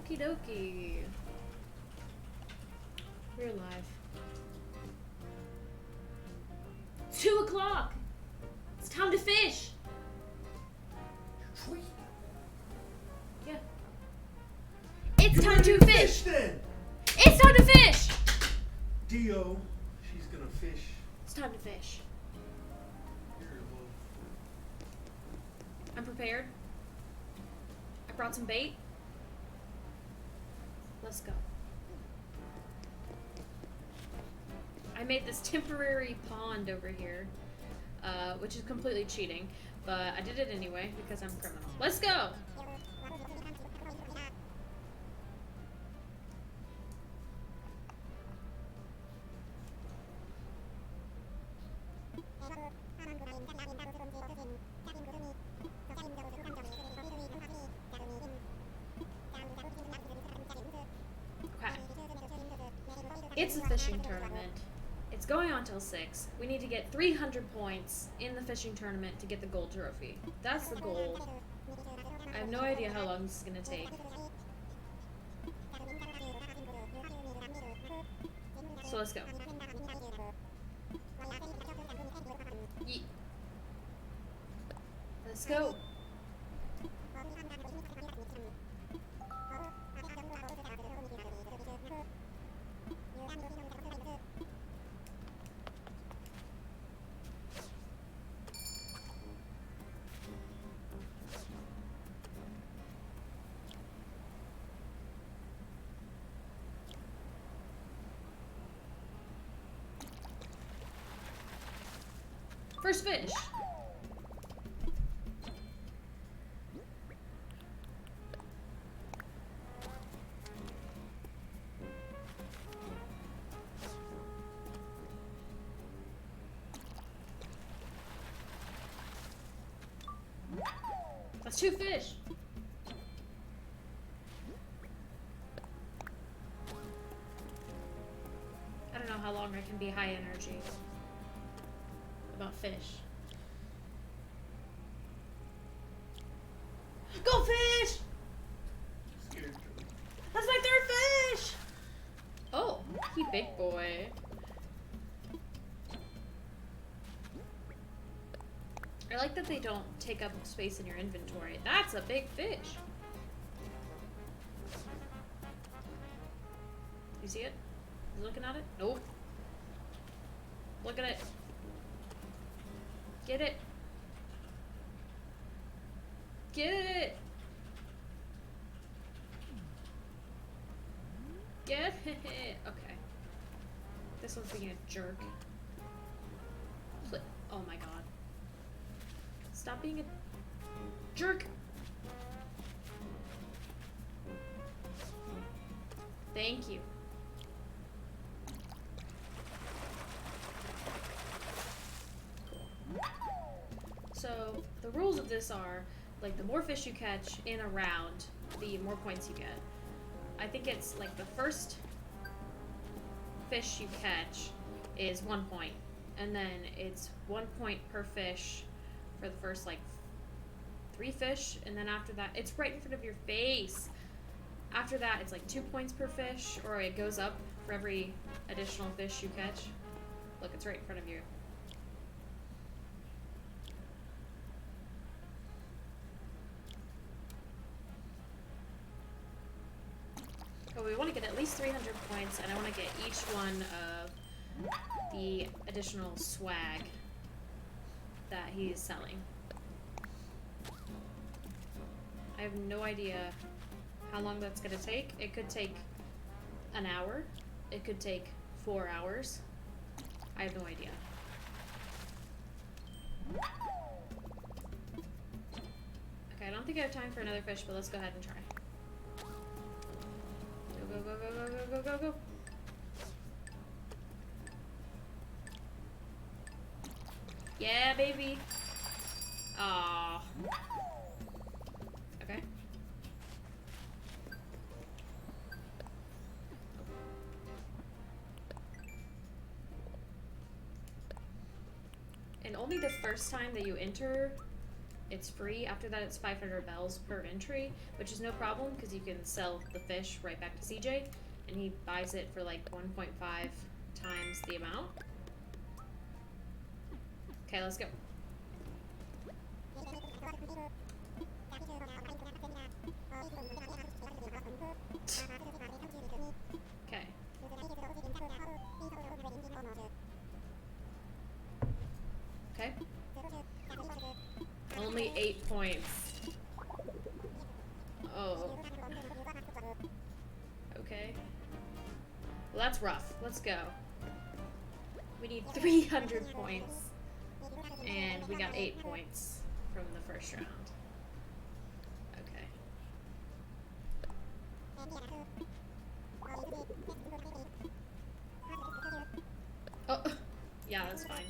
Okie dokie. We're live. 2 o'clock! It's time to fish! Sweet. Yeah. It's time to fish! Then. It's time to fish! Dio, she's gonna fish. It's time to fish. Here, love. I'm prepared. I brought some bait. Let's go. I made this temporary pond over here, which is completely cheating, but I did it anyway because I'm a criminal. Let's go! Okay. It's a fishing tournament. It's going on till 6. We need to get 300 points in the fishing tournament to get the gold trophy. That's the goal. I have no idea how long this is going to take. So let's go. Yeet. Let's go. First fish. That's 2 fish. I don't know how long I can be high energy about fish. Go fish! Scared. That's my 3rd fish! Oh, he big boy. I like that they don't take up space in your inventory. That's a big fish. You see it? You looking at it? Nope. Look at it. Get it. Get it. Get it. Okay. This one's being a jerk. Oh my god. Stop being a jerk. Thank you. So the rules of this are, like, the more fish you catch in a round, the more points you get. I think it's like the first fish you catch is 1 point, and then it's 1 point per fish for the first, like, 3 fish, and then after that, it's right in front of your face. After that, it's like 2 points per fish, or it goes up for every additional fish you catch. Look, it's right in front of you. But we want to get at least 300 points, and I want to get each one of the additional swag that he is selling. I have no idea how long that's going to take. It could take an hour. It could take 4 hours. I have no idea. Okay, I don't think I have time for another fish, but let's go ahead and try. Go, go, go, go, go, go, go, go. Yeah, baby. Aww. Okay. And only the first time that you enter it's free. After that, it's 500 bells per entry, which is no problem because you can sell the fish right back to CJ, and he buys it for like 1.5 times the amount. Okay, let's go. Okay. Okay. Only 8 points. Oh. Okay. Well, that's rough. Let's go. We need 300 points. And we got 8 points from the first round. Okay. Oh, yeah, that's fine.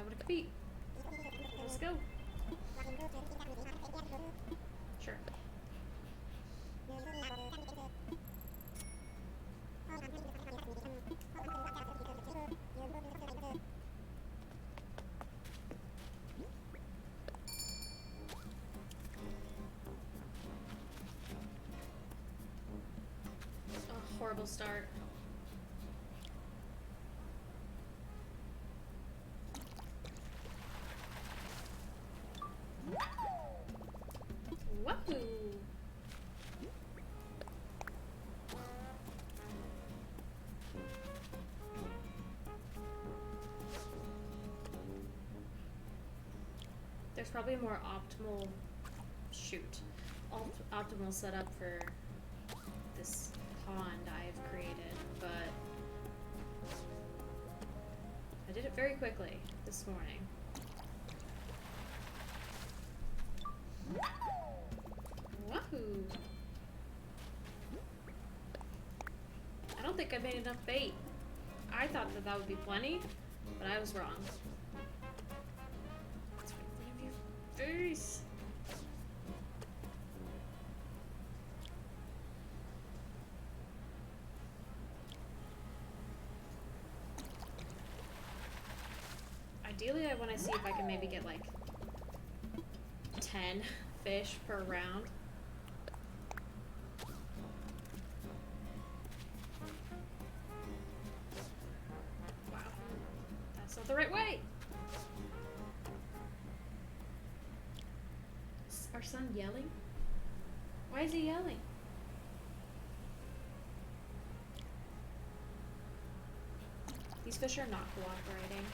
What it could be. Let's go. Sure. Oh, horrible start. Wahoo! There's probably a more optimal optimal setup for this pond I've created, but I did it very quickly this morning. Wahoo! I don't think I made enough bait. I thought that would be plenty, but I was wrong. It's right in front of your face. Ideally, I want to see if I can maybe get like 10 fish per round. Wow, that's not the right way. Is our son yelling? Why is he yelling? These fish are not cooperating.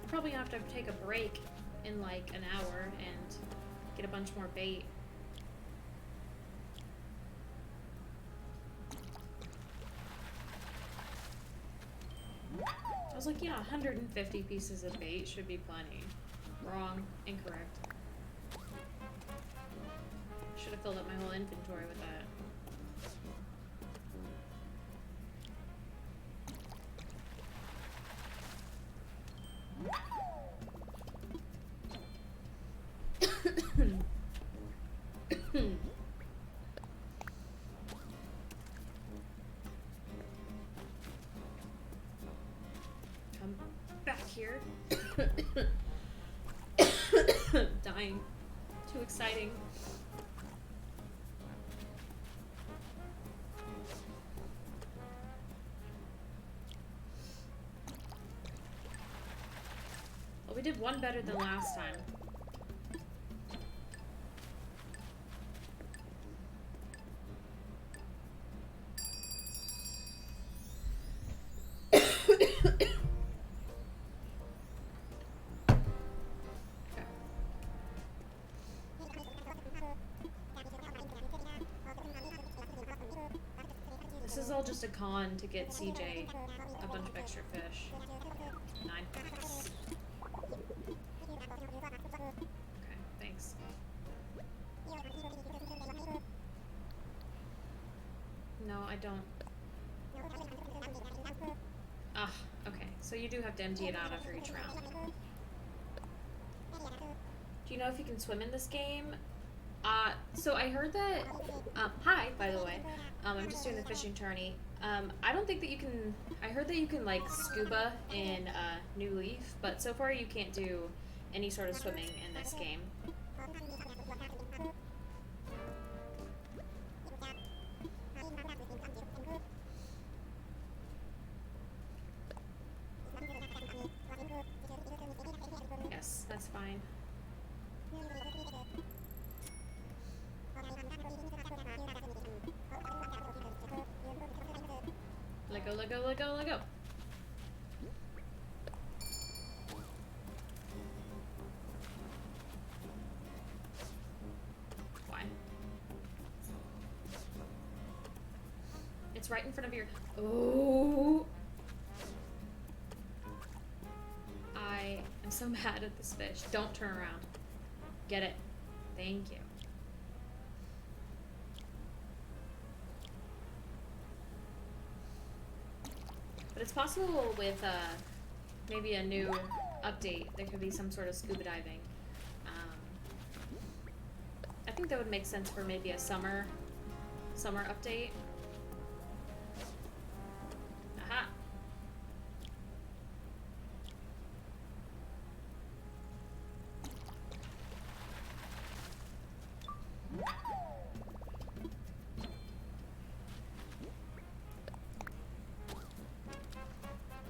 I'm probably gonna have to take a break in like an hour and get a bunch more bait. I was like, yeah, 150 pieces of bait should be plenty. Wrong. Incorrect. Should have filled up my whole inventory with that. Come back here. Dying. Too exciting. Well, we did one better than last time. This is all just a con to get CJ a bunch of extra fish. 9 points. Okay, thanks. No, I don't. Ah, okay. So you do have to empty it out after each round. Do you know if you can swim in this game? So I heard that. Hi, by the way. I'm just doing the fishing tourney. I don't think that you can. I heard that you can like scuba in New Leaf, but so far you can't do any sort of swimming in this game. Yes, that's fine. Let go, let go, let go, let go. Why? It's right in front of your... Oh! I am so mad at this fish. Don't turn around. Get it. Thank you. But it's possible with maybe a new update, there could be some sort of scuba diving. I think that would make sense for maybe a summer update. Aha!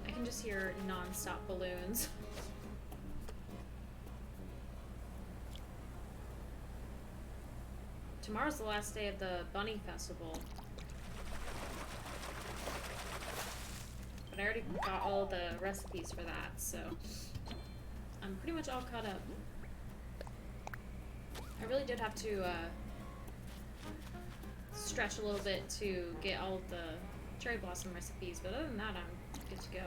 I can just hear non-stop balloons. Tomorrow's the last day of the Bunny Festival. But I already got all the recipes for that, so I'm pretty much all caught up. I really did have to stretch a little bit to get all of the cherry blossom recipes, but other than that, I'm good to go.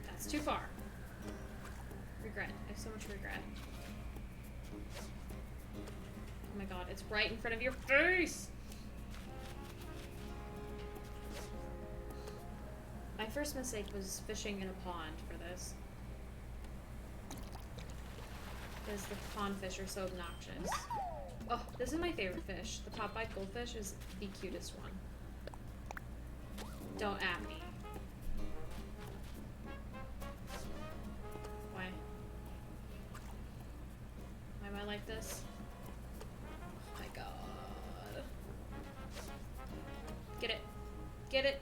That's too far. Regret. I have so much regret. Oh my god, it's right in front of your face! My first mistake was fishing in a pond for this. Because the pond fish are so obnoxious. Oh, this is my favorite fish. The Popeye goldfish is the cutest one. Don't at me. Why? Why am I like this? Oh my god. Get it. Get it.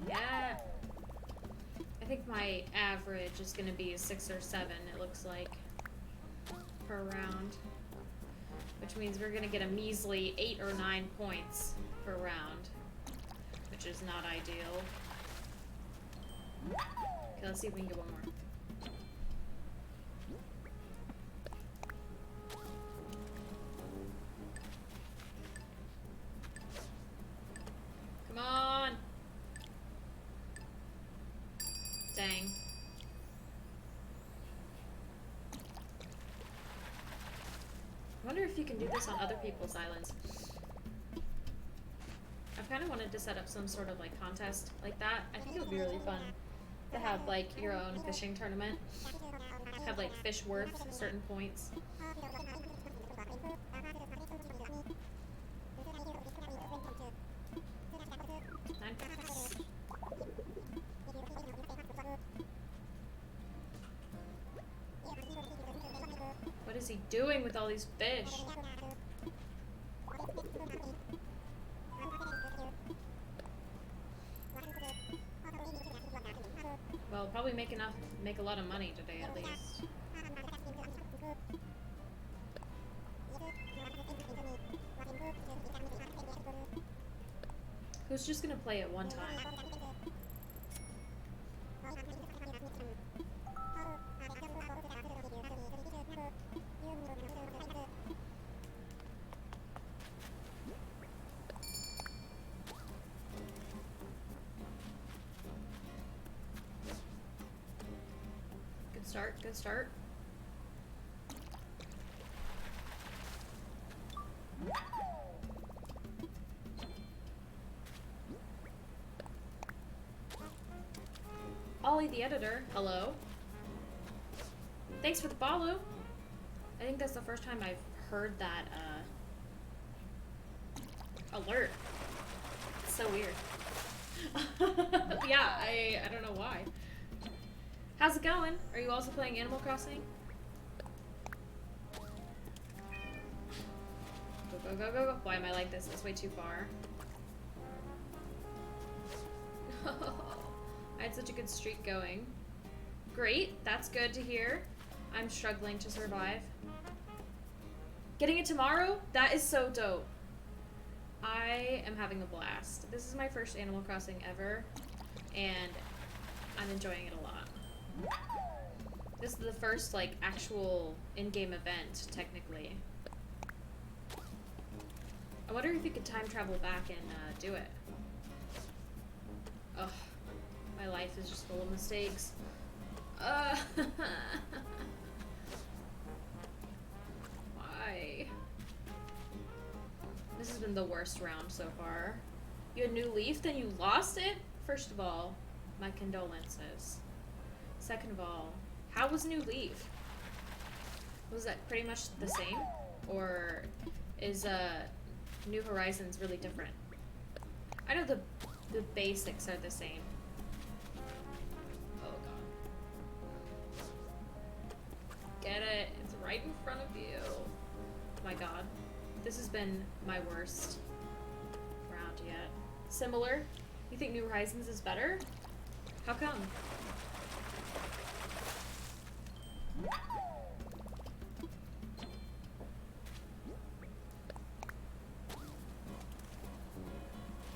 Yeah. I think my average is gonna be a 6 or 7, it looks like, per round. Which means we're gonna get a measly 8 or 9 points per round. Which is not ideal. Okay, let's see if we can get one more. Come on! Dang. I wonder if you can do this on other people's islands. I've kind of wanted to set up some sort of like contest like that. I think it would be really fun to have like your own fishing tournament. Have like fish worth certain points. What is he doing with all these fish? Well, probably make a lot of money today at least. Who's just gonna play at one time? Good start, good start. Ollie the editor, hello. Thanks for the follow. I think that's the first time I've heard that alert. It's so weird. Yeah, I don't know why. How's it going? Are you also playing Animal Crossing? Go, go, go, go, go. Why am I like this? It's way too far. I had such a good streak going. Great, that's good to hear. I'm struggling to survive. Getting it tomorrow? That is so dope. I am having a blast. This is my first Animal Crossing ever, and I'm enjoying it a lot. This is the first, like, actual in-game event, technically. I wonder if you could time travel back and do it. Ugh. My life is just full of mistakes. Why? This has been the worst round so far. You had New Leaf, then you lost it? First of all, my condolences. Second of all, how was New Leaf? Was that pretty much the same? Or is New Horizons really different? I know the basics are the same. Oh god. Get it. It's right in front of you. Oh my god. This has been my worst round yet. Similar? You think New Horizons is better? How come?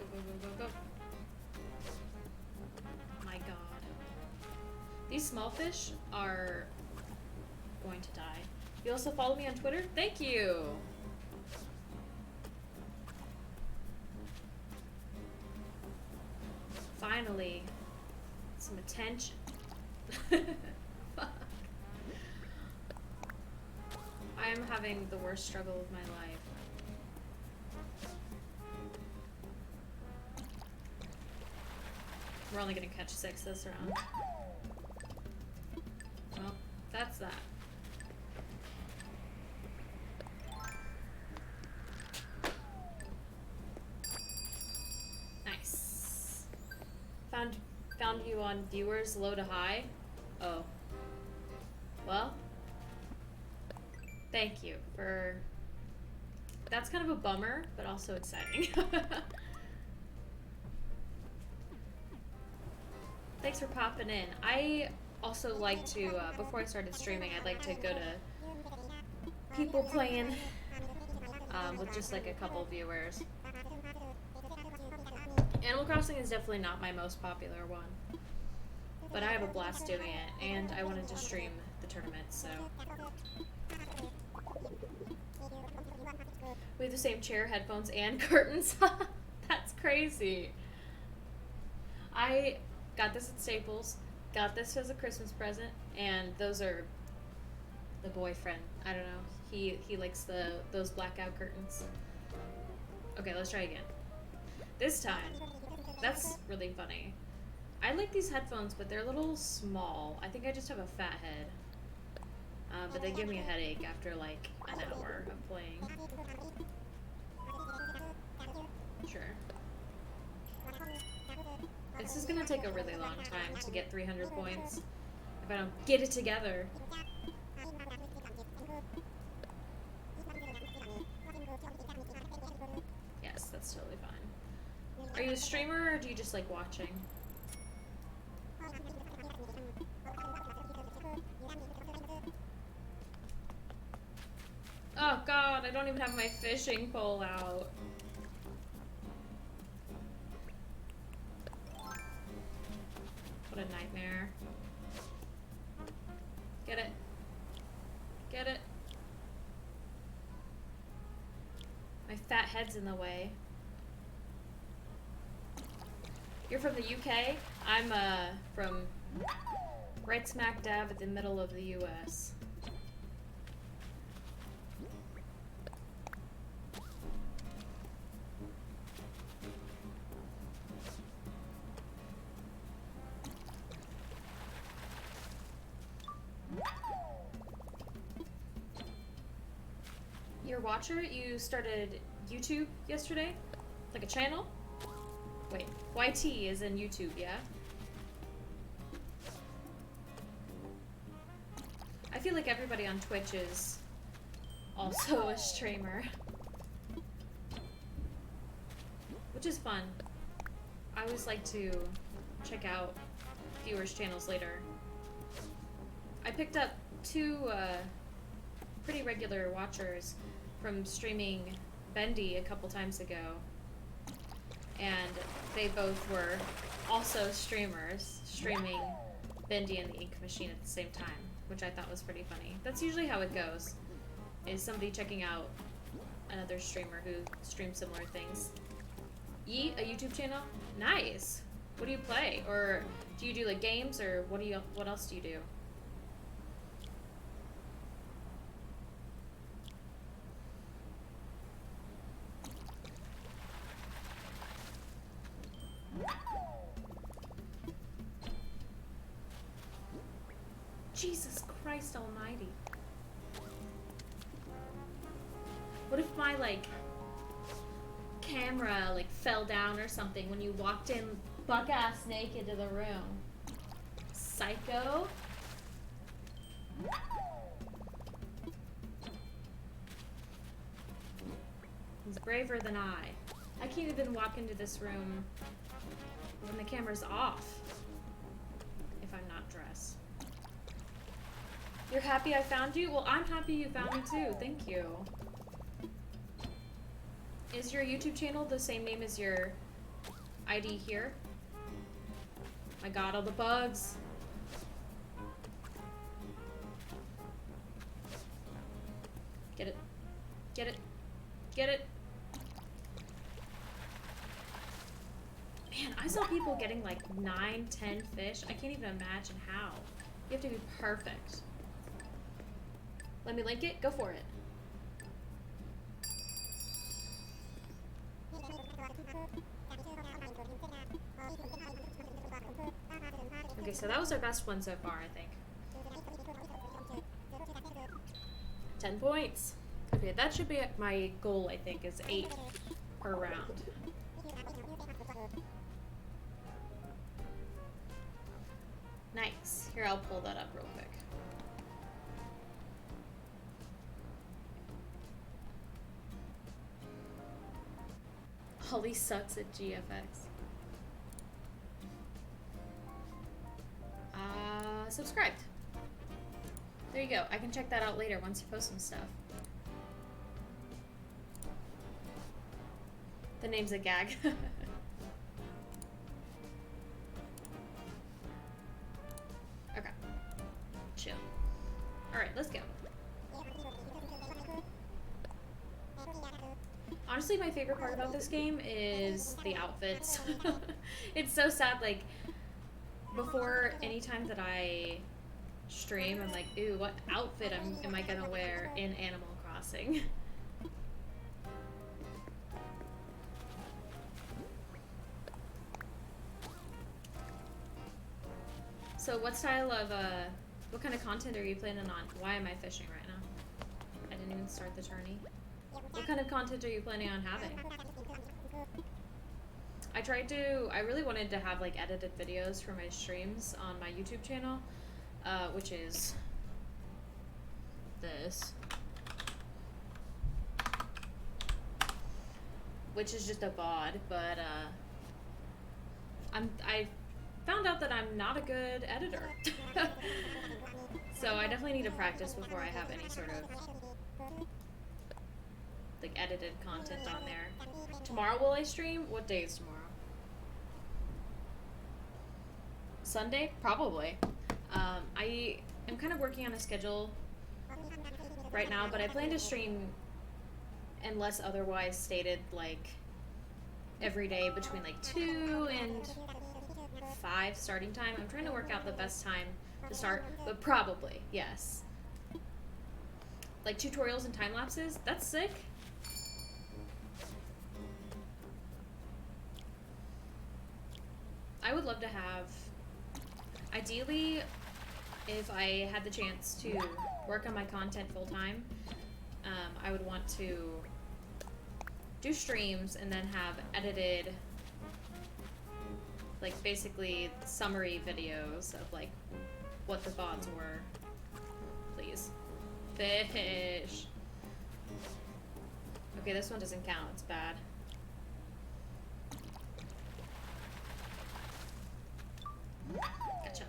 Go, go, go, go, go. My god. These small fish are going to die. You also follow me on Twitter? Thank you! Finally. Some attention. Fuck. I am having the worst struggle of my life. We're only gonna catch 6 this round. Well, that's that. Nice. Found you on viewers low to high. Oh. Well. Thank you for... That's kind of a bummer, but also exciting. Thanks for popping in. I also like to, before I started streaming, I'd like to go to people playing with just like a couple viewers. Animal Crossing is definitely not my most popular one, but I have a blast doing it, and I wanted to stream the tournament, so. We have the same chair, headphones, and curtains. That's crazy. I got this at Staples, got this as a Christmas present, and those are the boyfriend. I don't know. He likes those blackout curtains. Okay, let's try again. This time, that's really funny. I like these headphones, but they're a little small. I think I just have a fat head. But they give me a headache after like an hour of playing. Sure. This is gonna take a really long time to get 300 points if I don't get it together. Yes, that's totally fine. Are you a streamer or do you just like watching? Oh god, I don't even have my fishing pole out. What a nightmare. Get it. Get it. My fat head's in the way. You're from the UK? I'm from right smack dab at the middle of the US. regular watcher, you started YouTube yesterday? Like a channel? Wait, YT is in YouTube, yeah? I feel like everybody on Twitch is also a streamer. Which is fun. I always like to check out viewers' channels later. I picked up two pretty regular watchers from streaming Bendy a couple times ago. And they both were also streamers, streaming Bendy and the Ink Machine at the same time, which I thought was pretty funny. That's usually how it goes, is somebody checking out another streamer who streams similar things. Yeet, a YouTube channel? Nice! What do you play? Or do you do like games, or what else do you do? Jesus Christ almighty. What if my, like, camera, like, fell down or something when you walked in buck-ass naked to the room? Psycho? He's braver than I. I can't even walk into this room when the camera's off if I'm not dressed. You're happy I found you? Well, I'm happy you found me too. Thank you. Is your YouTube channel the same name as your ID here? My god, all the bugs. Get it. Get it. Get it. Man, I saw people getting like 9, 10 fish. I can't even imagine how. You have to be perfect. Let me link it. Go for it. Okay, so that was our best one so far, I think. 10 points. Okay, that should be my goal, I think, is 8 per round. Nice. Here, I'll pull that up real quick. Holly sucks at GFX. Subscribed. There you go. I can check that out later once you post some stuff. The name's a gag. Okay. Chill. Alright, let's go. Honestly, my favorite part about this game is the outfits. It's so sad, like, before any time that I stream, I'm like, ooh, what outfit am I gonna wear in Animal Crossing? So what style of, what kind of content are you planning on? Why am I fishing right now? I didn't even start the tourney. What kind of content are you planning on having? I really wanted to have like edited videos for my streams on my YouTube channel, which is this. Which is just a VOD, but I found out that I'm not a good editor. So I definitely need to practice before I have any sort of like edited content on there. Tomorrow will I stream? What day is tomorrow? Sunday? Probably. I am kind of working on a schedule right now, but I plan to stream unless otherwise stated, like every day between like 2 and 5 starting time. I'm trying to work out the best time to start, but probably, yes. Like tutorials and time lapses? That's sick. I would love to have, ideally, if I had the chance to work on my content full time, I would want to do streams and then have edited, like, basically summary videos of, like, what the VODs were. Please. Fish! Okay, this one doesn't count. It's bad. Gotcha.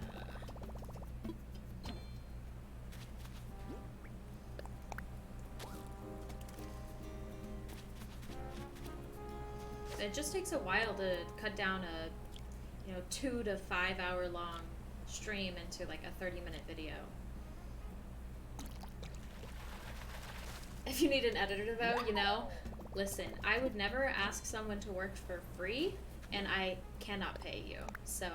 It just takes a while to cut down a, 2 to 5 hour long stream into like a 30-minute video. If you need an editor though, listen, I would never ask someone to work for free, and I cannot pay you. So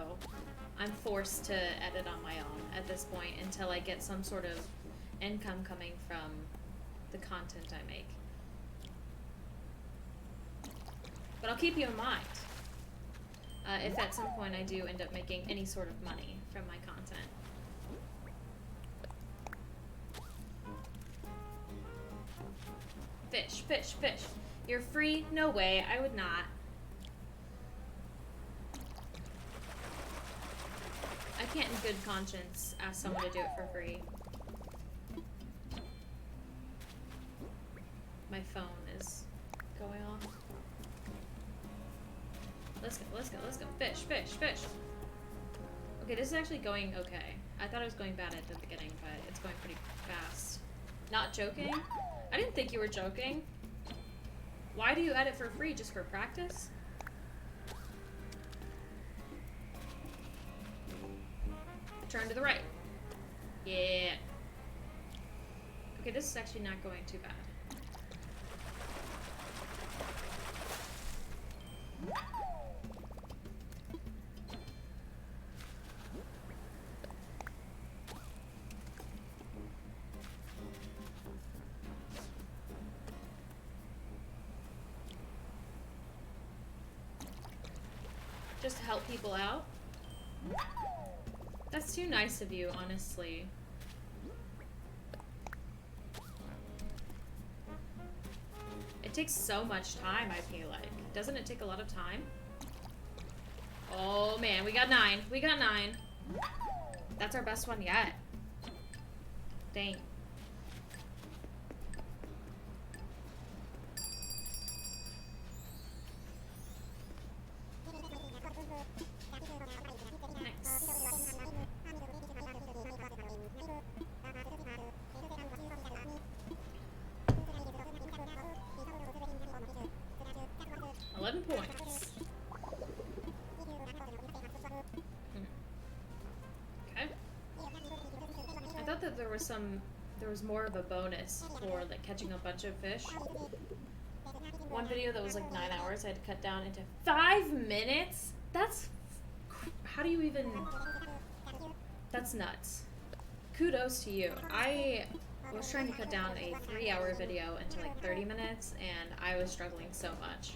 I'm forced to edit on my own at this point until I get some sort of income coming from the content I make. But I'll keep you in mind if at some point I do end up making any sort of money from my content. Fish, fish, fish. You're free? No way, I would not. I can't in good conscience ask someone to do it for free. My phone is going off. Let's go, let's go, let's go. Fish, fish, fish. Okay, this is actually going okay. I thought it was going bad at the beginning, but it's going pretty fast. Not joking? I didn't think you were joking. Why do you edit for free? Just for practice? Turn to the right. Yeah. Okay, this is actually not going too bad. Just to help people out? That's too nice of you, honestly. It takes so much time, I feel like. Doesn't it take a lot of time? Oh man, we got 9. We got 9. That's our best one yet. Dang. There was more of a bonus for like catching a bunch of fish. One video that was like 9 hours, I had to cut down into 5 minutes? How do you even, that's nuts. Kudos to you. I was trying to cut down a 3-hour video into like 30 minutes and I was struggling so much.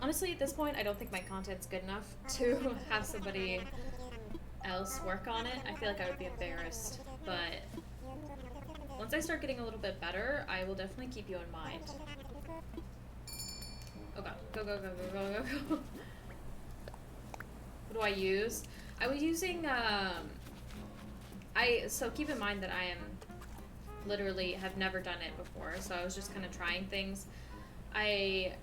Honestly, at this point, I don't think my content's good enough to have somebody else work on it. I feel like I would be embarrassed, but once I start getting a little bit better, I will definitely keep you in mind. Oh god. Go, go, go, go, go, go, go. What do I use? I was using, so keep in mind that I literally have never done it before, so I was just kind of trying things. I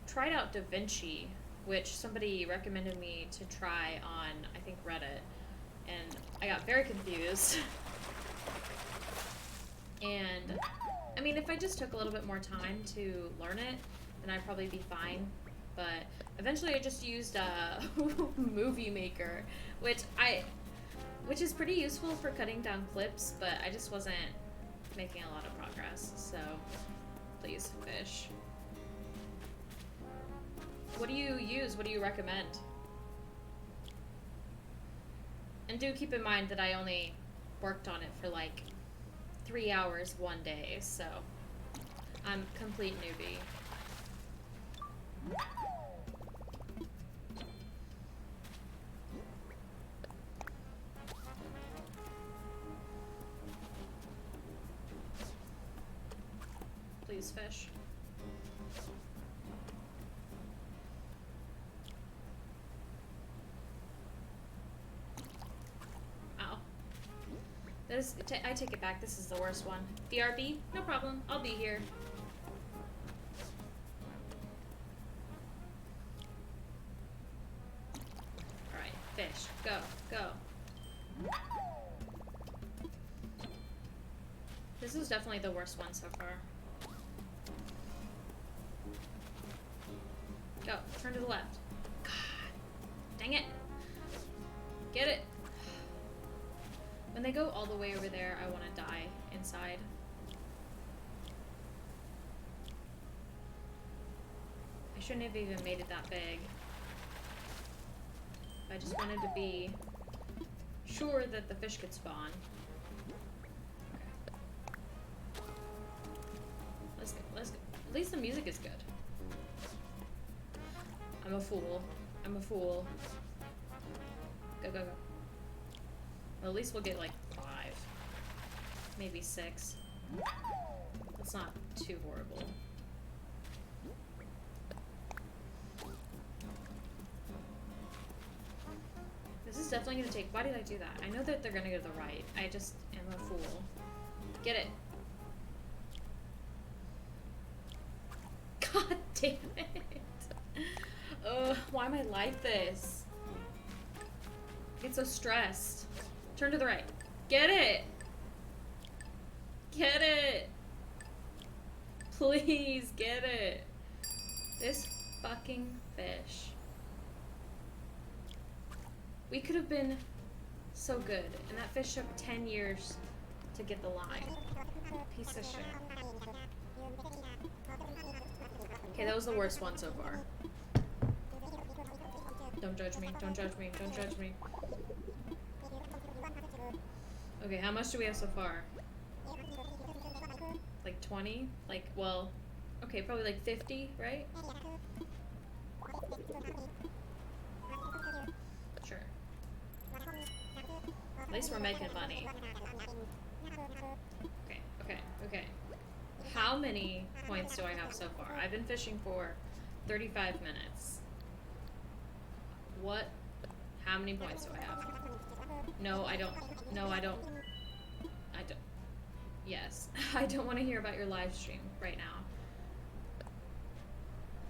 tried out DaVinci, which somebody recommended me to try on, I think, Reddit, and I got very confused. And, I mean, if I just took a little bit more time to learn it, then I'd probably be fine. But eventually I just used Movie Maker, which is pretty useful for cutting down clips, but I just wasn't making a lot of progress, so please, fish. What do you use? What do you recommend? And do keep in mind that I only worked on it for like 3 hours one day, so I'm complete newbie. these fish. Ow. I take it back. This is the worst one. BRB? No problem. I'll be here. Alright, fish. Go. Go. This is definitely the worst one so far. Go. Turn to the left. God. Dang it. Get it. When they go all the way over there, I want to die inside. I shouldn't have even made it that big. I just wanted to be sure that the fish could spawn. Okay. Let's go. Let's go. At least the music is good. I'm a fool. I'm a fool. Go, go, go. Well, at least we'll get like 5. Maybe 6. That's not too horrible. This is definitely gonna take. Why did I do that? I know that they're gonna go to the right. I just am a fool. Get it. God damn it. Ugh, why am I like this? I get so stressed. Turn to the right. Get it! Get it! Please, get it! This fucking fish. We could have been so good, and that fish took 10 years to get the line. Piece of shit. Okay, that was the worst one so far. Don't judge me, don't judge me, don't judge me. Okay, how much do we have so far? Like 20? Like, well, okay, probably like 50, right? Sure. At least we're making money. Okay, okay, okay. How many points do I have so far? I've been fishing for 35 minutes. What? How many points do I have? No, I don't. No, I don't. I don't. Yes. I don't want to hear about your live stream right now.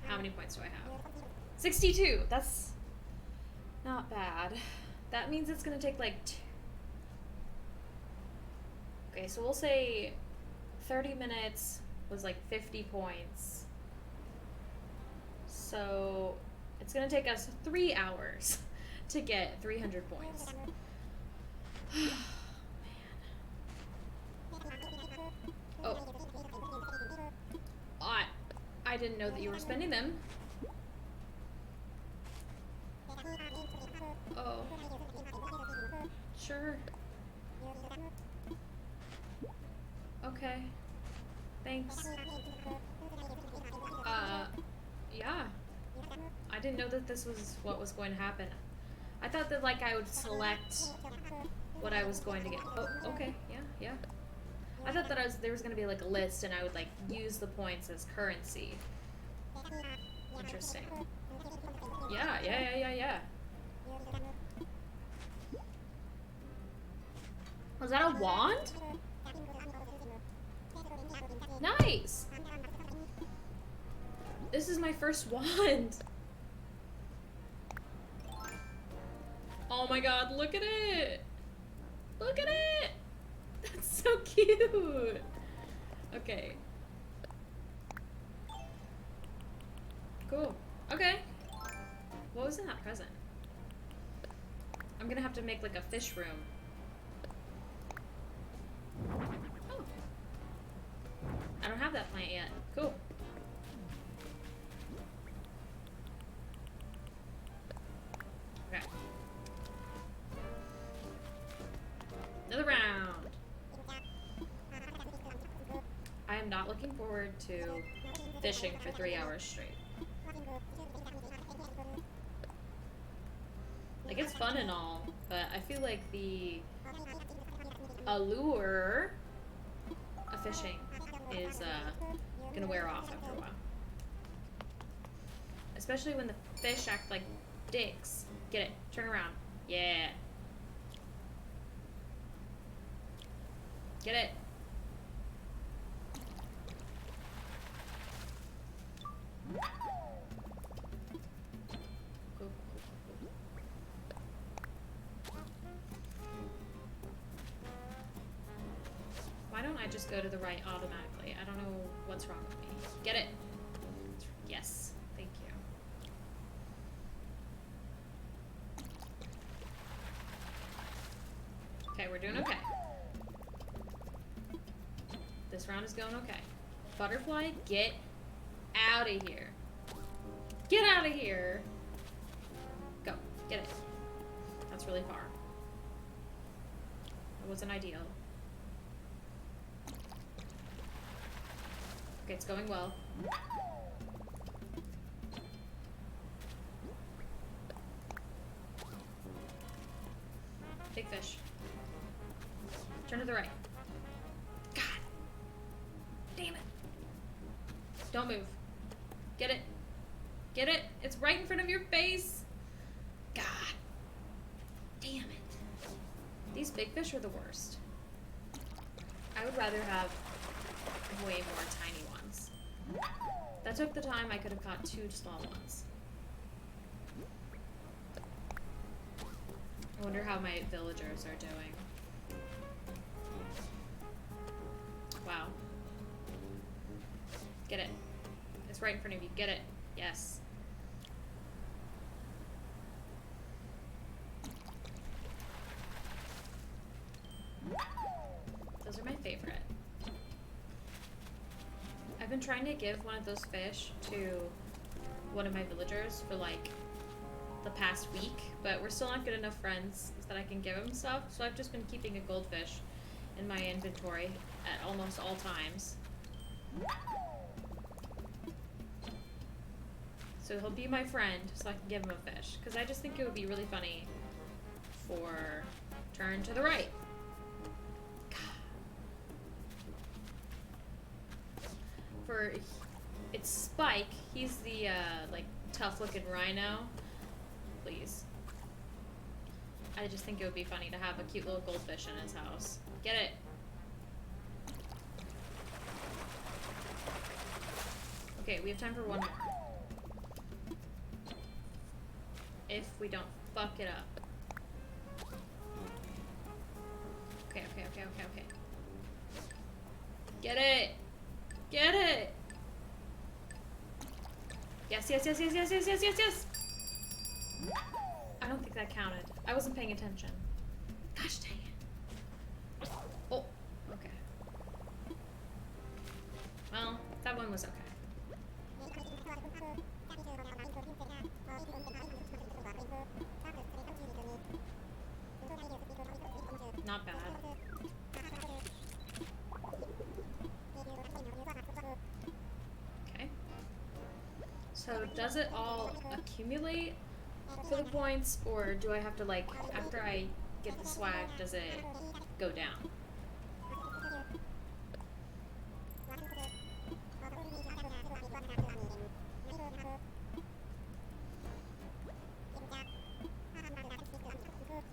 How many points do I have? 62! That's not bad. That means it's gonna take like 2. Okay, so we'll say 30 minutes was like 50 points. So it's gonna take us 3 hours to get 300 points. Man. Oh. I didn't know that you were spending them. Oh. Sure. Okay. Thanks. Yeah. I didn't know that this was what was going to happen. I thought that, like, I would select what I was going to get. Oh, okay. Yeah, yeah. I thought that there was going to be, like, a list, and I would, like, use the points as currency. Interesting. Yeah, yeah, yeah, yeah, yeah. Was that a wand? Nice! This is my first wand. Oh my god, look at it! Look at it! That's so cute! Okay. Cool. Okay. What was in that present? I'm gonna have to make like a fish room. Oh. I don't have that plant yet. Cool. Okay. Another round. I am not looking forward to fishing for 3 hours straight. Like, it's fun and all, but I feel like the allure of fishing is gonna wear off after a while. Especially when the fish act like dicks. Get it. Turn around. Yeah. Get it. Go. Why don't I just go to the right automatically? I don't know what's wrong with me. Get it. Yes. Thank you. Okay, we're doing okay. This round is going okay. Butterfly, get out of here. Get out of here. Go. Get it. That's really far. It wasn't ideal. Okay, it's going well. Big fish. Turn to the right. God. Damn it. Don't move. Get it. Get it. It's right in front of your face. God. Damn it. These big fish are the worst. I would rather have way more tiny ones. That took the time. I could have caught 2 small ones. I wonder how my villagers are doing. Wow. Get it. It's right in front of you. Get it. Yes. Those are my favorite. I've been trying to give one of those fish to one of my villagers for like the past week, but we're still not good enough friends that I can give him stuff, so I've just been keeping a goldfish in my inventory at almost all times. So he'll be my friend so I can give him a fish, because I just think it would be really funny for turn to the right. For it's Spike, he's the like tough looking rhino. Please. I just think it would be funny to have a cute little goldfish in his house. Get it. Okay, we have time for one more. If we don't fuck it up. Okay. Get it! Get it! Yes. I don't think that counted. I wasn't paying attention. Gosh dang it. Oh, okay. Well, that one was okay. Not bad. Okay. So does it all accumulate for the points, or do I have to, like, after I get the swag, does it go down?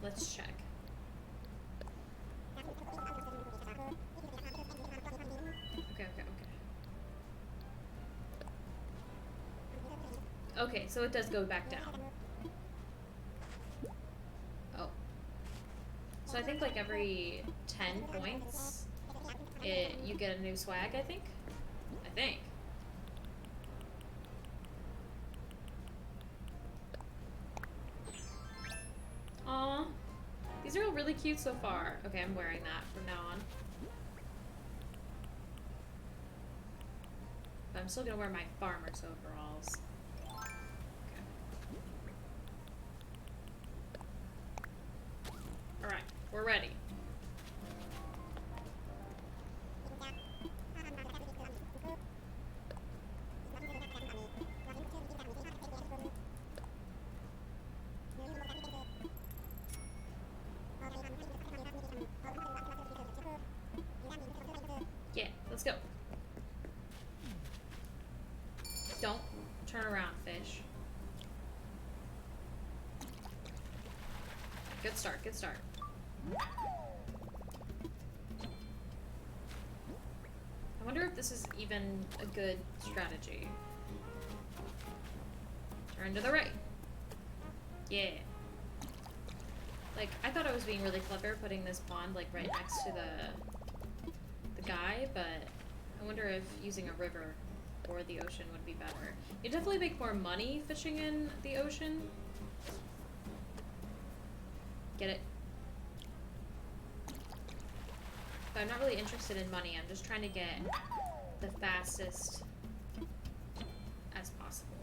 Let's check. Okay. Okay, so it does go back down. Oh. So I think like every 10 points, you get a new swag, I think? Aw. These are all really cute so far. Okay, I'm wearing that from now on. But I'm still gonna wear my farmer's overalls. Alright, we're ready. Yeah, let's go. Turn around, fish. Good start, good start. I wonder if this is even a good strategy. Turn to the right. Yeah. Like, I thought I was being really clever putting this pond, like, right next to the guy, but I wonder if using a river or the ocean would be better. You definitely make more money fishing in the ocean. Get it? But I'm not really interested in money. I'm just trying to get the fastest as possible.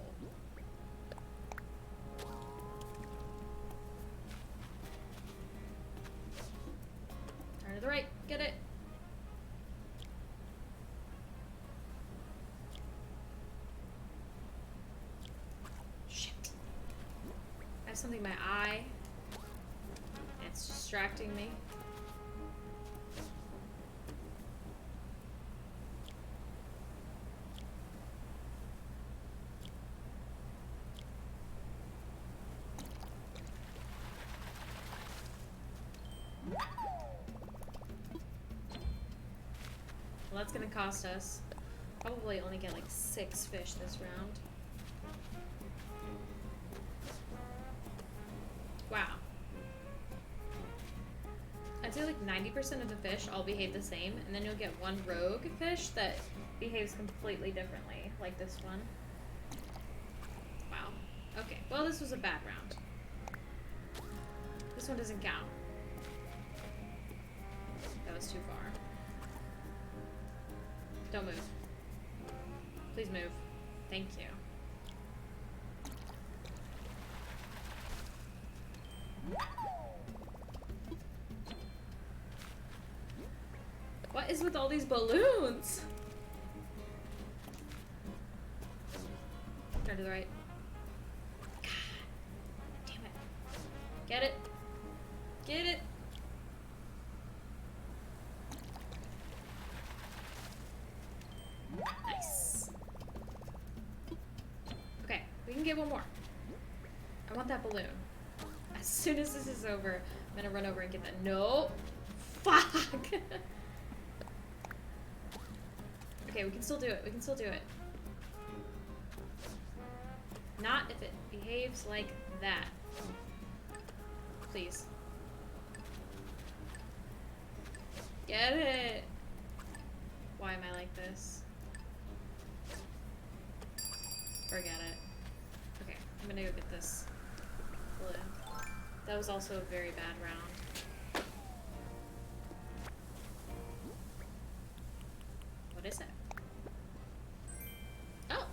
Turn to the right. Get it? Shit. I have something in my eye. It's distracting me. Well, that's gonna cost us probably only get like 6 fish this round. Wow. I'd say like 90% of the fish all behave the same, and then you'll get one rogue fish that behaves completely differently, like this one. Wow. Okay, well this was a bad round. This one doesn't count. That was too far. Don't move. Please move. Thank you. What is with all these balloons? Turn to the right. God damn it. Get it. Get it. Nice. Okay, we can get one more. I want that balloon. As soon as this is over, I'm gonna run over and get that. No! Fuck! Okay, we can still do it. We can still do it. Not if it behaves like that. Please. Get it! Why am I like this? Forget it. Okay, I'm gonna go get this balloon. That was also a very bad round. What is it? Oh!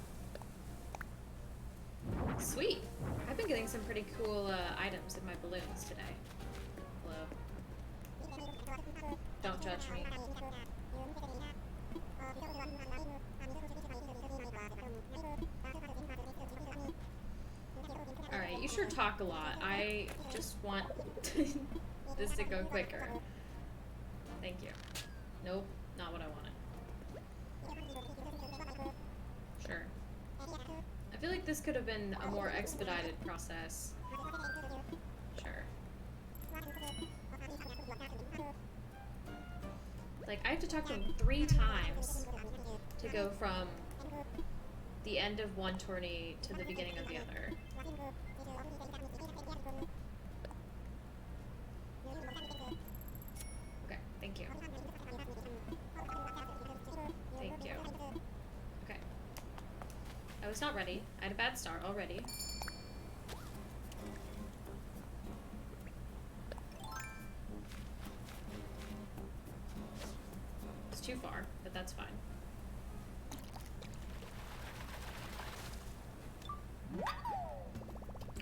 Sweet! I've been getting some pretty cool items in my balloons today. Hello. Don't judge me. Alright, you sure talk a lot. I just want this to go quicker. Thank you. Nope, not what I wanted. Sure. I feel like this could have been a more expedited process. Sure. Like, I have to talk to him 3 times to go from the end of one tourney to the beginning of the other. Okay, thank you. Thank you. Okay. I was not ready. I had a bad start already. It's too far, but that's fine.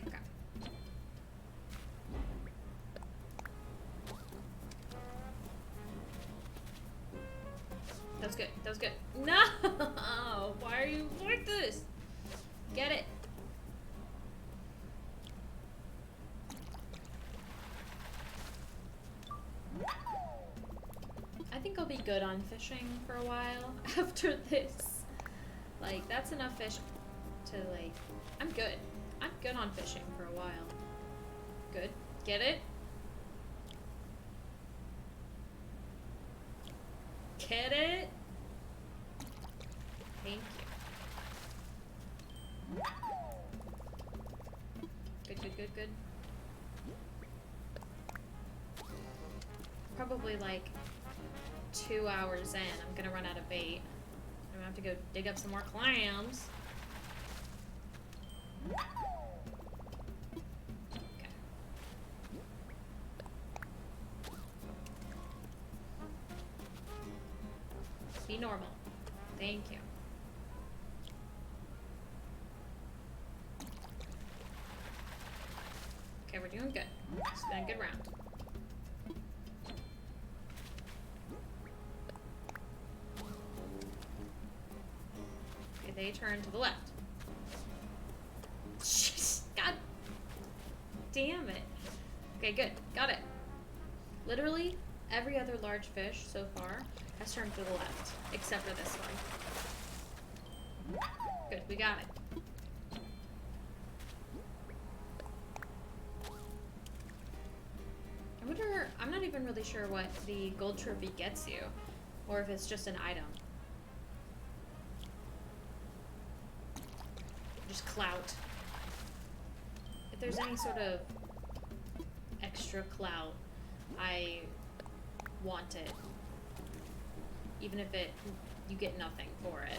Okay. That was good. That was good. No! Why are you like this? Get it. I think I'll be good on fishing for a while after this. Like, that's enough fish to, like... I'm good. I'm good on fishing for a while. Good. Get it? Get it? Thank you. Good, good, good, good. Probably like 2 hours in, I'm gonna run out of bait. I'm gonna have to go dig up some more clams. Okay. Be normal. Thank you. Okay, we're doing good. It's been a good round. Okay, they turn to the left. God damn it. Okay, good. Got it. Literally, every other large fish so far has turned to the left, except for this one. Good, we got it. I wonder, I'm not even really sure what the gold trophy gets you, or if it's just an item. Just clout. If there's any sort of extra clout, I want it. Even if you get nothing for it.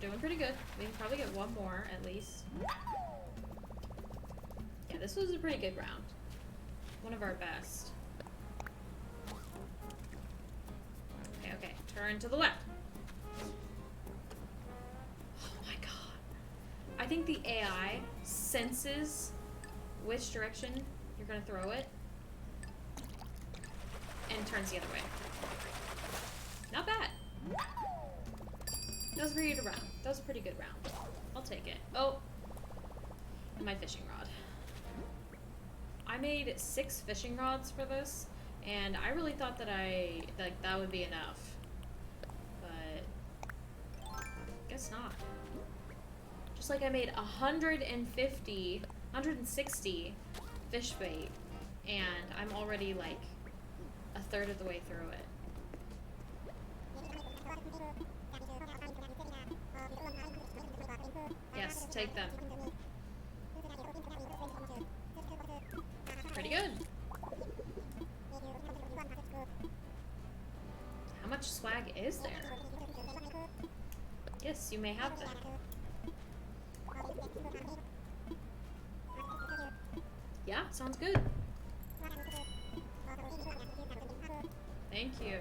Doing pretty good. We can probably get one more at least. Yeah, this was a pretty good round. One of our best. Okay, okay. Turn to the left. Oh my god. I think the AI senses which direction you're gonna throw it and turns the other way. Not bad. That was a pretty good round. That was a pretty good round. I'll take it. Oh, and my fishing rod. I made 6 fishing rods for this, and I really thought that that would be enough, but guess not. Just like I made 160 fish bait, and I'm already like a third of the way through it. Yes, take them. Pretty good. How much swag is there? Yes, you may have them. Yeah, sounds good. Thank you.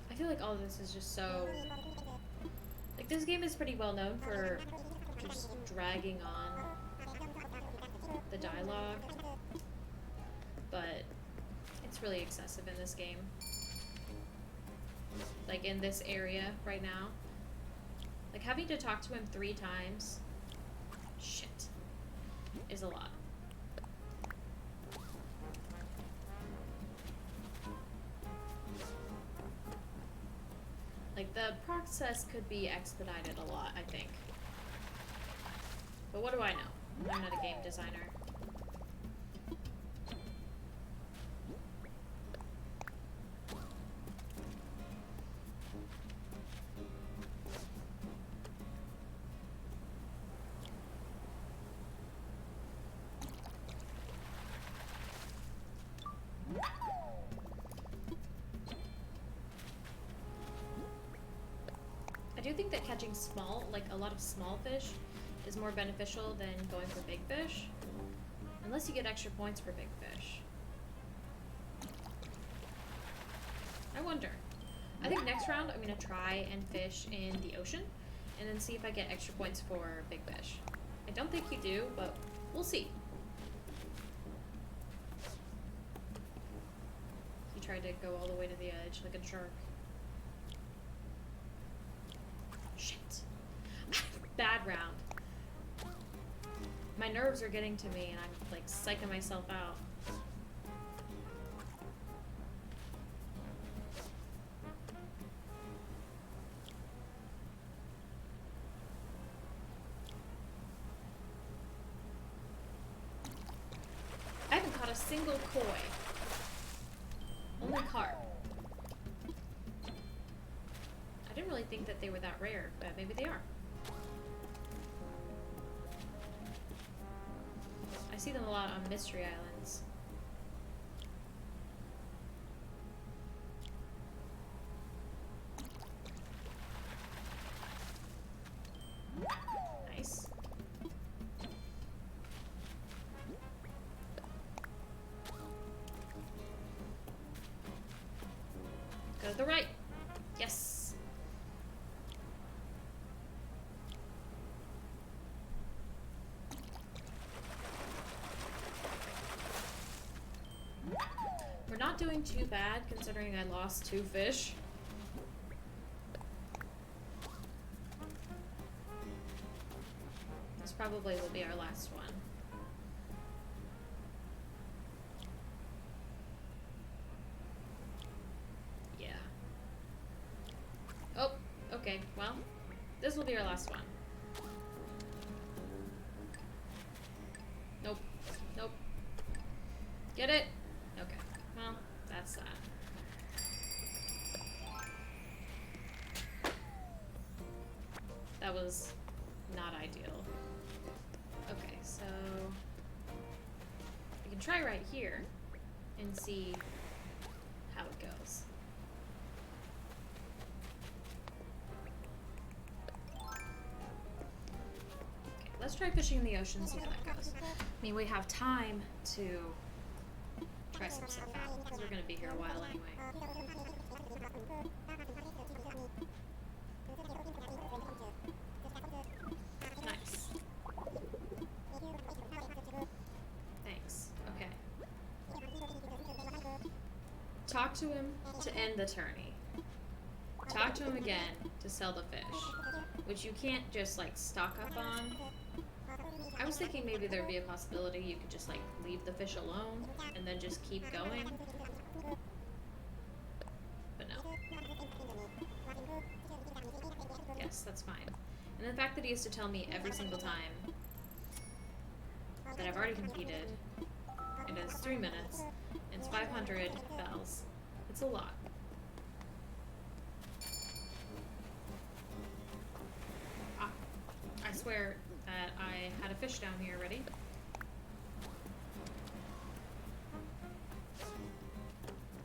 I feel like all of this is just so... Like, this game is pretty well known for just dragging on the dialogue, but it's really excessive in this game. Like, in this area right now. Like, having to talk to him 3 times, shit, is a lot. Like, the process could be expedited a lot, I think. But what do I know? I'm not a game designer. I do think that catching a lot of small fish is more beneficial than going for big fish. Unless you get extra points for big fish. I wonder. I think next round I'm going to try and fish in the ocean and then see if I get extra points for big fish. I don't think you do, but we'll see. He tried to go all the way to the edge like a shark. Shit. Bad round. My nerves are getting to me and I'm like psyching myself out. I haven't caught a single koi. Only carp. I didn't really think that they were that rare, but maybe they are. I see them a lot on Mystery Islands. Nice. Go to the right. Yes. We're not doing too bad considering I lost 2 fish. This probably will be our last one. Yeah. Oh, okay, well, this will be our last one. Nope. Nope. Get it? Okay. Well, that's that. That was not ideal. Okay, so we can try right here and see how it goes. Okay, let's try fishing in the ocean and see how that goes. I mean, we have time to try some stuff out because we're going to be here a while anyway. Nice. Thanks. Okay. Talk to him to end the tourney. Talk to him again to sell the fish, which you can't just like stock up on. I was thinking maybe there'd be a possibility you could just like leave the fish alone and then just keep going. But no. Yes, that's fine. And the fact that he has to tell me every single time that I've already competed, and it's 3 minutes, and it's 500 bells. It's a lot. Ah, I swear that I had a fish down here already.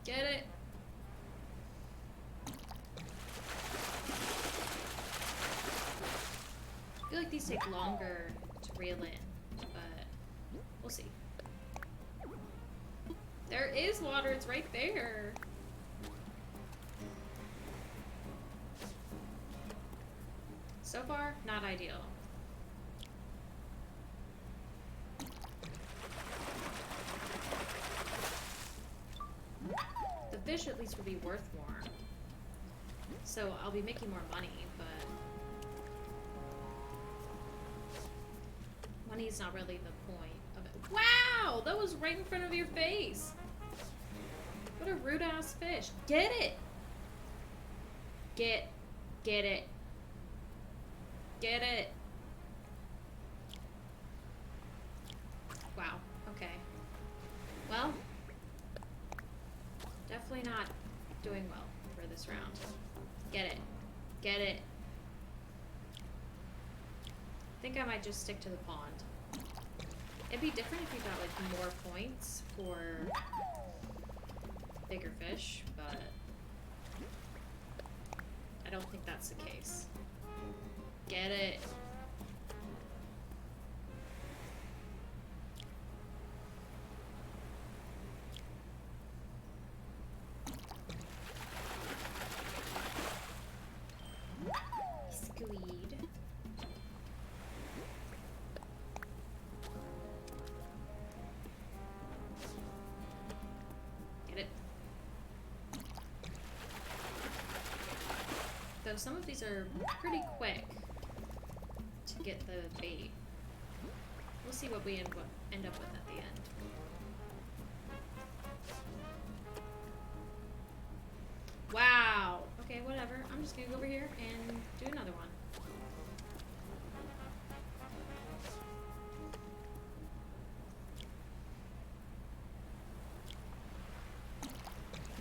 Get it? I feel like these take longer to reel in, but we'll see. There is water, it's right there. So far, not ideal. The fish at least will be worth more. So I'll be making more money, but money is not really the point of it. Wow! That was right in front of your face! What a rude ass fish. Get it! Get it. Get it. Wow, okay. Well, definitely not doing well for this round. Get it. Get it. I think I might just stick to the pond. It'd be different if you got like more points for bigger fish, but I don't think that's the case. Get it. Squeed. Get it. Though some of these are pretty quick to get the bait. We'll see what we end up with at the end. Wow. Okay, whatever. I'm just gonna go over here and do another one.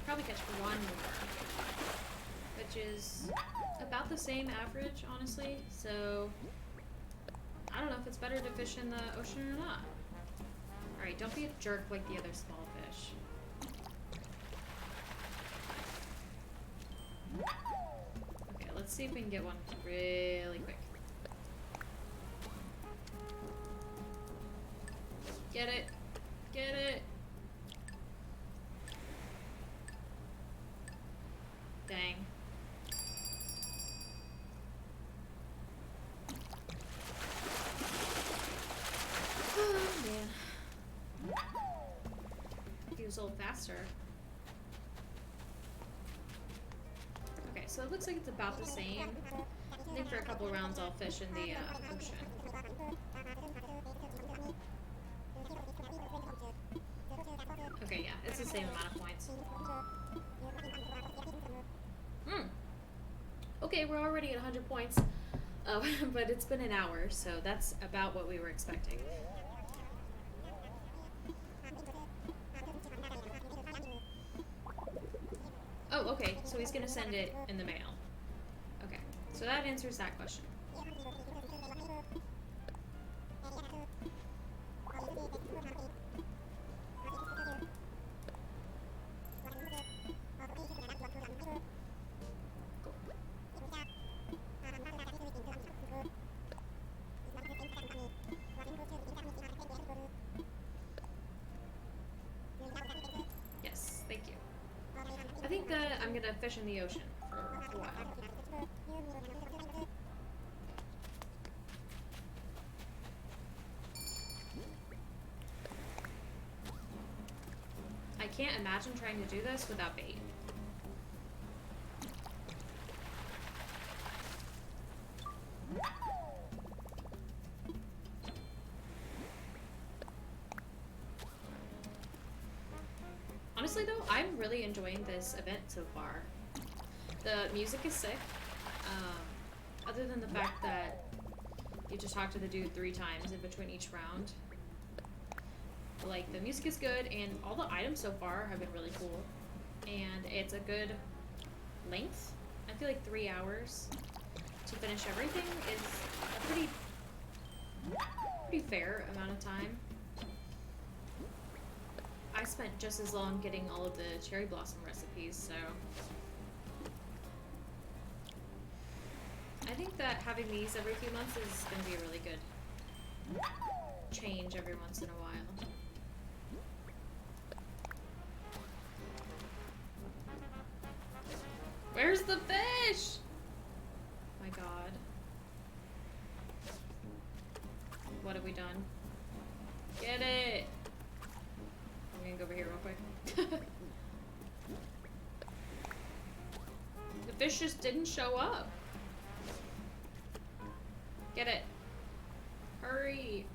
Probably catch one more, which is about the same average, honestly. So I don't know if it's better to fish in the ocean or not. All right, don't be a jerk like the other small fish. Okay, let's see if we can get one really quick. Get it, get it. Dang. Oh, man. If he was a little faster. Okay, so it looks like it's about the same. I think for a couple rounds I'll fish in the ocean. Okay, yeah, it's the same amount of points. Okay, we're already at 100 points, but it's been an hour, so that's about what we were expecting. Oh, okay, so he's gonna send it in the mail. Okay, so that answers that question. Yes, thank you. I think that I'm gonna fish in the ocean for a while. I can't imagine trying to do this without bait. Honestly though, I'm really enjoying this event so far. The music is sick. Other than the fact that you just talk to the dude 3 times in between each round. Like, the music is good, and all the items so far have been really cool. And it's a good length. I feel like 3 hours to finish everything is a pretty fair amount of time. I spent just as long getting all of the cherry blossom recipes, so I think that having these every few months is going to be a really good change every once in a while. Where's the fish? My God. What have we done? Get it! I'm gonna go over here real quick. The fish just didn't show up. Get it. Hurry.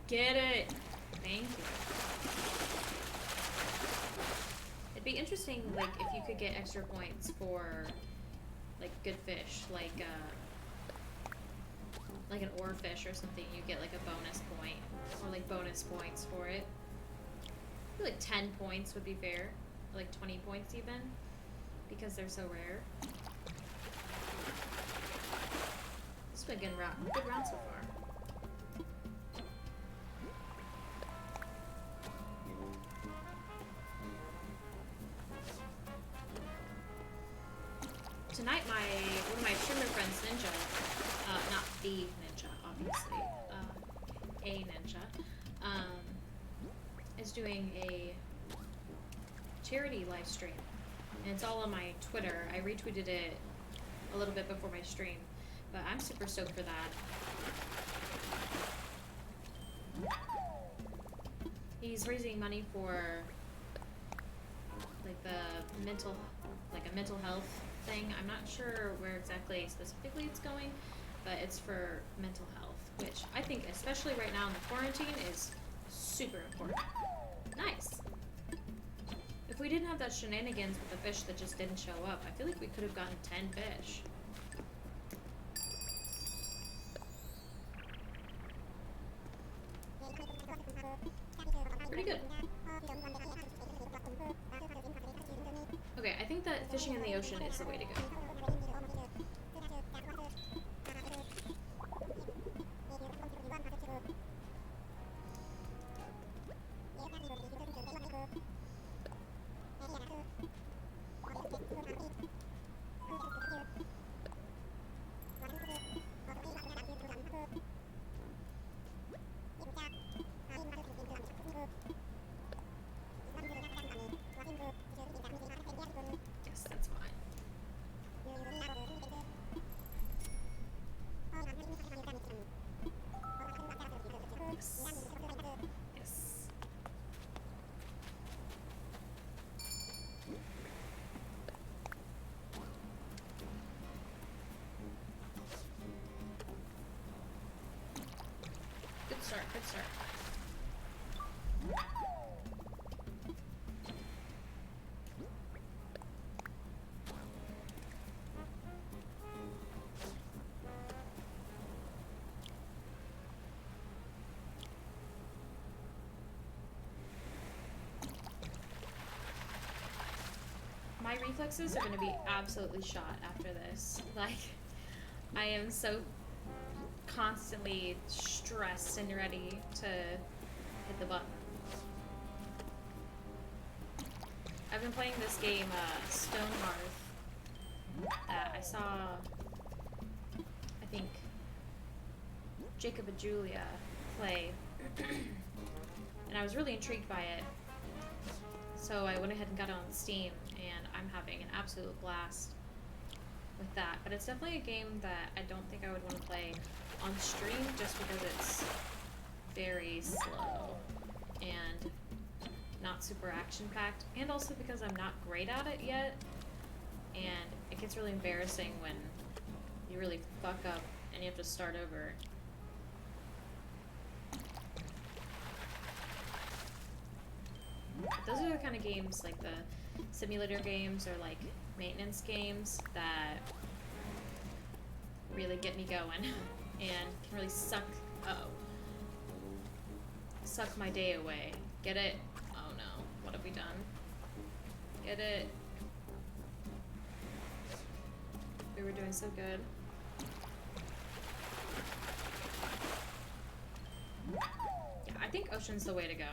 Get it. Thank you. It'd be interesting, like, if you could get extra points for, like, good fish, like an oarfish or something. You get, like, a bonus point, or, like, bonus points for it. I feel like 10 points would be fair, or, like, 20 points even, because they're so rare. This has been a good round so far. Tonight, one of my streamer friends, Ninja, not the Ninja, obviously, a Ninja, is doing a charity live stream, and it's all on my Twitter. I retweeted it a little bit before my stream, but I'm super stoked for that. He's raising money for, like, a mental health thing. I'm not sure where exactly specifically it's going, but it's for mental health, which I think, especially right now in the quarantine, is super important. Nice. If we didn't have that shenanigans with the fish that just didn't show up, I feel like we could have gotten 10 fish. Pretty good. Okay, I think that fishing in the ocean is the way to go. Yes, that's fine. Yes. Yes. Good start, good start. My reflexes are going to be absolutely shot after this. Like, I am so constantly stressed and ready to hit the button. I've been playing this game, Stonehearth, that I saw, I think, Jacob and Julia play, and I was really intrigued by it. So I went ahead and got it on Steam, and I'm having an absolute blast with that. But it's definitely a game that I don't think I would want to play on stream just because it's very slow and not super action-packed, and also because I'm not great at it yet, and it gets really embarrassing when you really fuck up and you have to start over. Those are the kind of games, like the simulator games or like maintenance games, that really get me going and can really suck my day away. Get it? Oh no, what have we done? Get it? We were doing so good. Yeah, I think ocean's the way to go.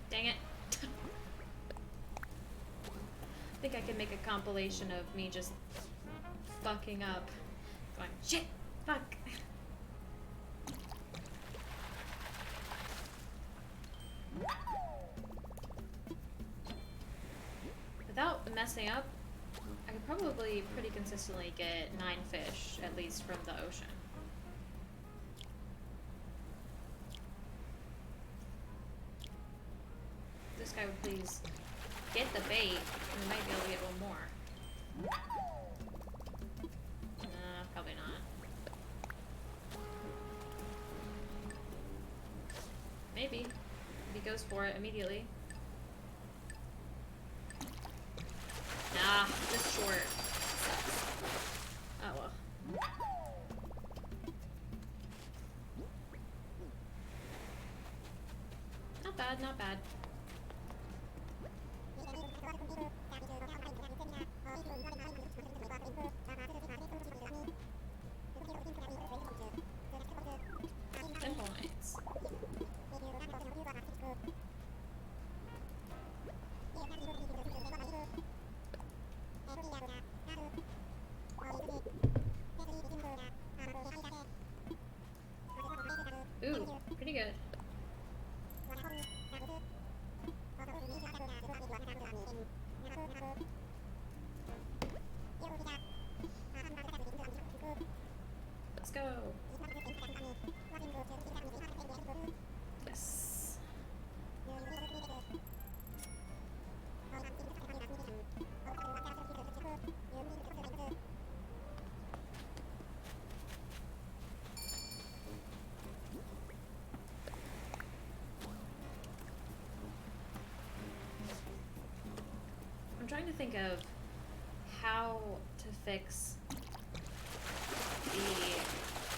Dang it. I think I can make a compilation of me just fucking up. Going, shit, fuck. Without messing up, I could probably pretty consistently get 9 fish, at least from the ocean. This guy would please get the bait, and we might be able to get one more. Probably not. Maybe. If he goes for it immediately. Nah, just short. Sucks. Oh well. Not bad, not bad. Points. Ooh, pretty good. to think of how to fix the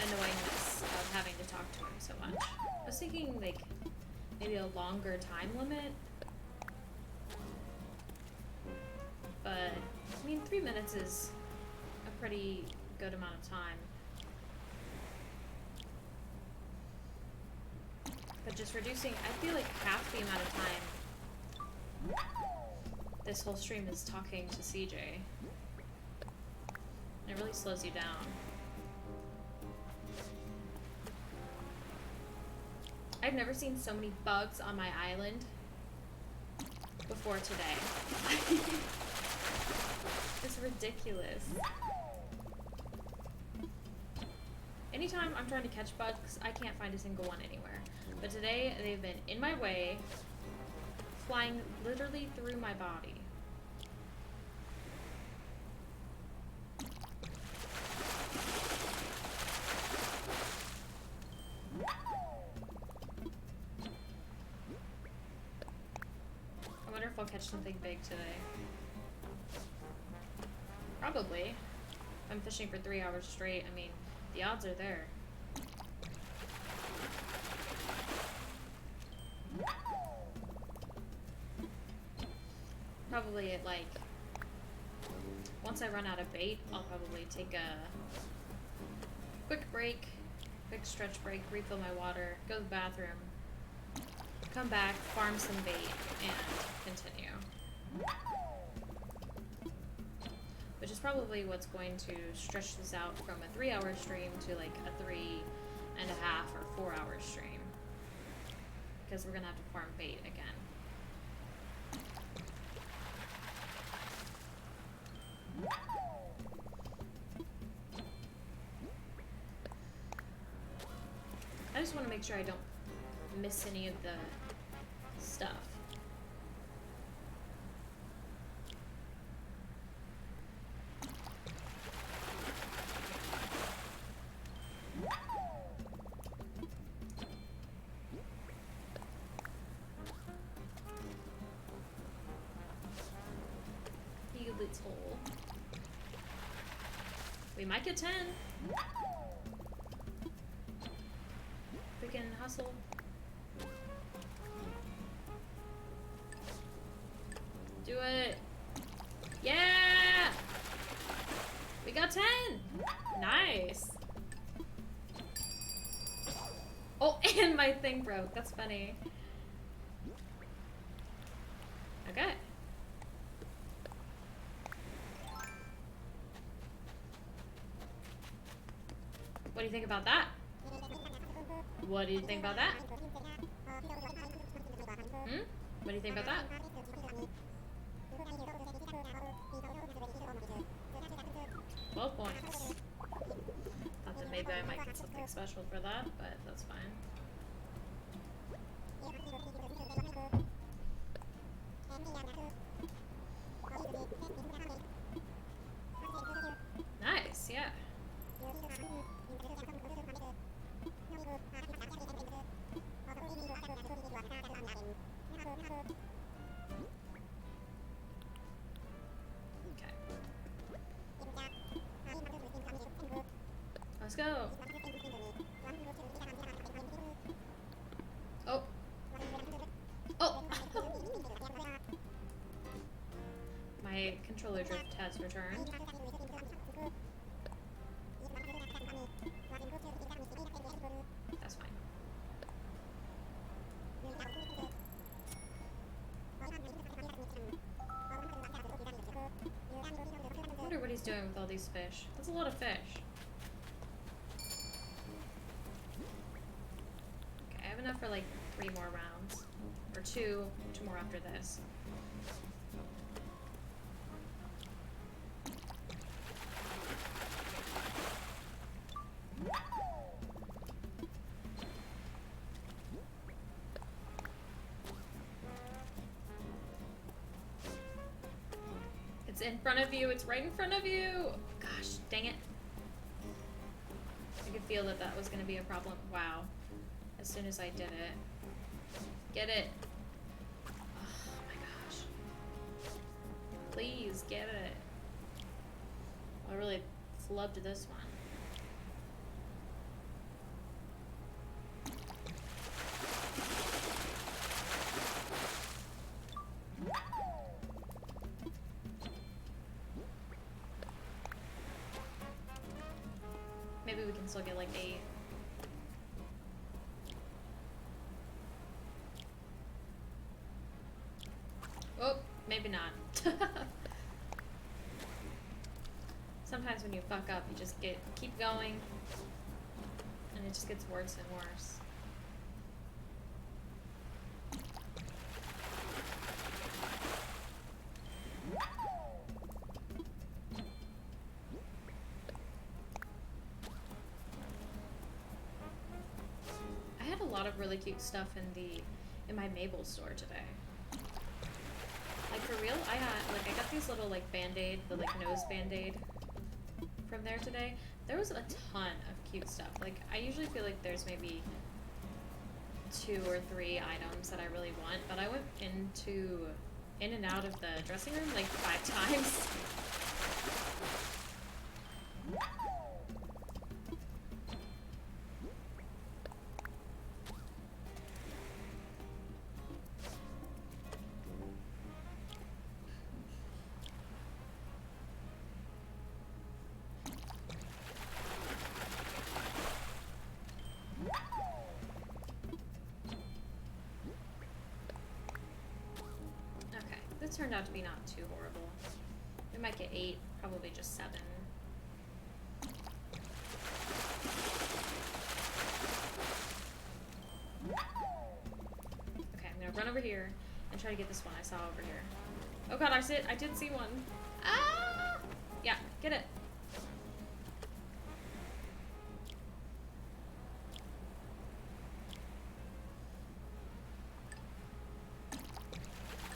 annoyingness of having to talk to him so much. I was thinking, like, maybe a longer time limit. But, I mean, 3 minutes is a pretty good amount of time. But just reducing, I feel like half the amount of time this whole stream is talking to CJ. It really slows you down. I've never seen so many bugs on my island before today. It's ridiculous. Anytime I'm trying to catch bugs, I can't find a single one anywhere. But today, they've been in my way, flying literally through my body. I wonder if I'll catch something big today. Probably. If I'm fishing for 3 hours straight, I mean, the odds are there. Probably at like, once I run out of bait, I'll probably take a quick break, quick stretch break, refill my water, go to the bathroom, come back, farm some bait, and continue. Which is probably what's going to stretch this out from a 3-hour stream to like a 3.5 or 4-hour stream. Because we're gonna have to farm bait again. I just want to make sure I don't miss any of the stuff. You little. We might get 10. Freaking hustle. Do it. Yeah! We got 10! Nice. Oh, and my thing broke. That's funny. Okay. What do you think about that? What do you think about that? Hmm? What do you think about that? Twelve points. Thought that maybe I might get something special for that, but that's fine. Nice, yeah. Okay. Let's go. Oh. Oh. My controller drift has returned. That's fine. I wonder what he's doing with all these fish. That's a lot of fish. Okay, I have enough for like 3 more rounds. Or 2 more after this. It's in front of you. It's right in front of you. Gosh, dang it. I could feel that that was going to be a problem. Wow. As soon as I did it. Get it. Oh my gosh. Please get it. I really flubbed this one. Maybe we can still get like 8. Oh, maybe not. Sometimes when you fuck up, you just keep going, and it just gets worse and worse. I had a lot of really cute stuff in my Mabel store today. Like for real, I got these little like Band-Aid, the like nose Band-Aid from there today. There was a ton of cute stuff. Like I usually feel like there's maybe 2 or 3 items that I really want, but I went in and out of the dressing room like 5 times. This turned out to be not too horrible. We might get 8, probably just 7. Okay, I'm gonna run over here and try to get this one I saw over here. Oh god, I did see one. Ah! Yeah, get it.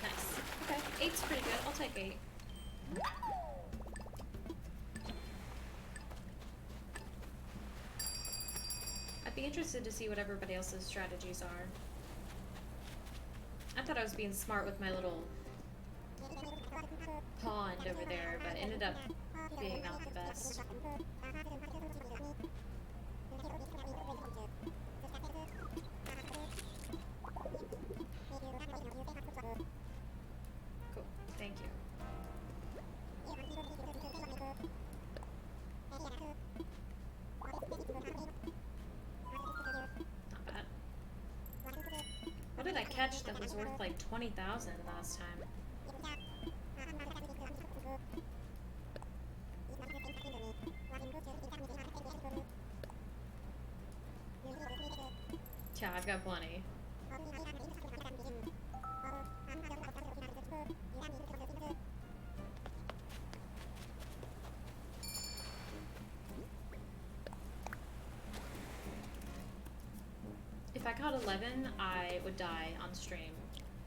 Nice. Okay, 8's pretty good. I'll take 8. I'd be interested to see what everybody else's strategies are. I thought I was being smart with my little pond over there, but ended up being not the best. Cool, thank you. Not bad. What did I catch that was worth like 20,000 last time? Yeah, I've got plenty. If I caught 11, I would die on stream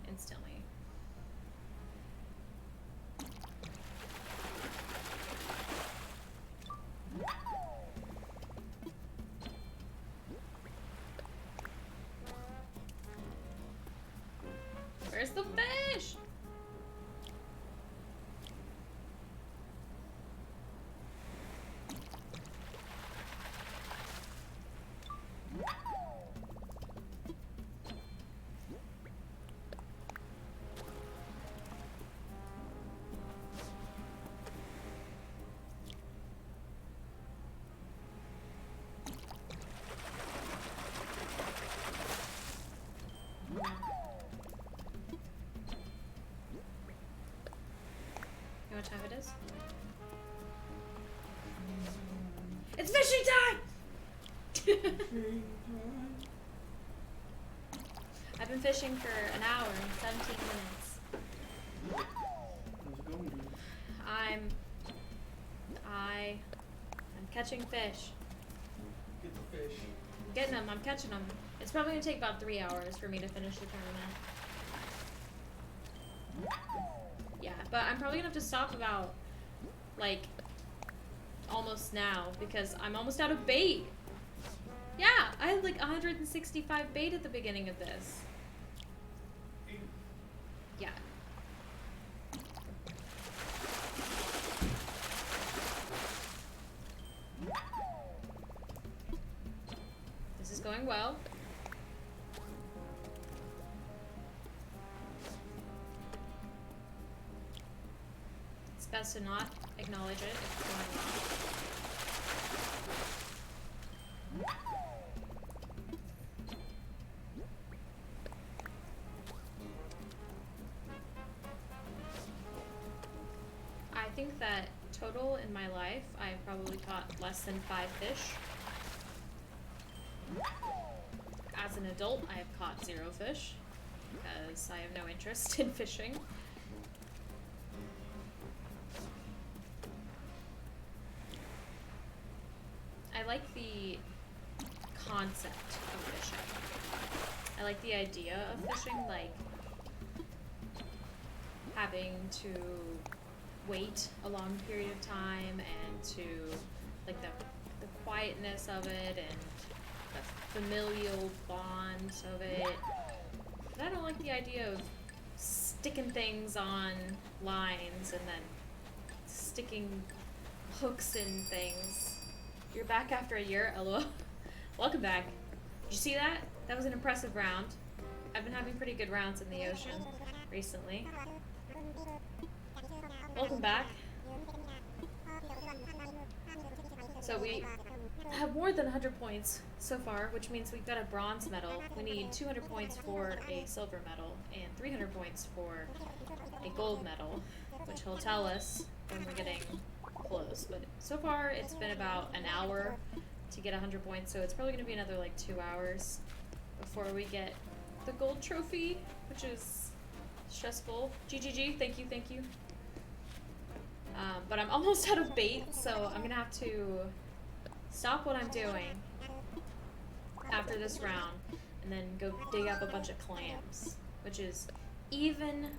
instantly. Where's the fish? You know what time it is? It's fishing time! I've been fishing for an hour and 17 minutes. How's it going, dude? I'm catching fish. Get the fish. I'm getting them, I'm catching them. It's probably gonna take about 3 hours for me to finish the tournament. Yeah, but I'm probably gonna have to stop about, like, almost now, because I'm almost out of bait. Yeah, I had like 165 bait at the beginning of this. Yeah. well. It's best to not acknowledge it if it's going wrong. I think that total in my life, I've probably caught less than 5 fish. As an adult, I have caught 0 fish because I have no interest in fishing. I like the concept of fishing. I like the idea of fishing, like having to wait a long period of time and to like the quietness of it and the familial bond of it. But I don't like the idea of sticking things on lines and then sticking hooks in things. You're back after a year, lol. Welcome back. Did you see that? That was an impressive round. I've been having pretty good rounds in the ocean recently. Welcome back. So we have more than 100 points so far, which means we've got a bronze medal. We need 200 points for a silver medal and 300 points for a gold medal, which he'll tell us when we're getting close. But so far it's been about an hour to get 100 points, so it's probably going to be another like 2 hours before we get the gold trophy, which is stressful. GGG, thank you, thank you. But I'm almost out of bait, so I'm gonna have to stop what I'm doing after this round and then go dig up a bunch of clams, which is even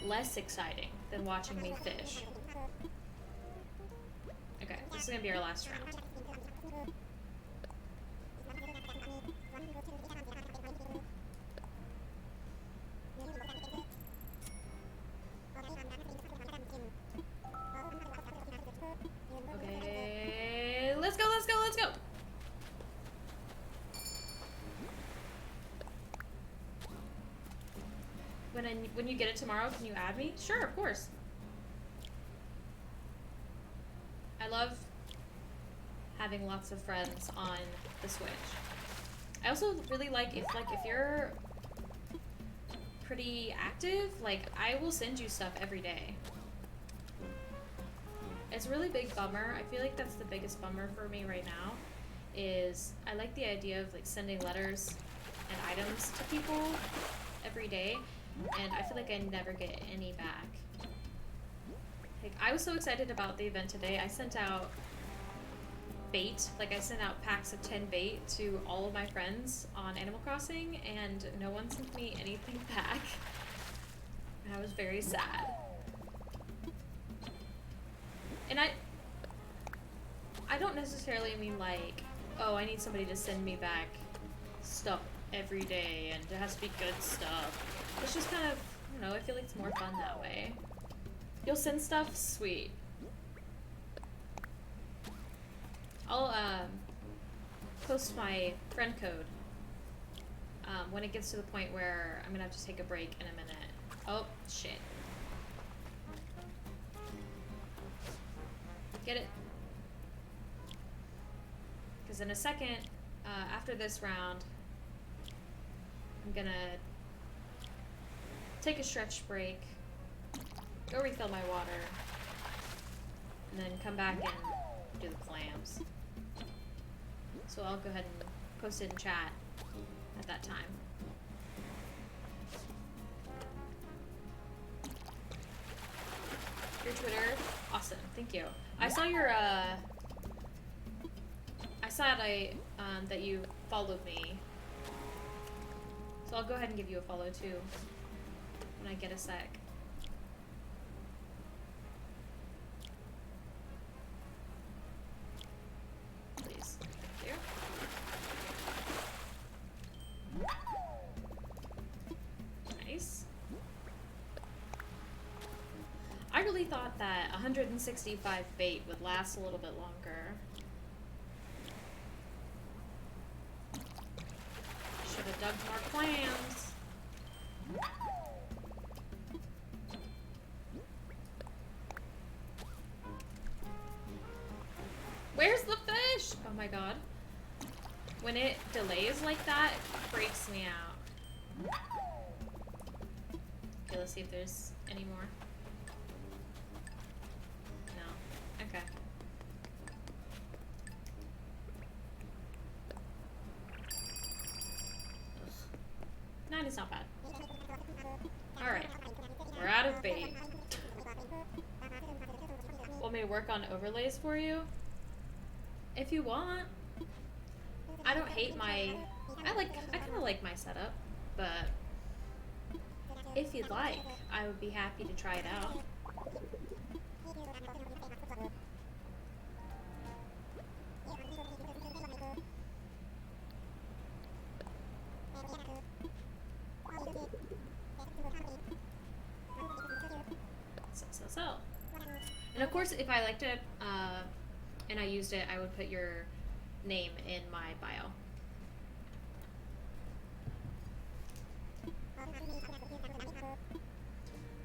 less exciting than watching me fish. Okay, this is gonna be our last round. Okay, let's go, let's go, let's go! When you get it tomorrow, can you add me? Sure, of course. I love having lots of friends on the Switch. I also really like if you're pretty active, like I will send you stuff every day. It's a really big bummer. I feel like that's the biggest bummer for me right now, is I like the idea of like sending letters and items to people every day, and I feel like I never get any back. Like, I was so excited about the event today. I sent out bait, like I sent out packs of 10 bait to all of my friends on Animal Crossing, and no one sent me anything back. And I was very sad. And I don't necessarily mean like, oh, I need somebody to send me back stuff every day and it has to be good stuff. It's just kind of, I don't know, I feel like it's more fun that way. You'll send stuff? Sweet. I'll post my friend code when it gets to the point where I'm gonna have to take a break in a minute. Oh, shit. Get it? Because in a second, after this round, I'm gonna take a stretch break, go refill my water, and then come back and do the clams. So I'll go ahead and post it in chat at that time. Your Twitter? Awesome, thank you. I saw your, I saw that you followed me. So I'll go ahead and give you a follow too, when I get a sec. Please, thank you. Nice. I really thought that 165 bait would last a little bit longer. have dug more clams. Where's the fish? Oh my god. When it delays like that, it freaks me out. Okay, let's see if there's any more. No. Okay. Ugh. 9 is not bad. Alright. We're out of bait. Want me to work on overlays for you? If you want. I don't hate my... I kind of like my setup, but if you'd like, I would be happy to try it out. So. And of course, if I liked it, and I used it, I would put your name in my bio.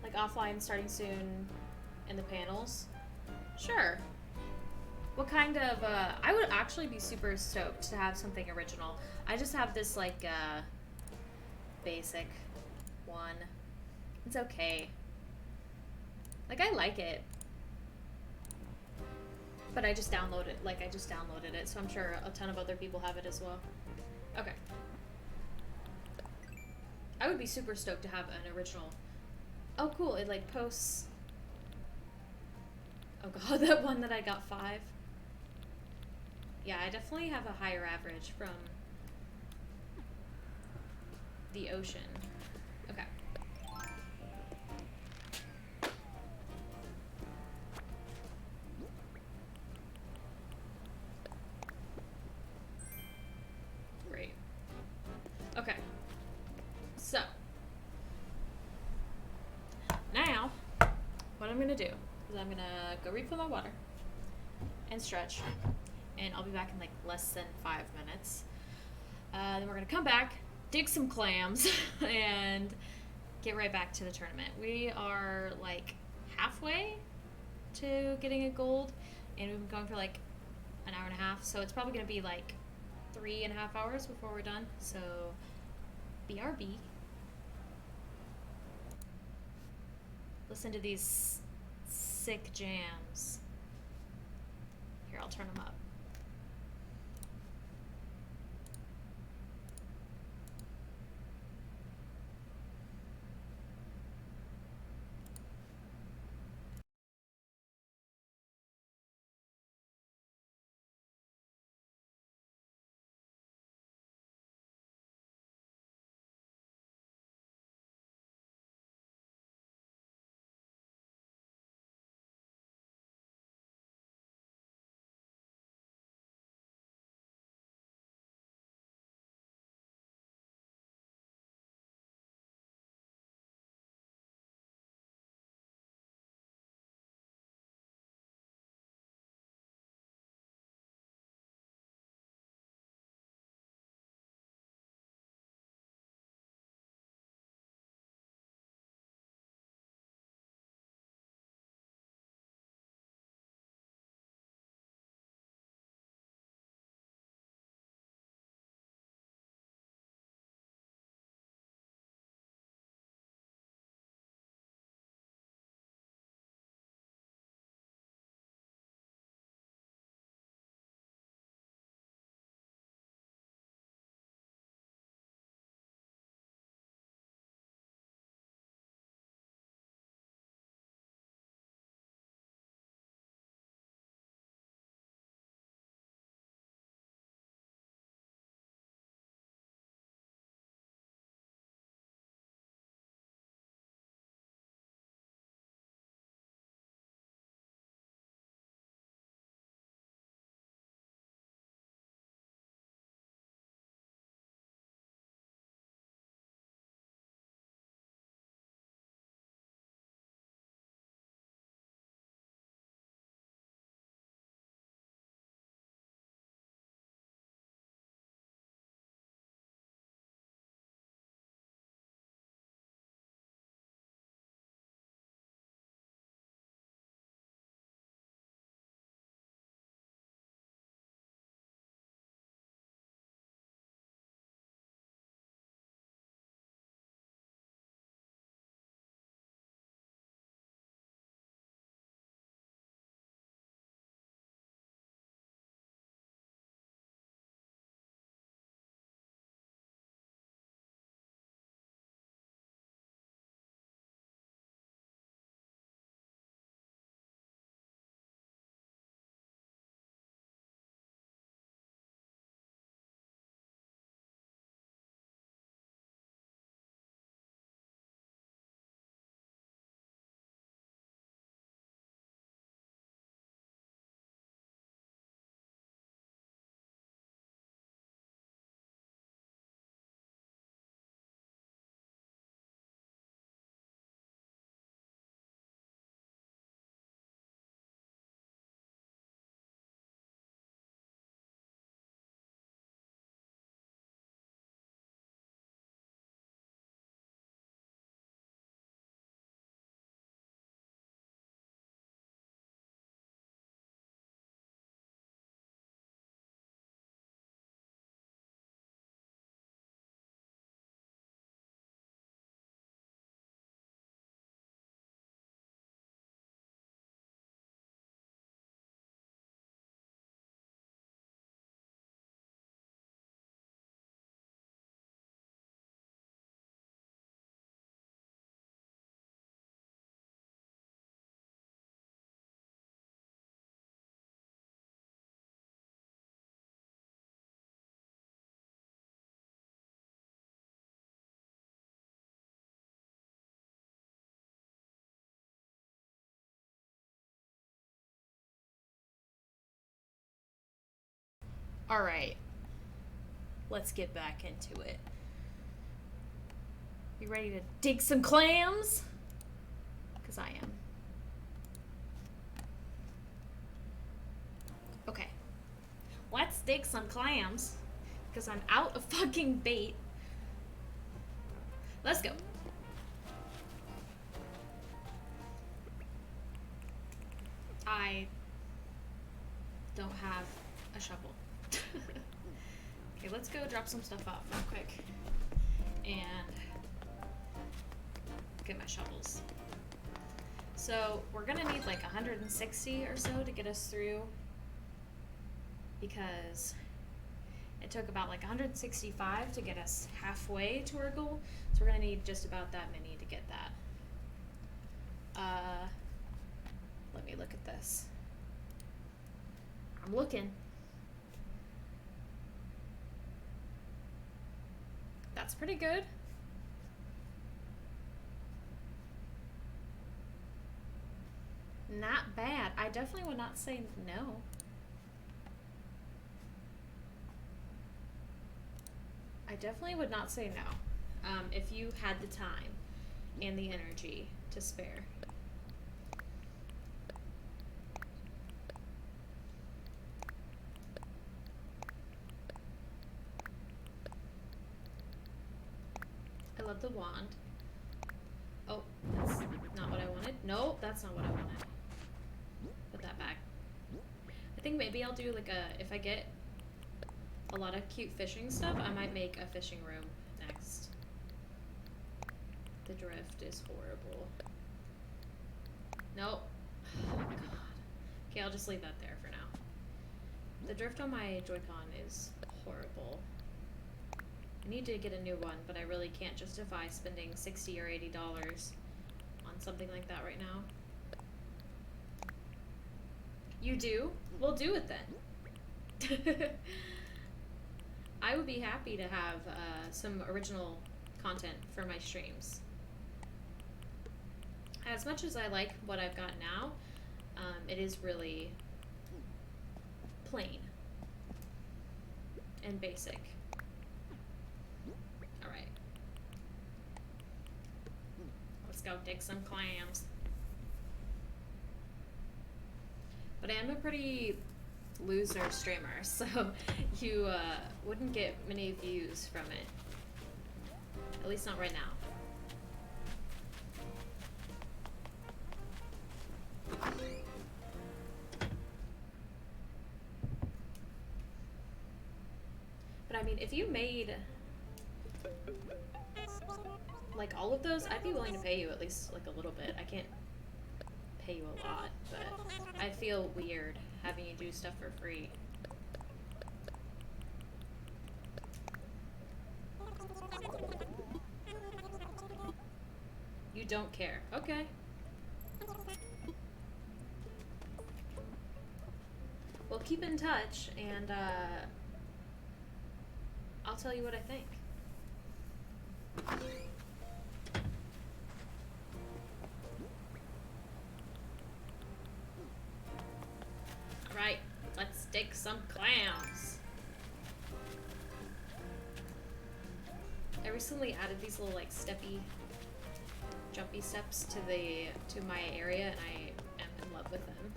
Like offline starting soon in the panels? Sure. What kind of, I would actually be super stoked to have something original. I just have this, like, basic one. It's okay. Like, I like it. But I just downloaded it, so I'm sure a ton of other people have it as well. Okay. I would be super stoked to have an original. Oh, cool. It, like, posts... Oh, God, that one that I got 5. Yeah, I definitely have a higher average from the ocean. Okay. Great. Okay. So, now, what I'm gonna do is I'm gonna go refill my water and stretch, and I'll be back in like less than 5 minutes. Then we're gonna come back, dig some clams, and get right back to the tournament. We are like halfway to getting a gold, and we've been going for like an hour and a half, so it's probably gonna be like 3.5 hours before we're done. So, BRB. Listen to these sick jams. Here, I'll turn them up. Alright. Let's get back into it. You ready to dig some clams? Because I am. Okay. Let's dig some clams. Because I'm out of fucking bait. Let's go. I don't have a shovel. Okay, let's go drop some stuff off real quick. And get my shovels. So we're gonna need like 160 or so to get us through, because it took about like 165 to get us halfway to our goal. So we're gonna need just about that many to get that. Let me look at this. I'm looking. That's pretty good. Not bad. I definitely would not say no. I definitely would not say no. If you had the time and the energy to spare. I love the wand. Oh, that's not what I wanted. No, that's not what I wanted. Put that back. I think maybe I'll do like if I get a lot of cute fishing stuff, I might make a fishing room next. The drift is horrible. Nope. Oh god. Okay, I'll just leave that there for now. The drift on my Joy-Con is horrible. I need to get a new one, but I really can't justify spending $60 or $80 on something like that right now. You do? We'll do it then. I would be happy to have some original content for my streams. As much as I like what I've got now, it is really plain and basic. Alright. Let's go dig some clams. But I am a pretty loser streamer, so you wouldn't get many views from it. At least not right now. But I mean, if you made like all of those, I'd be willing to pay you at least like a little bit. I can't pay you a lot, but I feel weird having you do stuff for free. You don't care. Okay. Well, keep in touch, and I'll tell you what I think. Right, let's dig some clams. I recently added these little like steppy, jumpy steps to my area, and I am in love with them.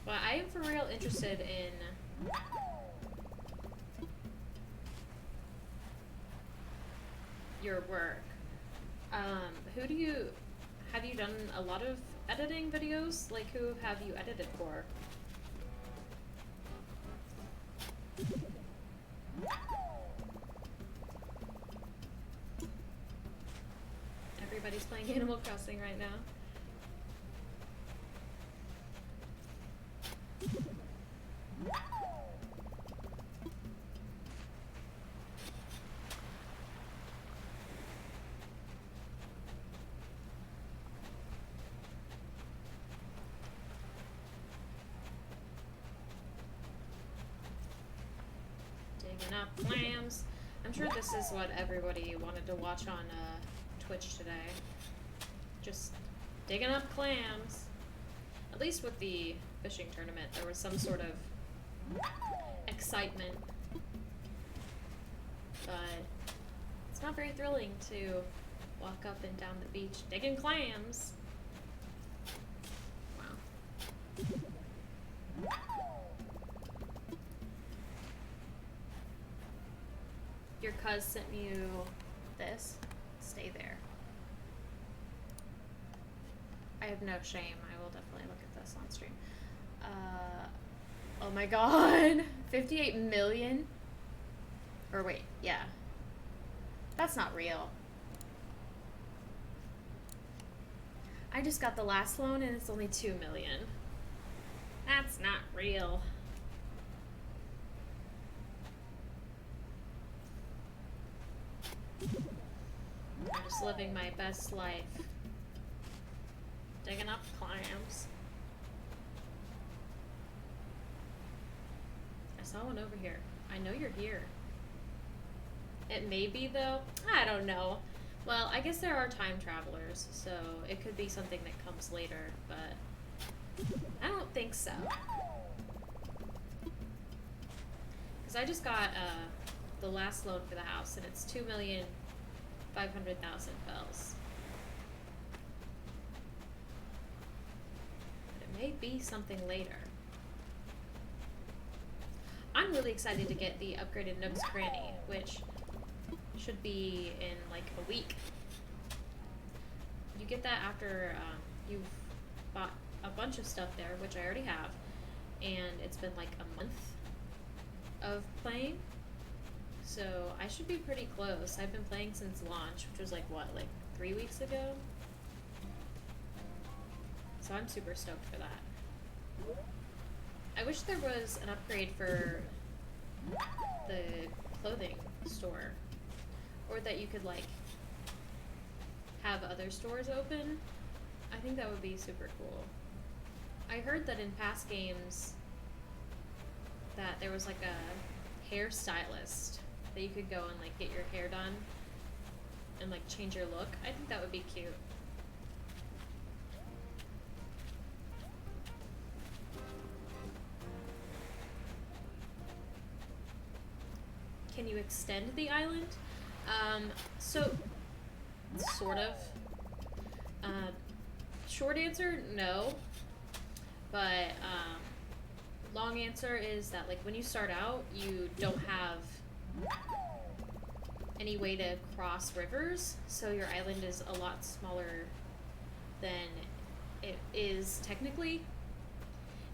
But I am for real interested in your work. Have you done a lot of editing videos? Like, who have you edited for? Everybody's playing Animal Crossing right now. Digging up clams. I'm sure this is what everybody wanted to watch on Twitch today. just digging up clams. At least with the fishing tournament, there was some sort of excitement. But it's not very thrilling to walk up and down the beach digging clams. Wow. Your cuz sent you this. Stay there. I have no shame. I will definitely look at this on stream. Oh my god. 58 million? Or wait, yeah. That's not real. I just got the last loan and it's only 2 million. That's not real. I'm just living my best life. Digging up clams. I saw one over here. I know you're here. It may be, though. I don't know. Well, I guess there are time travelers, so it could be something that comes later, but I don't think so. Because I just got the last loan for the house, and it's 2,500,000 bells. But it may be something later. I'm really excited to get the upgraded Nook's Cranny, which should be in like a week. You get that after you've bought a bunch of stuff there, which I already have, and it's been like a month of playing, so I should be pretty close. I've been playing since launch, which was like what, like 3 weeks ago? So I'm super stoked for that. I wish there was an upgrade for the clothing store, or that you could like have other stores open. I think that would be super cool. I heard that in past games that there was like a hairstylist that you could go and like get your hair done and like change your look. I think that would be cute. Can you extend the island? So, sort of. Short answer, no. But, long answer is that, like, when you start out, you don't have any way to cross rivers, so your island is a lot smaller than it is technically.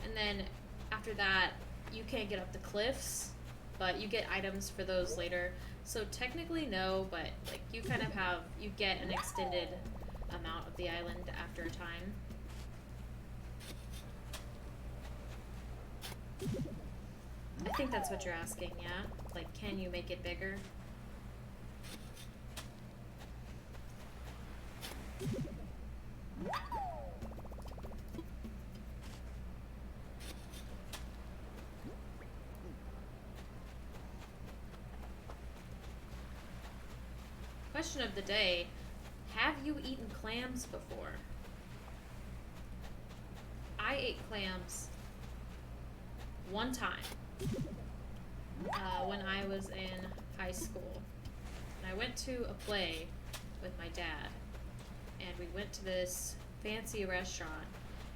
And then, after that, you can't get up the cliffs, but you get items for those later. So technically no, but like you kind of have, you get an extended amount of the island after a time. I think that's what you're asking, yeah? Like, can you make it bigger? Question of the day, have you eaten clams before? I ate clams one time when I was in high school. And I went to a play with my dad, and we went to this fancy restaurant,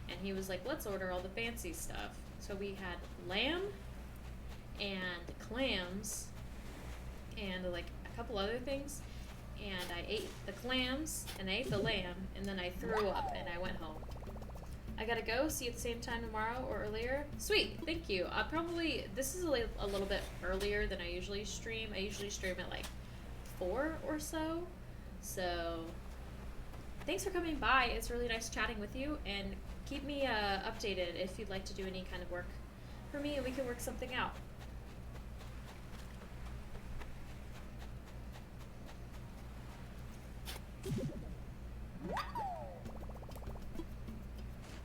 and he was like, let's order all the fancy stuff. So we had lamb and clams and like a couple other things. And I ate the clams, and I ate the lamb, and then I threw up, and I went home. I gotta go. See you at the same time tomorrow or earlier. Sweet, thank you. This is a little bit earlier than I usually stream. I usually stream at like 4 or so. So, thanks for coming by. It's really nice chatting with you, and keep me updated if you'd like to do any kind of work for me, and we can work something out.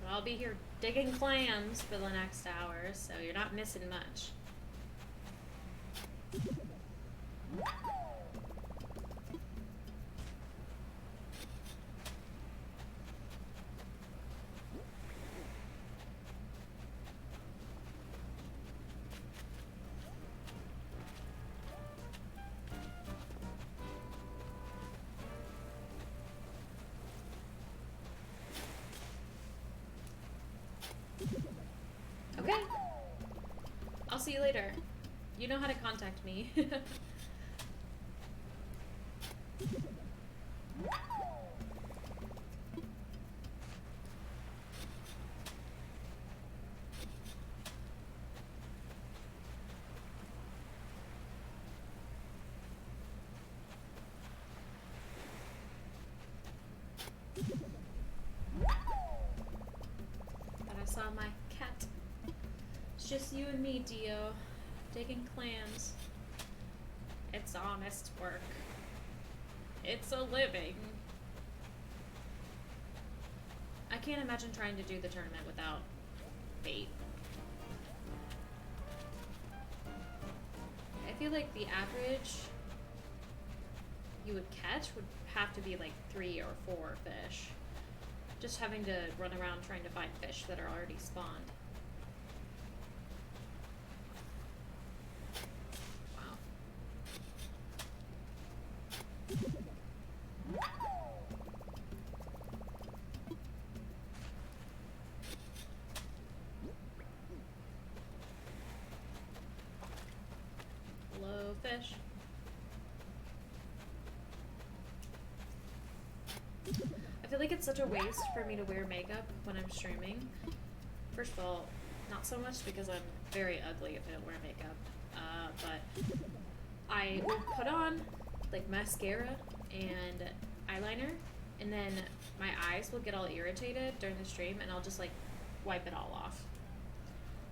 I'll be here digging clams for the next hour, so you're not missing much. see you later. You know how to contact me. Thought I saw my cat. It's just you and me, Dio. Digging clams. It's honest work. It's a living. I can't imagine trying to do the tournament without bait. I feel like the average you would catch would have to be like 3 or 4 fish. Just having to run around trying to find fish that are already spawned. Wow. Hello, fish. I feel like it's such a waste for me to wear makeup when I'm streaming. First of all, not so much because I'm very ugly if I don't wear makeup, but I will put on like mascara and eyeliner, and then my eyes will get all irritated during the stream, and I'll just like wipe it all off.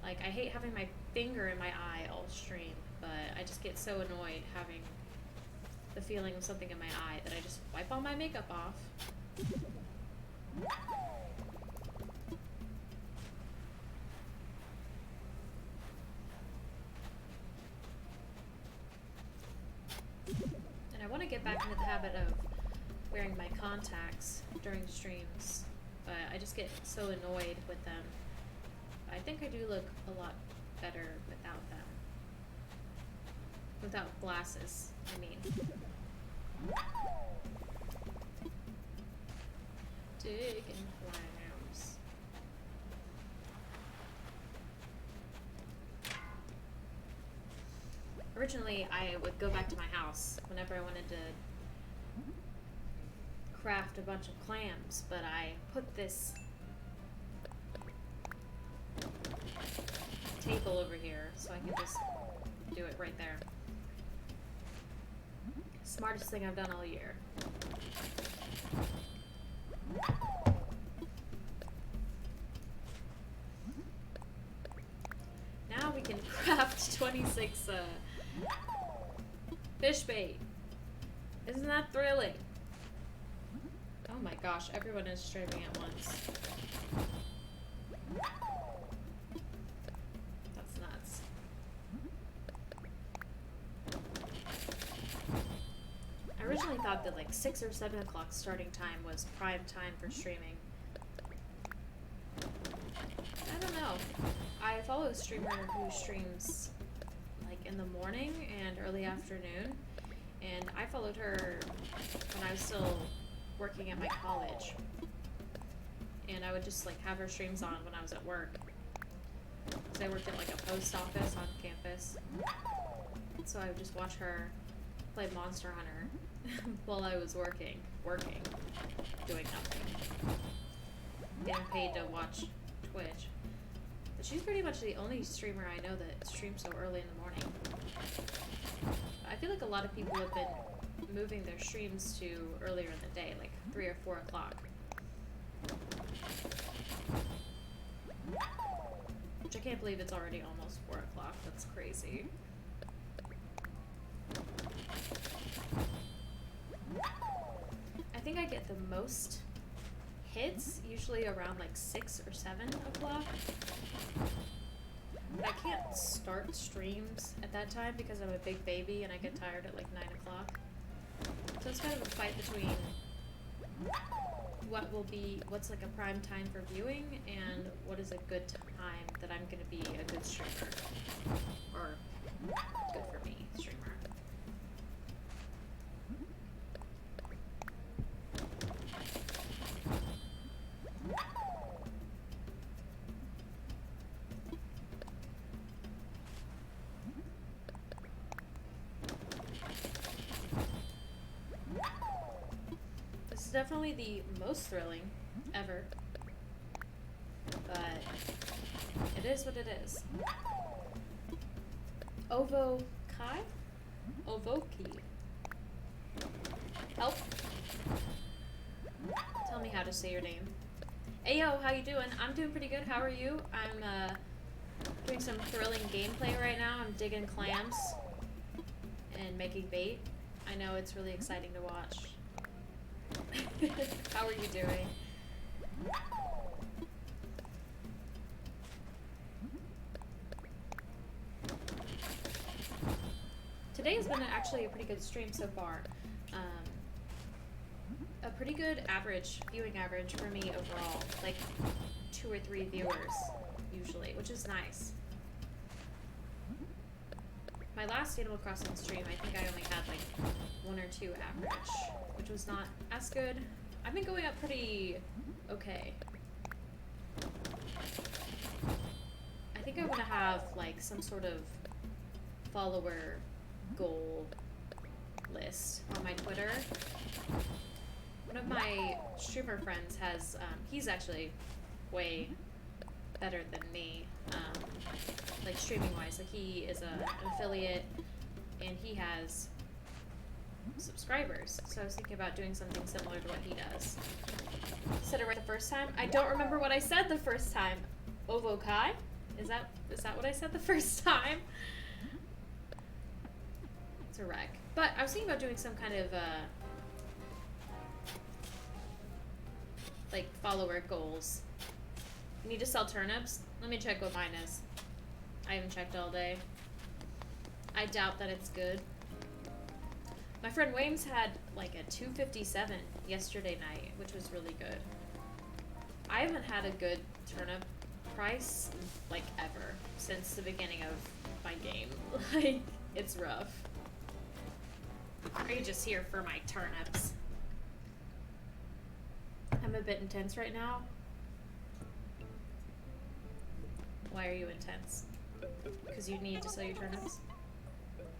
Like, I hate having my finger in my eye all stream, but I just get so annoyed having the feeling of something in my eye that I just wipe all my makeup off. And I want to get back into the habit of wearing my contacts during streams, but I just get so annoyed with them. I think I do look a lot better without them. Without glasses, I mean. Digging clams. Originally, I would go back to my house whenever I wanted to craft a bunch of clams, but I put this table over here so I can just do it right there. Smartest thing I've done all year. Now we can craft 26 fish bait. Isn't that thrilling? Oh my gosh, everyone is streaming at once. That's nuts. I originally thought that like 6 or 7 o'clock starting time was prime time for streaming. I don't know. I follow a streamer who streams like in the morning and early afternoon, and I followed her when I was still working at my college, and I would just like have her streams on when I was at work, because I worked at like a post office on campus, so I would just watch her play Monster Hunter while I was working, doing nothing, getting paid to watch Twitch. But she's pretty much the only streamer I know that streams so early in the morning. I feel like a lot of people have been moving their streams to earlier in the day, like 3 or 4 o'clock. Which I can't believe it's already almost 4 o'clock. That's crazy. I think I get the most hits usually around like 6 or 7 o'clock. But I can't start streams at that time because I'm a big baby and I get tired at like 9 o'clock. So it's kind of a fight between what's like a prime time for viewing and what is a good time that I'm gonna be a good streamer. Or good for me, streamer. is definitely the most thrilling ever. But it is what it is. Ovo Kai? Ovoki. Help. Tell me how to say your name. Ayo, how you doing? I'm doing pretty good. How are you? I'm doing some thrilling gameplay right now. I'm digging clams and making bait. I know it's really exciting to watch. How are you doing? Today has been actually a pretty good stream so far. A pretty good viewing average for me overall. Like 2 or 3 viewers usually, which is nice. My last Animal Crossing stream, I think I only had like 1 or 2 average, which was not as good. I've been going up pretty okay. I think I want to have like some sort of follower goal list on my Twitter. One of my streamer friends has, he's actually way better than me, like streaming wise. Like he is an affiliate and he has subscribers. So I was thinking about doing something similar to what he does. Said it right the first time. I don't remember what I said the first time. Ovo Kai? Is that what I said the first time? It's a wreck. But I was thinking about doing some kind of like follower goals. You need to sell turnips? Let me check what mine is. I haven't checked all day. I doubt that it's good. My friend Wames had like a 257 yesterday night, which was really good. I haven't had a good turnip price like ever since the beginning of my game. Like, it's rough. Are you just here for my turnips? I'm a bit intense right now. Why are you intense? Because you need to sell your turnips?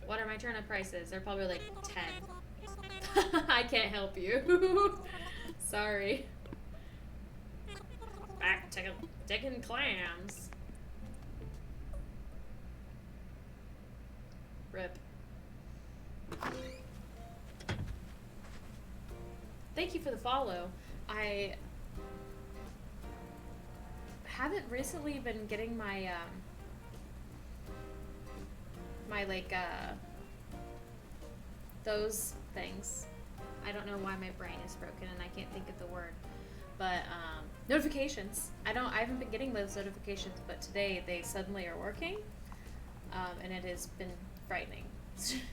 What are my turnip prices? They're probably like 10. I can't help you. Sorry. Back to digging clams. Rip. Thank you for the follow. I haven't recently been getting my my like those things. I don't know why my brain is broken and I can't think of the word. But notifications. I haven't been getting those notifications, but today they suddenly are working. And it has been frightening.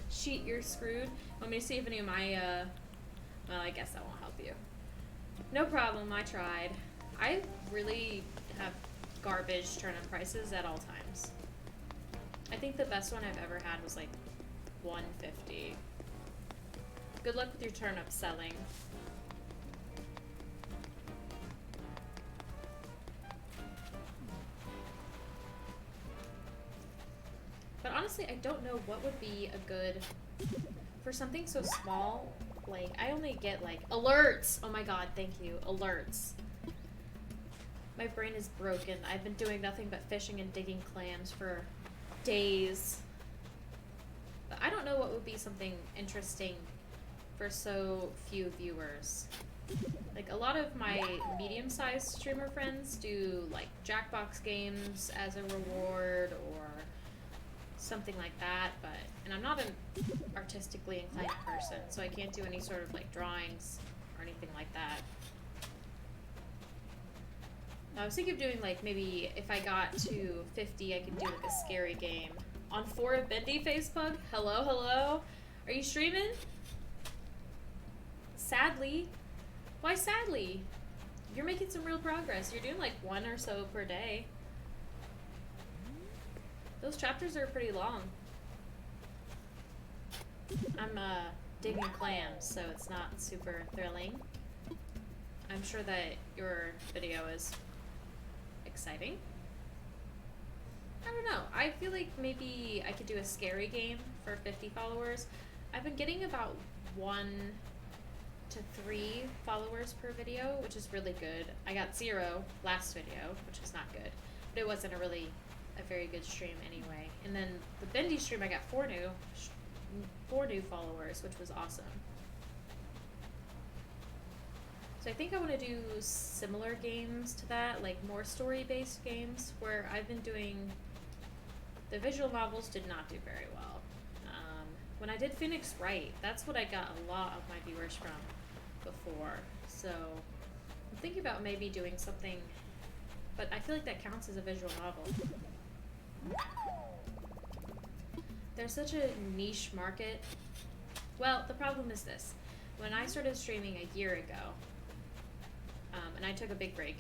Sheet, you're screwed. Want me to see if any of my well, I guess that won't help you. No problem, I tried. I really have garbage turnip prices at all times. I think the best one I've ever had was like $150. Good luck with your turnip selling. But honestly, I don't know what would be a good, for something so small, like, I only get like, alerts! Oh my god, thank you, alerts. My brain is broken. I've been doing nothing but fishing and digging clams for days. But I don't know what would be something interesting for so few viewers. Like, a lot of my medium-sized streamer friends do, like, Jackbox games as a reward, or something like that, and I'm not an artistically inclined person, so I can't do any sort of, like, drawings or anything like that. I was thinking of doing, like, maybe if I got to 50, I could do, like, a scary game. On 4 of Bendy, Facepug? Hello, hello? Are you streaming? Sadly. Why sadly? You're making some real progress. You're doing, like, 1 or so per day. Those chapters are pretty long. I'm, digging clams, so it's not super thrilling. I'm sure that your video is exciting. I don't know. I feel like maybe I could do a scary game for 50 followers. I've been getting about 1 to 3 followers per video, which is really good. I got 0 last video, which was not good, but it wasn't a very good stream anyway. And then the Bendy stream, I got 4 new followers, which was awesome. So I think I want to do similar games to that, like more story-based games, where I've been doing. The visual novels did not do very well. When I did Phoenix Wright, that's what I got a lot of my viewers from before. So I'm thinking about maybe doing something, but I feel like that counts as a visual novel. There's such a niche market. Well, the problem is this. When I started streaming a year ago, and I took a big break,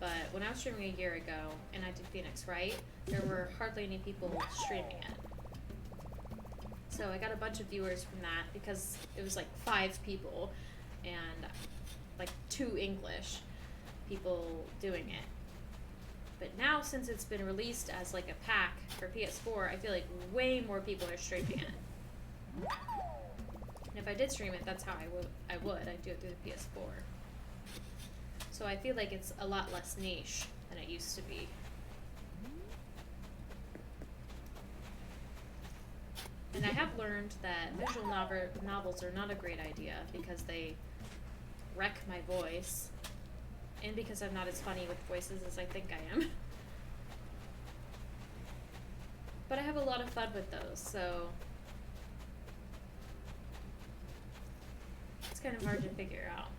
but when I was streaming a year ago and I did Phoenix Wright, there were hardly any people streaming it. So I got a bunch of viewers from that because it was like 5 people and like 2 English people doing it. But now, since it's been released as like a pack for PS4, I feel like way more people are streaming it. And if I did stream it, that's how I would. I'd do it through the PS4. So I feel like it's a lot less niche than it used to be. And I have learned that visual novels are not a great idea because they wreck my voice, and because I'm not as funny with voices as I think I am. But I have a lot of fun with those, so it's kind of hard to figure out.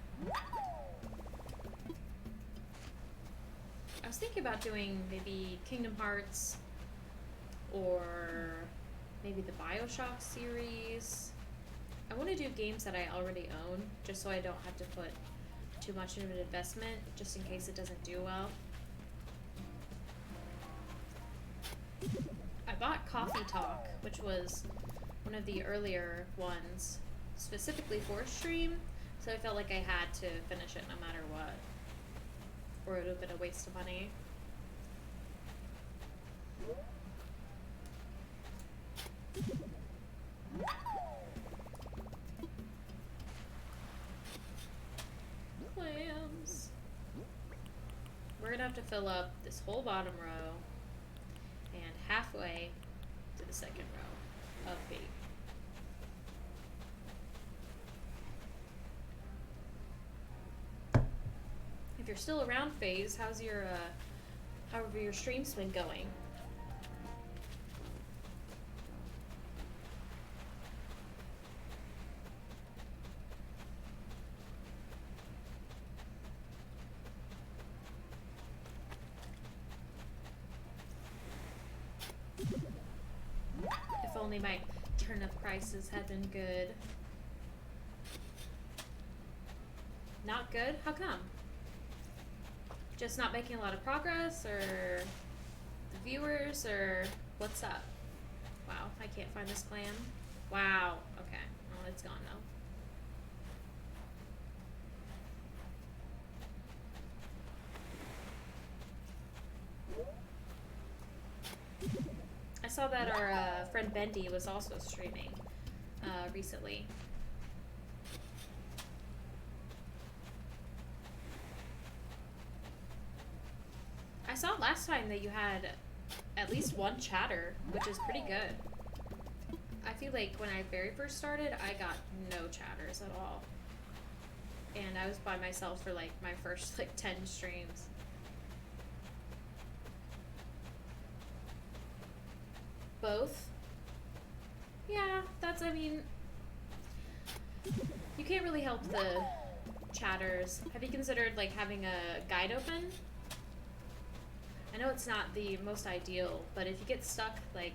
I was thinking about doing maybe Kingdom Hearts or maybe the BioShock series. I want to do games that I already own, just so I don't have to put too much of an investment, just in case it doesn't do well. I bought Coffee Talk, which was one of the earlier ones, specifically for stream, so I felt like I had to finish it no matter what, or it would have been a waste of money. Clams. We're gonna have to fill up this whole bottom row and halfway to the second row of bait. If you're still around, FaZe, how's your however your stream's been going? If only my turnip prices had been good. Not good? How come? Just not making a lot of progress, or the viewers, or what's up? Wow, I can't find this clam. Wow, okay. Oh, it's gone now. I saw that our friend Bendy was also streaming recently. I saw last time that you had at least 1 chatter, which is pretty good. I feel like when I very first started, I got no chatters at all. And I was by myself for like my first like 10 streams. Both? Yeah, that's, I mean, you can't really help the chatters. Have you considered like having a guide open? I know it's not the most ideal, but if you get stuck, like,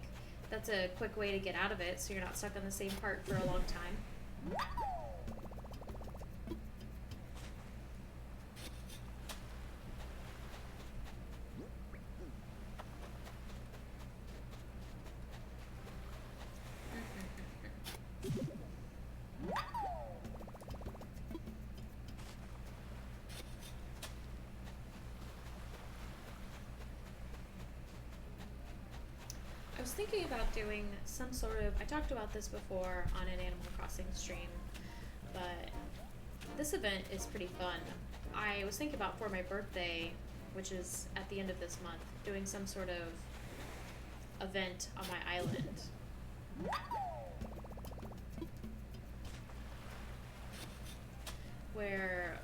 that's a quick way to get out of it so you're not stuck on the same part for a long time. I was thinking about doing some sort of, I talked about this before on an Animal Crossing stream, but this event is pretty fun. I was thinking about for my birthday, which is at the end of this month, doing some sort of event on my island. Where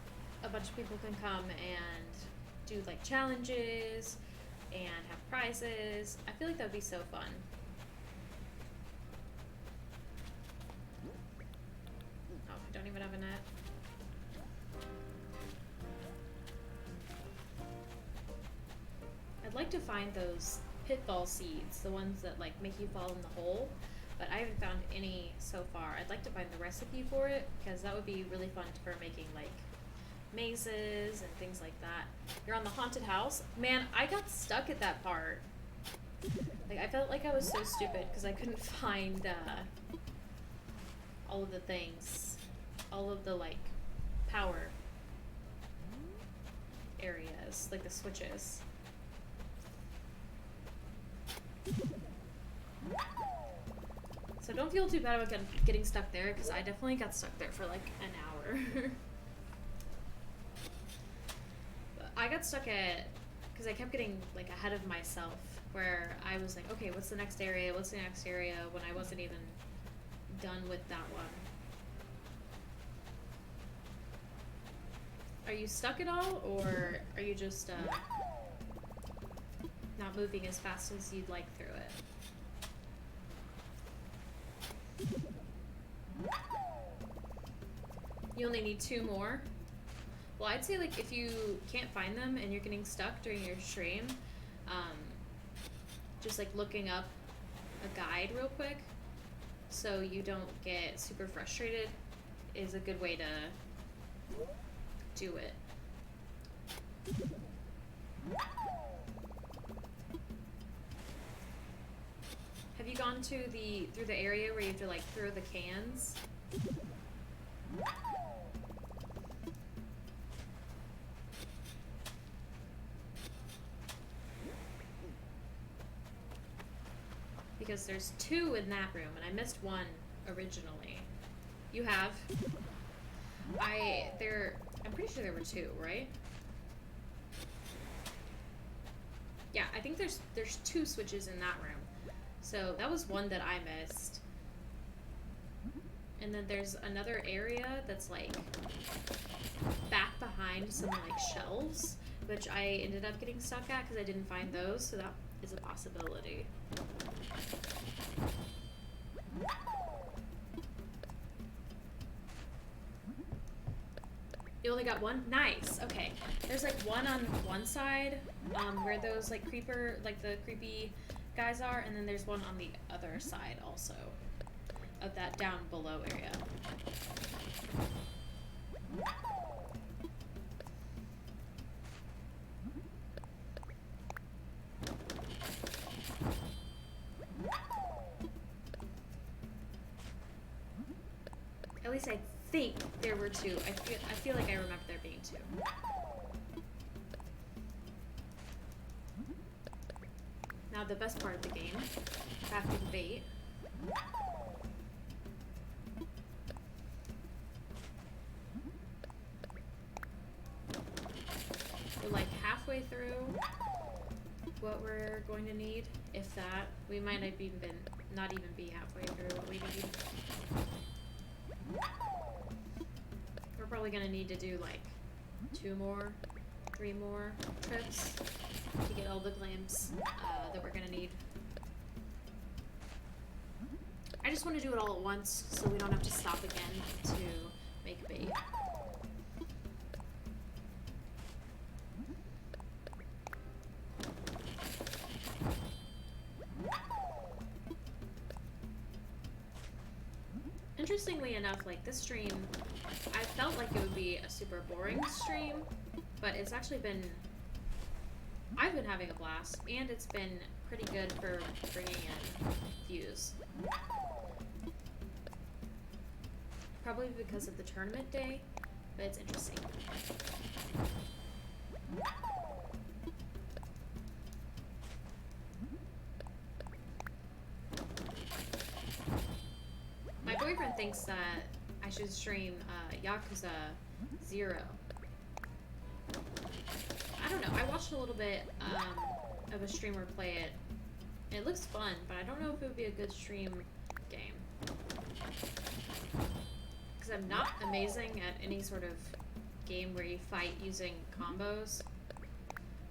a bunch of people can come and do like challenges and have prizes. I feel like that would be so fun. Oh, I don't even have a net. I'd like to find those pitfall seeds, the ones that like make you fall in the hole, but I haven't found any so far. I'd like to find the recipe for it because that would be really fun for making like mazes and things like that. You're on the haunted house. Man, I got stuck at that part. Like, I felt like I was so stupid because I couldn't find all of the things, all of the like power areas, like the switches. So don't feel too bad about getting stuck there, because I definitely got stuck there for like an hour. But I got stuck at, because I kept getting like ahead of myself, where I was like, okay, what's the next area? What's the next area? When I wasn't even done with that one. Are you stuck at all, or are you just not moving as fast as you'd like through it? You only need 2 more? Well, I'd say like if you can't find them and you're getting stuck during your stream, just like looking up a guide real quick so you don't get super frustrated is a good way to do it. Have you gone to through the area where you have to like throw the cans? Because there's 2 in that room and I missed 1 originally. You have? I'm pretty sure there were 2, right? Yeah, I think there's 2 switches in that room. So that was 1 that I missed. And then there's another area that's like back behind some like shelves, which I ended up getting stuck at because I didn't find those, so that is a possibility. You only got 1? Nice. Okay. There's like 1 on one side, where those like the creepy guys are, and then there's 1 on the other side also of that down below area. At least I think there were 2. I feel like I remember there being 2. Now the best part of the game, crafting bait. We're like halfway through what we're going to need, if that. We might not even be halfway through what we need. We're probably gonna need to do like 2 more, 3 more trips to get all the clams that we're gonna need. I just want to do it all at once so we don't have to stop again to make bait. Interestingly enough, like this stream, I felt like it would be a super boring stream, but it's actually been, I've been having a blast, and it's been pretty good for bringing in views. Probably because of the tournament day, but it's interesting. My boyfriend thinks that I should stream Yakuza 0. I don't know. I watched a little bit of a streamer play it. It looks fun, but I don't know if it would be a good stream game. Because I'm not amazing at any sort of game where you fight using combos.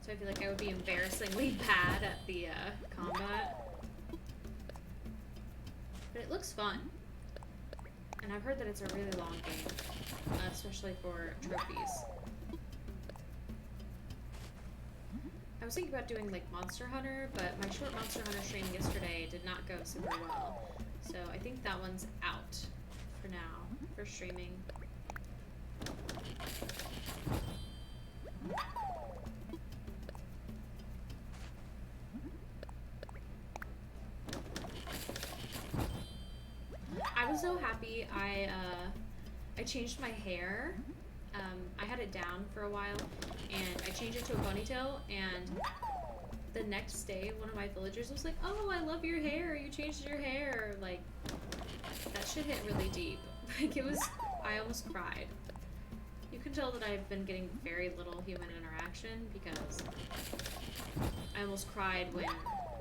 So I feel like I would be embarrassingly bad at the combat. But it looks fun. And I've heard that it's a really long game, especially for trophies. I was thinking about doing like Monster Hunter, but my short Monster Hunter stream yesterday did not go super well. So I think that one's out for now, for streaming. I was so happy I changed my hair. I had it down for a while, and I changed it to a ponytail, and the next day, one of my villagers was like, "Oh, I love your hair, you changed your hair." Like, that shit hit really deep. Like, it was, I almost cried. You can tell that I've been getting very little human interaction, because I almost cried when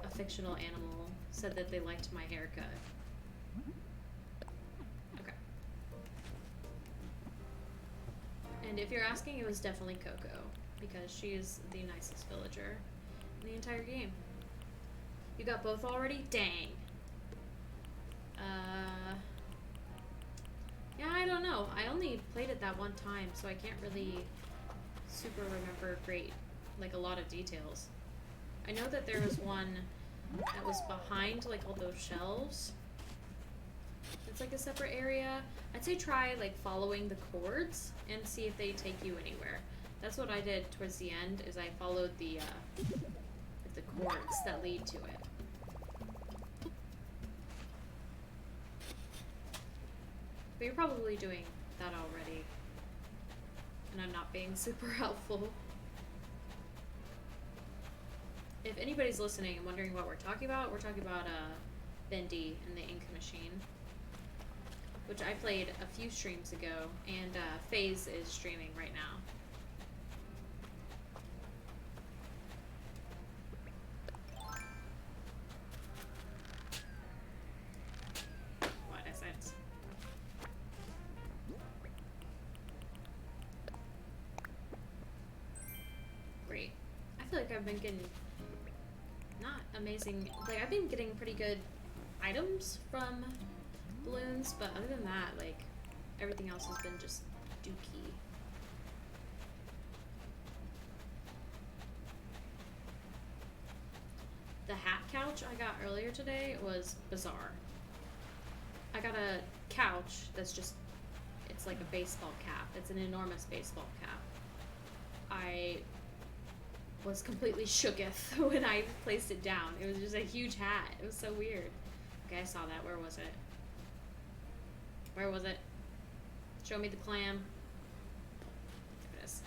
a fictional animal said that they liked my haircut. And if you're asking, it was definitely Coco, because she is the nicest villager in the entire game. You got both already? Dang. Yeah, I don't know. I only played it that one time, so I can't really super remember like a lot of details. I know that there was one that was behind like all those shelves. It's like a separate area. I'd say try like following the cords and see if they take you anywhere. That's what I did towards the end, is I followed the cords that lead to it. But you're probably doing that already. And I'm not being super helpful. If anybody's listening and wondering what we're talking about Bendy and the ink machine, which I played a few streams ago, and FaZe is streaming right now. What is it? Great. I feel like I've been getting not amazing, like I've been getting pretty good items from balloons, but other than that, like, everything else has been just dookie. The hat couch I got earlier today was bizarre. I got a couch that's just, it's like a baseball cap. It's an enormous baseball cap. I was completely shooketh when I placed it down. It was just a huge hat. It was so weird. Okay, I saw that. Where was it? Where was it? Show me the clam. There it is.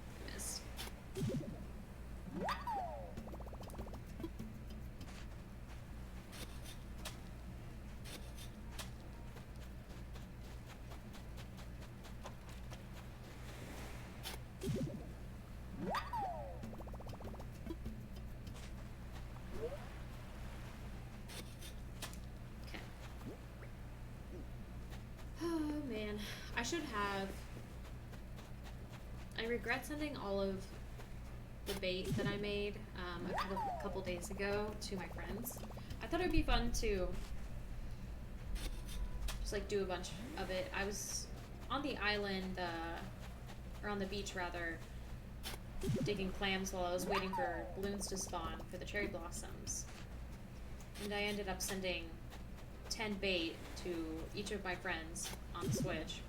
I missed. I should have. I regret sending all of the bait that I made a couple days ago to my friends. I thought it'd be fun to just like do a bunch of it. I was on the island, or on the beach rather, digging clams while I was waiting for balloons to spawn for the cherry blossoms. And I ended up sending 10 bait to each of my friends on the Switch.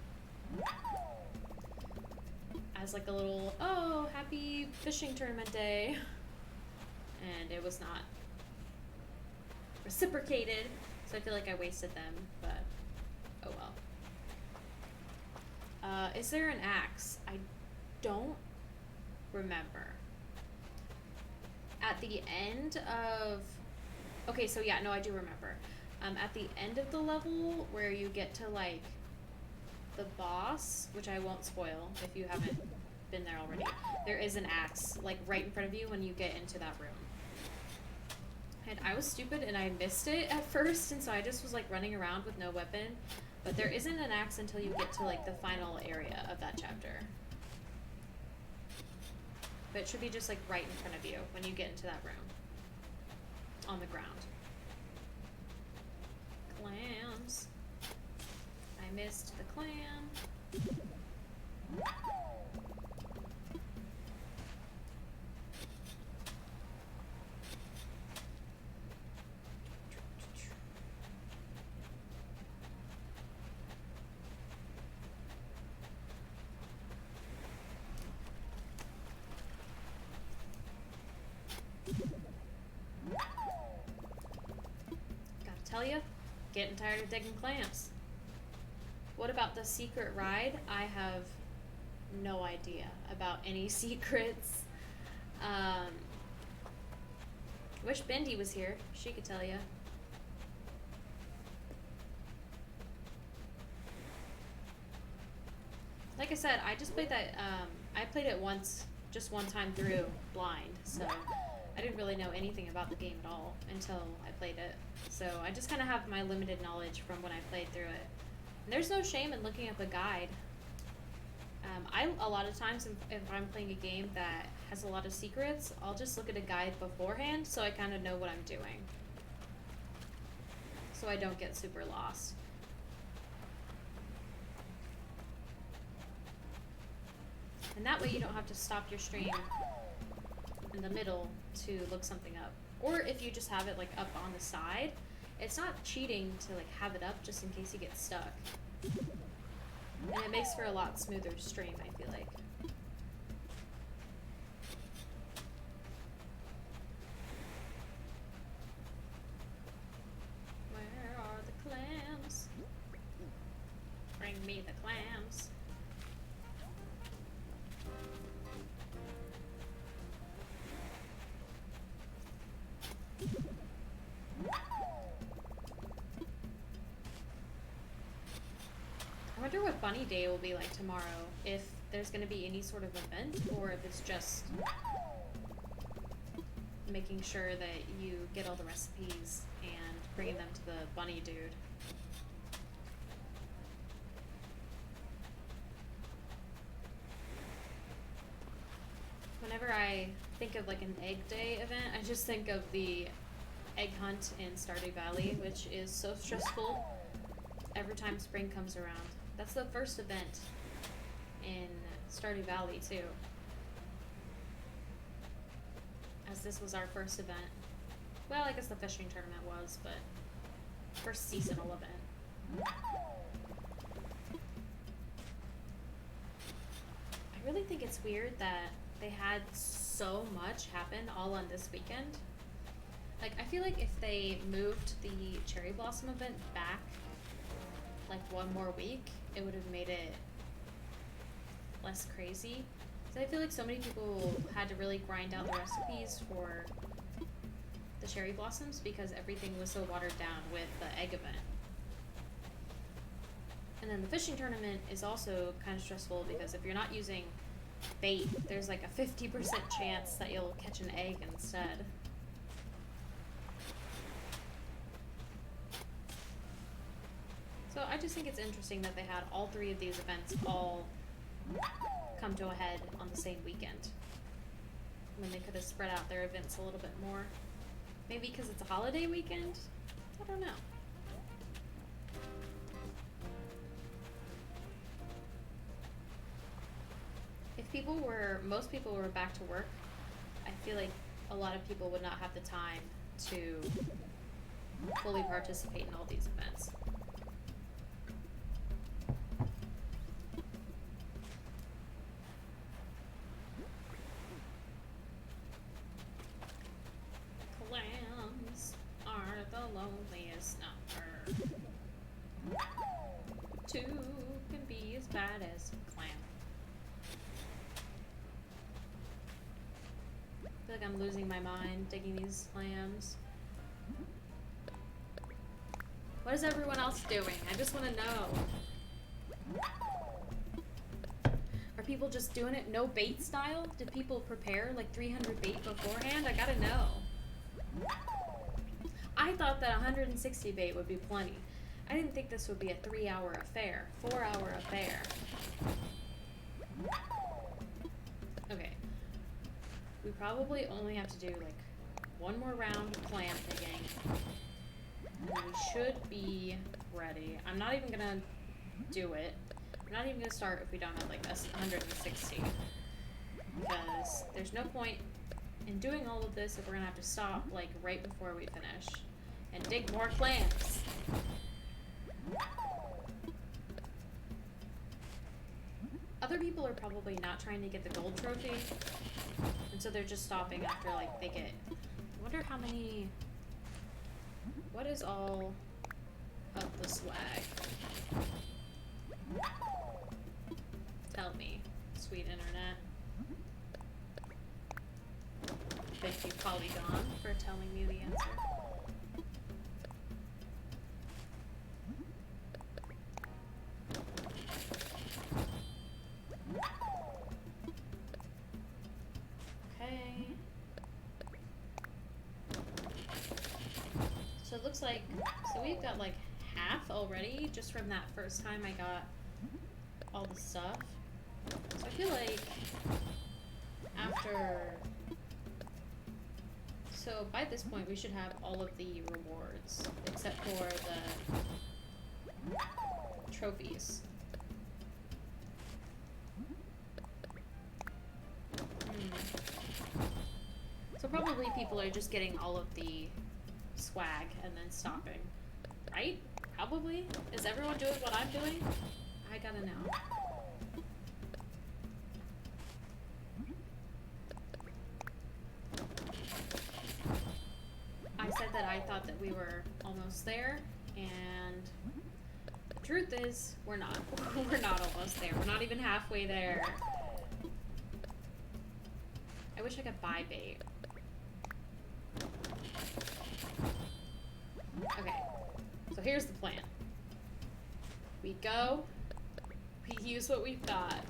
As like a little, oh, happy fishing tournament day. And it was not reciprocated, so I feel like I wasted them, but oh well. Is there an axe? I don't remember. At the end of... Okay, so yeah, no, I do remember. At the end of the level, where you get to, like, the boss, which I won't spoil if you haven't been there already, there is an axe, like, right in front of you when you get into that room. And I was stupid and I missed it at first, and so I just was, like, running around with no weapon. But there isn't an axe until you get to, like, the final area of that chapter. But it should be just, like, right in front of you when you get into that room. On the ground. Clams. I missed the clam. Tell you, getting tired of digging clams. What about the secret ride? I have no idea about any secrets. Wish Bendy was here. She could tell you. Like I said, I just played that, I played it once, just one time through, blind, so I didn't really know anything about the game at all until I played it. So I just kind of have my limited knowledge from when I played through it. And there's no shame in looking up a guide. A lot of times if I'm playing a game that has a lot of secrets, I'll just look at a guide beforehand so I kind of know what I'm doing. So I don't get super lost. And that way you don't have to stop your stream in the middle to look something up. Or if you just have it like up on the side, it's not cheating to like have it up just in case you get stuck. And it makes for a lot smoother stream, I feel like. Where are the clams? Bring me the clams. I wonder what Bunny Day will be like tomorrow, if there's going to be any sort of event, or if it's just making sure that you get all the recipes and bringing them to the bunny dude. Whenever I think of like an egg day event, I just think of the egg hunt in Stardew Valley, which is so stressful every time spring comes around. That's the first event in Stardew Valley too, as this was our first event. Well, I guess the fishing tournament was, but first seasonal event. I really think it's weird that they had so much happen all on this weekend. Like, I feel like if they moved the Cherry Blossom event back like one more week, it would have made it less crazy. So I feel like so many people had to really grind out the recipes for the cherry blossoms because everything was so watered down with the egg event. And then the fishing tournament is also kind of stressful because if you're not using bait, there's like a 50% chance that you'll catch an egg instead. So I just think it's interesting that they had all three of these events all come to a head on the same weekend, when they could have spread out their events a little bit more. Maybe because it's a holiday weekend? I don't know. If most people were back to work, I feel like a lot of people would not have the time to fully participate in all these events. Clams are the loneliest number. Two can be as bad as a clam. I feel like I'm losing my mind digging these clams. What is everyone else doing? I just want to know. people just doing it no bait style? Did people prepare like 300 bait beforehand? I gotta know. I thought that 160 bait would be plenty. I didn't think this would be a 3-hour affair, 4-hour affair. Okay. We probably only have to do like one more round of clam digging. And we should be ready. I'm not even gonna do it. I'm not even gonna start if we don't have like 160. Because there's no point in doing all of this if we're gonna have to stop like right before we finish and dig more clams. Other people are probably not trying to get the gold trophy, and so they're just stopping after like they get. I wonder how many. What is all of the swag? Tell me, sweet internet. Thank you, Polygon, for telling me the answer. Okay. So it looks like, so we've got like half already just from that first time I got all the stuff. So I feel like after, so by this point we should have all of the rewards except for the trophies. So probably people are just getting all of the swag and then stopping, right? Probably. Is everyone doing what I'm doing? I gotta know. I said that I thought that we were almost there, and the truth is, we're not. We're not almost there. We're not even halfway there. I wish I could buy bait. Okay, so here's the plan. We go, we use what we've got,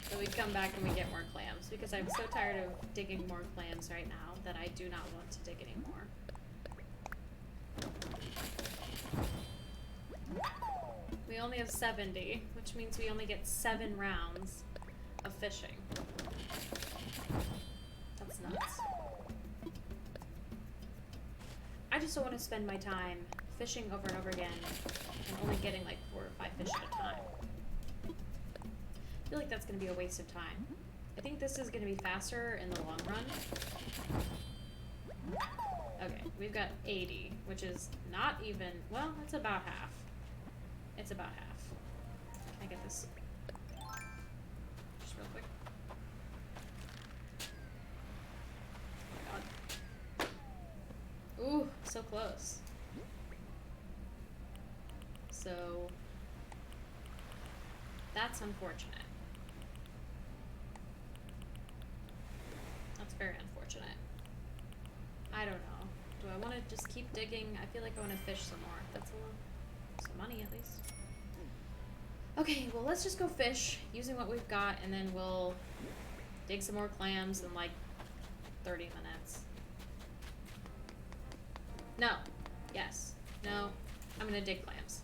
then we come back and we get more clams, because I'm so tired of digging more clams right now that I do not want to dig anymore. We only have 70, which means we only get 7 rounds of fishing. That's nuts. I just don't want to spend my time fishing over and over again and only getting like 4 or 5 fish at a time. I feel like that's going to be a waste of time. I think this is going to be faster in the long run. Okay, we've got 80, which is not even, well, it's about half. It's about half. Can I get this? Just real quick. Oh my god. Ooh, so close. So, that's unfortunate. That's very unfortunate. I don't know. Do I want to just keep digging? I feel like I want to fish some more. That's a little, some money at least. Okay, well let's just go fish using what we've got, and then we'll dig some more clams in like 30 minutes. No. Yes. No. I'm gonna dig clams.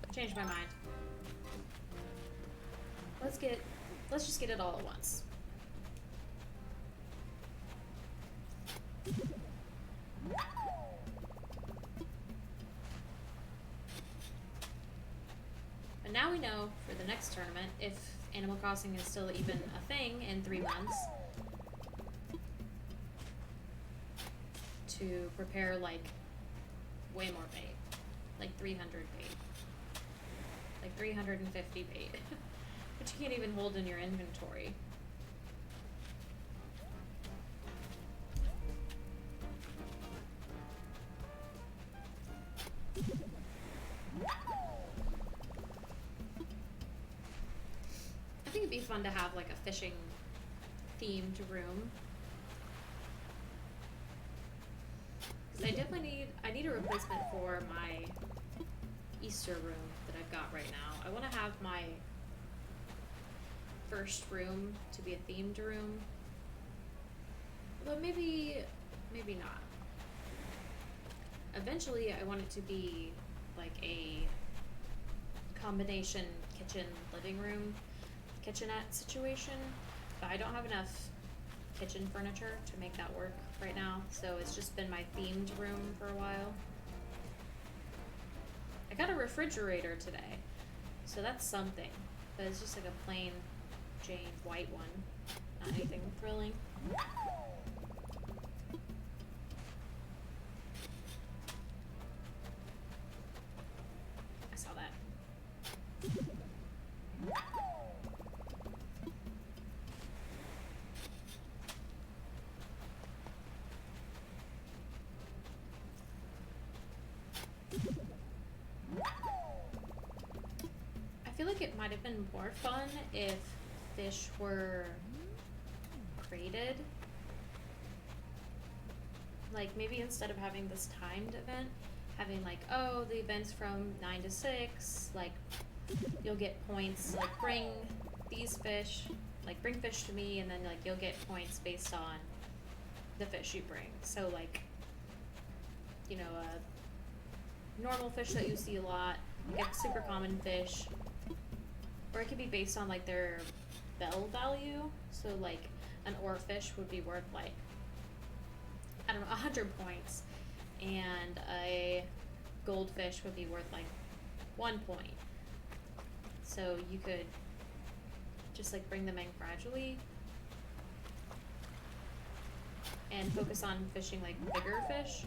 I changed my mind. Let's just get it all at once. And now we know for the next tournament, if Animal Crossing is still even a thing in 3 months, to prepare like way more bait, like 300 bait, like 350 bait, which you can't even hold in your inventory. I think it'd be fun to have like a fishing themed room. Cause I need a replacement for my Easter room that I've got right now. I want to have my, for first room to be a themed room. But maybe not. Eventually, I want it to be like a combination kitchen living room kitchenette situation, but I don't have enough kitchen furniture to make that work right now, so it's just been my themed room for a while. I got a refrigerator today, so that's something, but it's just like a plain Jane white one, not anything thrilling. I saw that. I feel like it might have been more fun if fish were crated. Like, maybe instead of having this timed event, having like, oh, the event's from 9 to 6, like, you'll get points, like, bring these fish, like, bring fish to me, and then, like, you'll get points based on the fish you bring. So, like, you know, a normal fish that you see a lot, you get super common fish, or it could be based on, like, their bell value. So, like, an oarfish would be worth, like, I don't know, 100 points, and a goldfish would be worth like 1 point. So you could just like bring them in gradually and focus on fishing like bigger fish.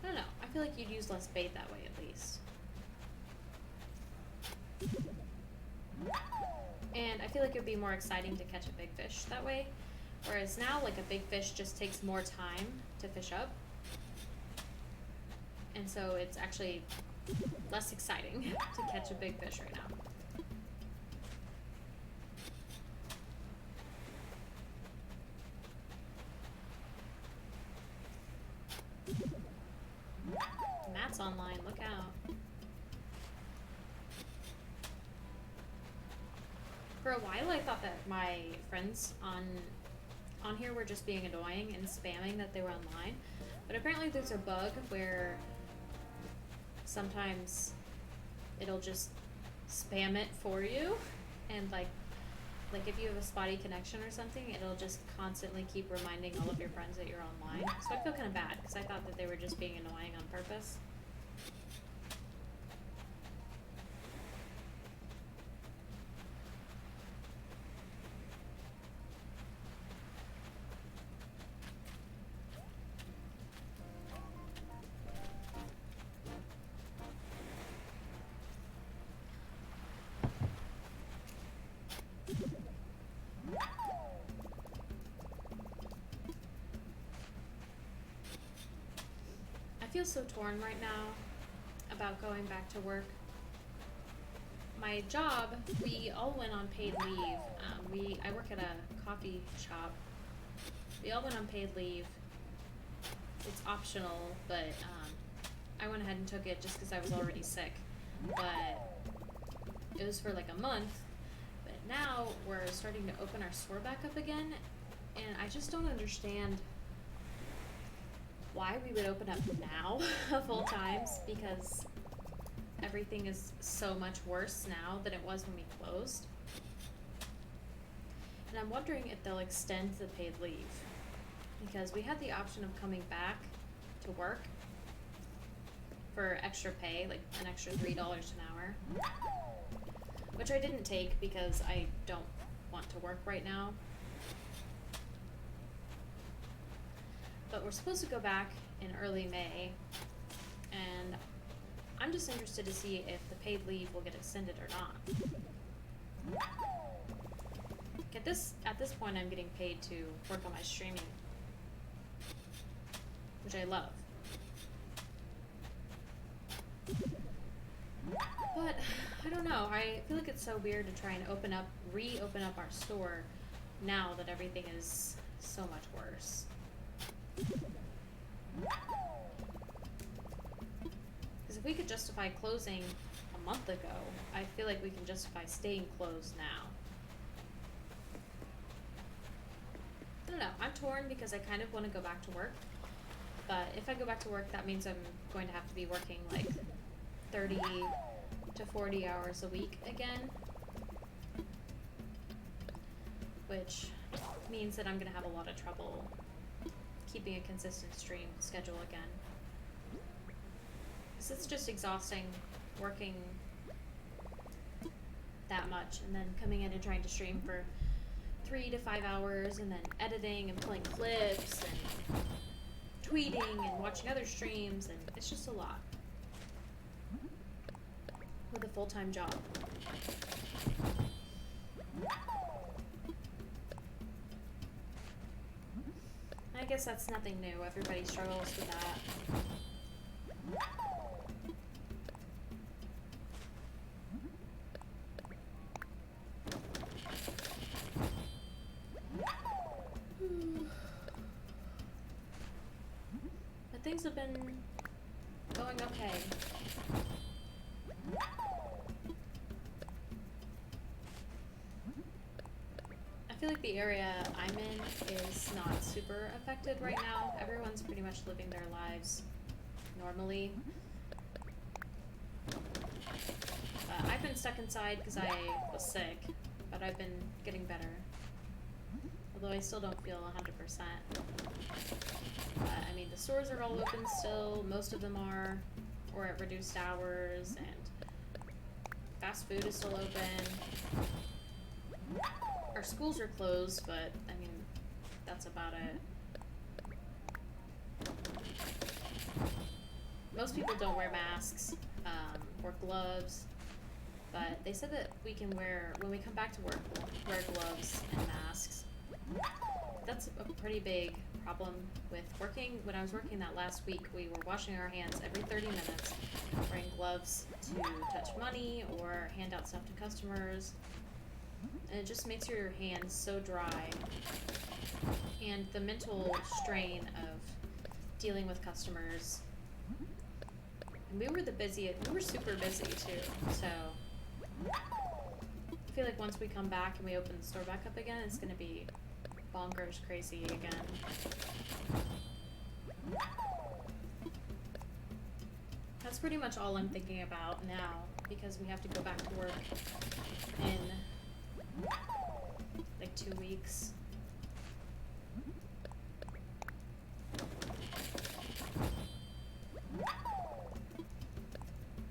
I don't know, I feel like you'd use less bait that way at least. And I feel like it would be more exciting to catch a big fish that way. Whereas now, like, a big fish just takes more time to fish up. And so it's actually less exciting to catch a big fish right now. Matt's online, look out. For a while, I thought that my friends on here were just being annoying and spamming that they were online, but apparently there's a bug where sometimes it'll just spam it for you, and like if you have a spotty connection or something, it'll just constantly keep reminding all of your friends that you're online. So I feel kind of bad because I thought that they were just being annoying on purpose. I feel so torn right now about going back to work. My job, we all went on paid leave. I work at a coffee shop. We all went on paid leave. It's optional, but I went ahead and took it just because I was already sick. But it was for like a month. But now we're starting to open our store back up again, and I just don't understand why we would open up now of all times, because everything is so much worse now than it was when we closed. And I'm wondering if they'll extend the paid leave, because we had the option of coming back to work for extra pay, like an extra $3 an hour, which I didn't take because I don't want to work right now. But we're supposed to go back in early May, and I'm just interested to see if the paid leave will get extended or not. At this point, I'm getting paid to work on my streaming, which I love. But I don't know, I feel like it's so weird to try and reopen up our store now that everything is so much worse. Because if we could justify closing a a month ago, I feel like we can justify staying closed now. I don't know, I'm torn because I kind of want to go back to work, but if I go back to work, that means I'm going to have to be working like 30 to 40 hours a week again, which means that I'm going to have a lot of trouble keeping a consistent stream schedule again. Because it's just exhausting working that much and then coming in and trying to stream for 3 to 5 hours and then editing and playing clips and tweeting and watching other streams, and it's just a lot with a full-time job. I guess that's nothing new. Everybody struggles with that. But things have been going okay. I feel like the area I'm in is not super affected right now. Everyone's pretty much living their lives normally. I've been stuck inside because I was sick, but I've been getting better. Although I still don't feel 100%. I mean, the stores are all open still. Most of them are, or at reduced hours, and fast food is still open. Our schools are closed, but I mean, that's about it. Most people don't wear masks or gloves, but they said that we can wear, when we come back to work, we'll wear gloves and masks. That's a pretty big problem with working. When I was working that last week, we were washing our hands every 30 minutes, wearing gloves to touch money or hand out stuff to customers. And it just makes your hands so dry. And the mental strain of dealing with customers. And we were super busy too, so I feel like once we come back and we open the store back up again, it's gonna be bonkers crazy again. That's pretty much all I'm thinking about now, because we have to go back to work in like 2 weeks.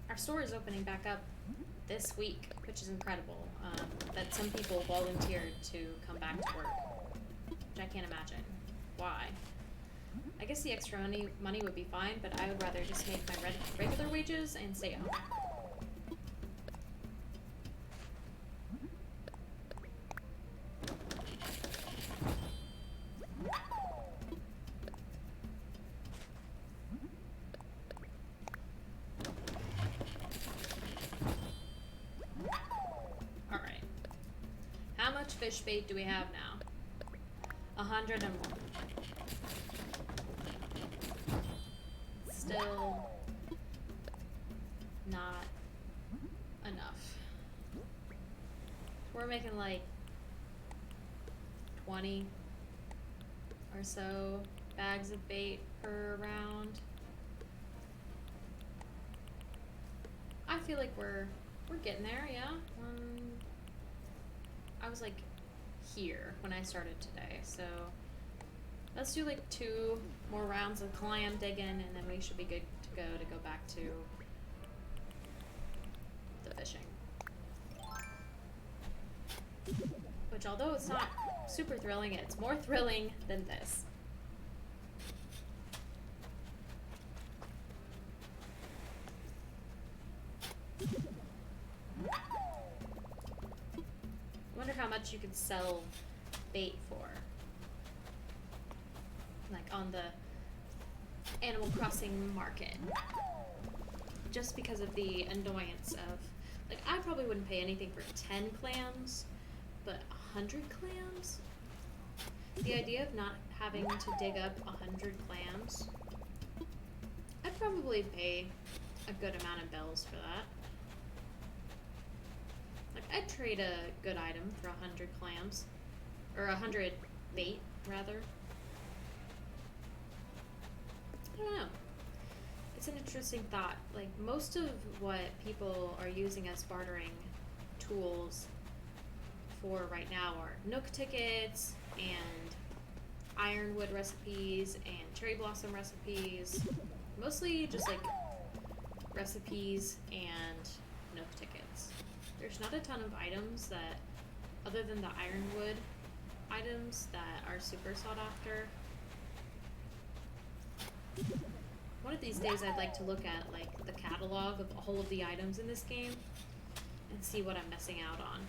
Our store is opening back up this week, which is incredible. That some people volunteered to come back to work, which I can't imagine. Why? I guess the extra money would be fine, but I would rather just make my regular wages and stay home. Alright. How much fish bait do we have now? 101. Still not enough. We're making like 20 or so bags of bait per round. I feel like we're getting there, yeah. I was like here when I started today, so let's do like 2 more rounds of clam digging, and then we should be good to go back to the fishing. Which, although it's not super thrilling, it's more thrilling than this. I wonder how much you could sell bait for. Like on the Animal Crossing market. Just because of the annoyance of, like, I probably wouldn't pay anything for 10 clams, but 100 clams? The idea of not having to dig up 100 clams, I'd probably pay a good amount of bells for that. trade a good item for 100 clams. Or 100 bait, rather. I don't know. It's an interesting thought. Like, most of what people are using as bartering tools for right now are Nook tickets and ironwood recipes and cherry blossom recipes. Mostly just like recipes and Nook tickets. There's not a ton of items that, other than the ironwood items, that are super sought after. One of these days I'd like to look at like the catalog of all of the items in this game and see what I'm missing out on.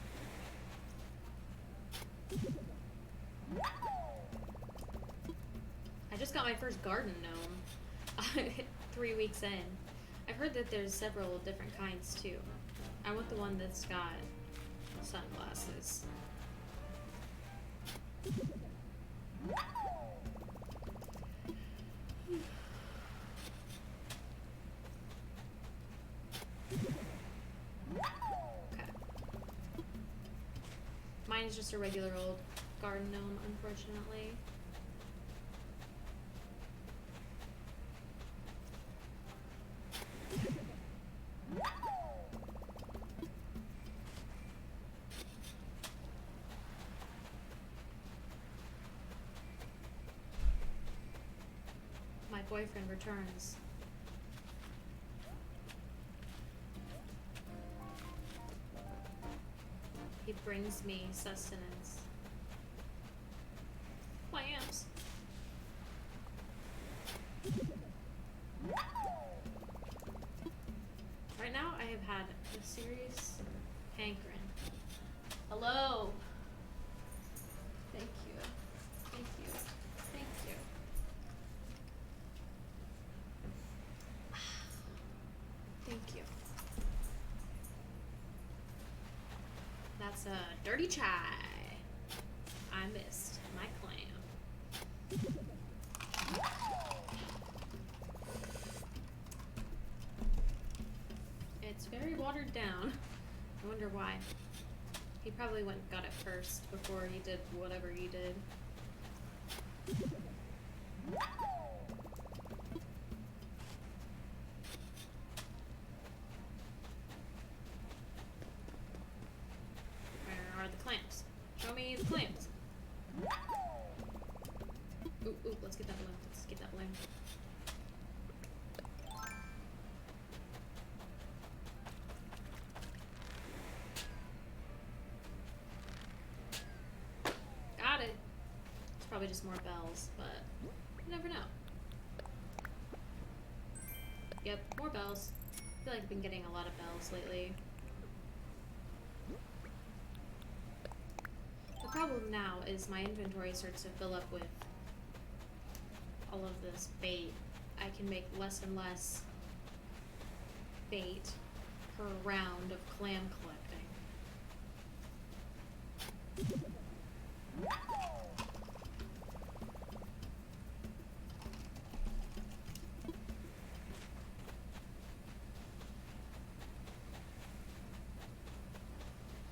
I just got my first garden gnome 3 weeks in. I've heard that there's several different kinds too. I want the one that's got sunglasses. Okay. Mine is just a regular old garden gnome, unfortunately. My boyfriend returns. He brings me sustenance. Clams. Right now I have had a serious hankering. Hello. Thank you. Thank you. Thank you. Thank you. That's a dirty chai. I missed my clam. It's very watered down. I wonder why. He probably went and got it first before he did whatever he did. Where are the clams? Show me the clams. Ooh, ooh, let's get that balloon. Let's get that balloon. Got it. It's probably just more bells, but you never know. Yep, more bells. I feel like I've been getting a lot of bells lately. The problem now is my inventory starts to fill up with all of this bait. I can make less and less bait per round of clam collecting.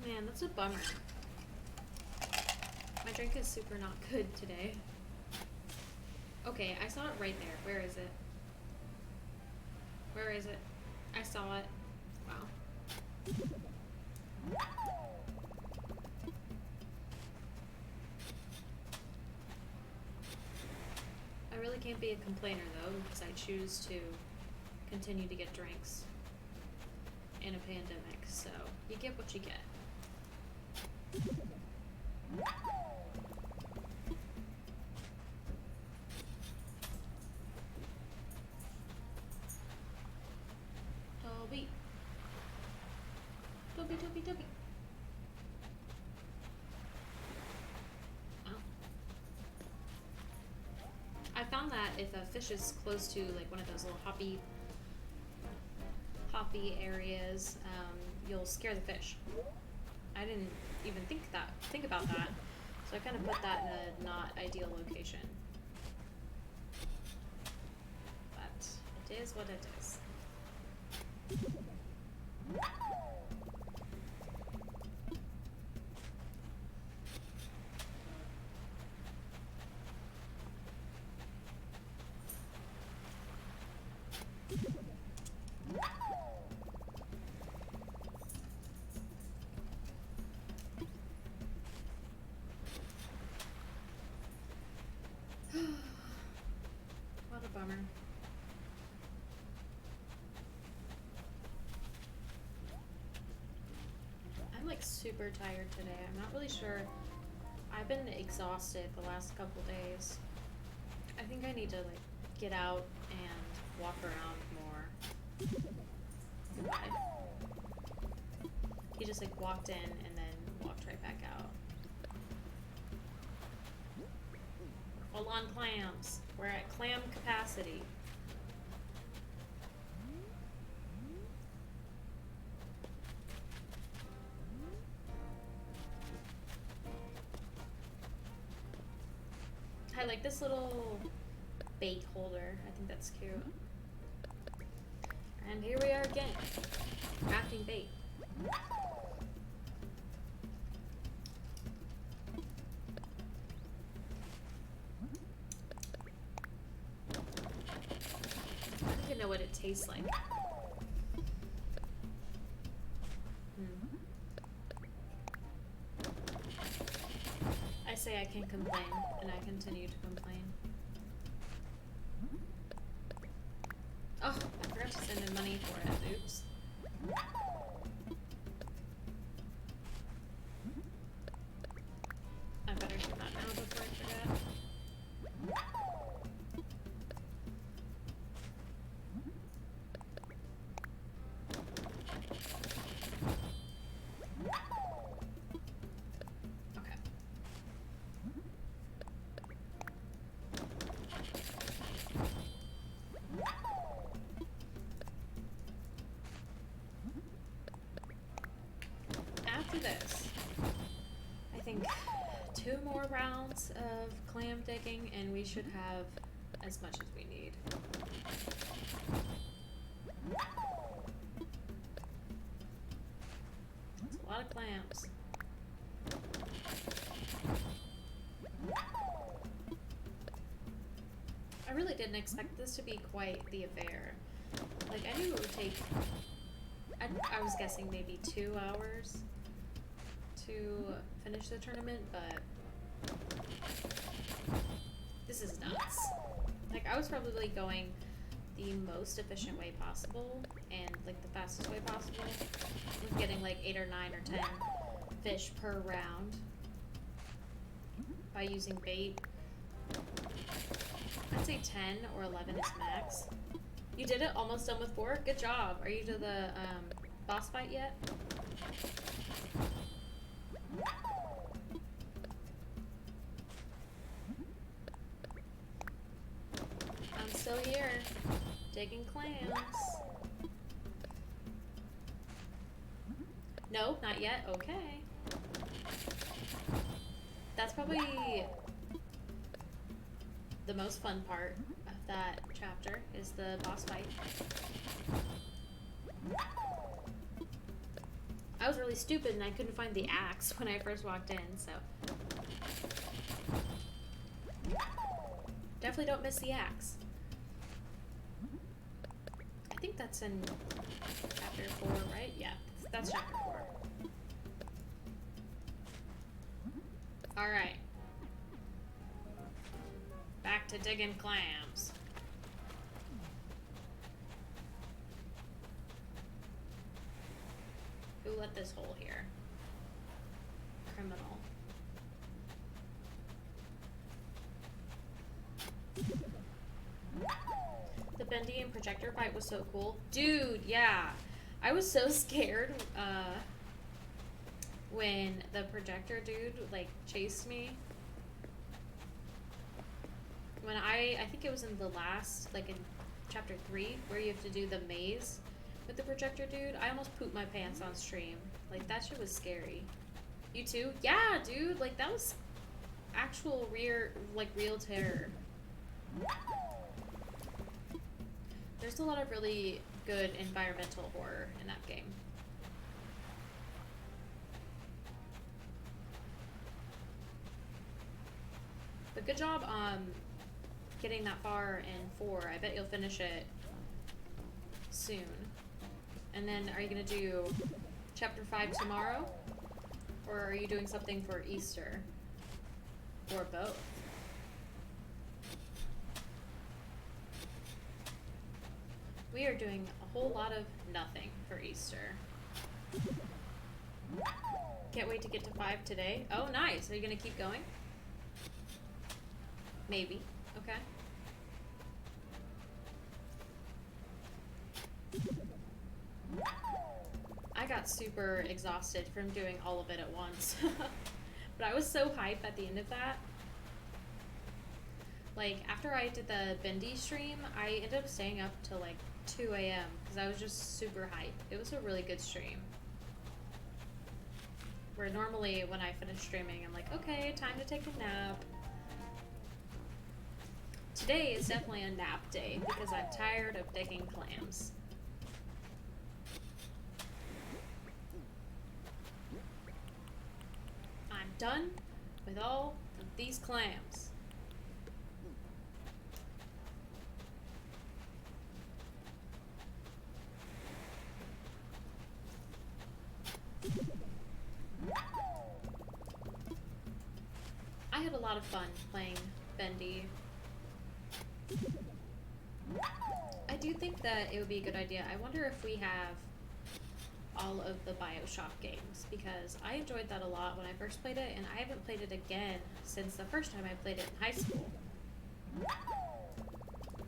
Man, that's a bummer. My drink is super not good today. Okay, I saw it right there. Where is it? Where is it? I saw it. Wow. I really can't be a complainer though, because I choose to continue to get drinks in a pandemic, so you get what you get. Toby. Toby, Toby, Toby. Oh. I found that if a fish is close to like one of those little hoppy areas, you'll scare the fish. I didn't even think about that, so I kind of put that in a not ideal location. But it is what it is. spawner. I'm like super tired today. I'm not really sure. I've been exhausted the last couple days. I think I need to like get out and walk around more. Goodbye. He just like walked in and then walked right back out. Hold on, clams. We're at clam capacity. I like this little bait holder. I think that's cute. And here we are again, crafting bait. I don't even know what it tastes like. I say I can't complain, and I continue to complain. Oh, I forgot to send in money for it. Oops. I better do that now before I forget. Okay. After this, I think 2 more rounds of clam digging and we should have as much as we need. That's a lot of clams. I really didn't expect this to be quite the affair. Like, I knew it would take, I was guessing maybe 2 hours to finish the tournament, but this is nuts. Like, I was probably going the most efficient way possible and like the fastest way possible with getting like 8 or 9 or 10 fish per round by using bait. I'd say 10 or 11 is max. You did it? Almost done with 4? Good job. Are you to the boss fight yet? I'm still here, digging clams. No, not yet. Okay. That's probably the most fun part of that chapter is the boss fight. I was really stupid and I couldn't find the axe when I first walked in, so definitely don't miss the axe. I think that's in chapter 4, right? Yeah, that's chapter 4. Alright. Back to digging clams. Who let this hole here? Criminal. The bendy and projector fight was so cool. Dude, yeah. I was so scared when the projector dude like chased me. When I think it was in the last, like in chapter 3, where you have to do the maze with the projector dude. I almost pooped my pants on stream. Like, that shit was scary. You too? Yeah, dude. Like, that was actual real terror. There's a lot of really good environmental horror in that game. But good job getting that far in 4. I bet you'll finish it soon. And then are you gonna do chapter 5 tomorrow? Or are you doing something for Easter? Or both? We are doing a whole lot of nothing for Easter. Can't wait to get to 5 today. Oh, nice. Are you going to keep going? Maybe. Okay. I got super exhausted from doing all of it at once. But I was so hyped at the end of that. Like, after I did the bendy stream, I ended up staying up till like 2 a.m. because I was just super hyped. It was a really good stream. Where normally when I finish streaming, I'm like, okay, time to take a nap. Today is definitely a nap day because I'm tired of digging clams. I'm done with all of these clams. I had a lot of fun playing Bendy. I do think that it would be a good idea. I wonder if we have all of the BioShock games, because I enjoyed that a lot when I first played it, and I haven't played it again since the first time I played it in high school,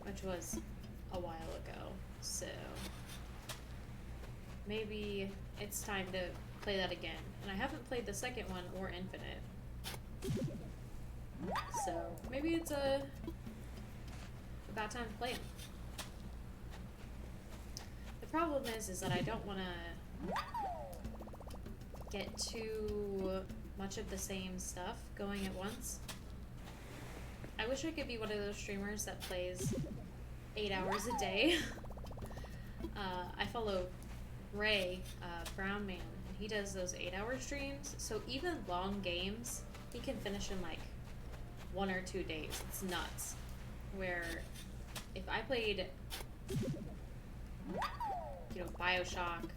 which was a while ago. So maybe it's time to play that again. And I haven't played the second one or Infinite, so maybe it's about time to play them. The problem is that I don't want to get too much of the same stuff going at once. I wish I could be one of those streamers that plays 8 hours a day. I follow Ray, Brown Man, and he does those 8-hour streams, so even long games, he can finish in like 1 or 2 days. It's nuts. Where if I played, BioShock,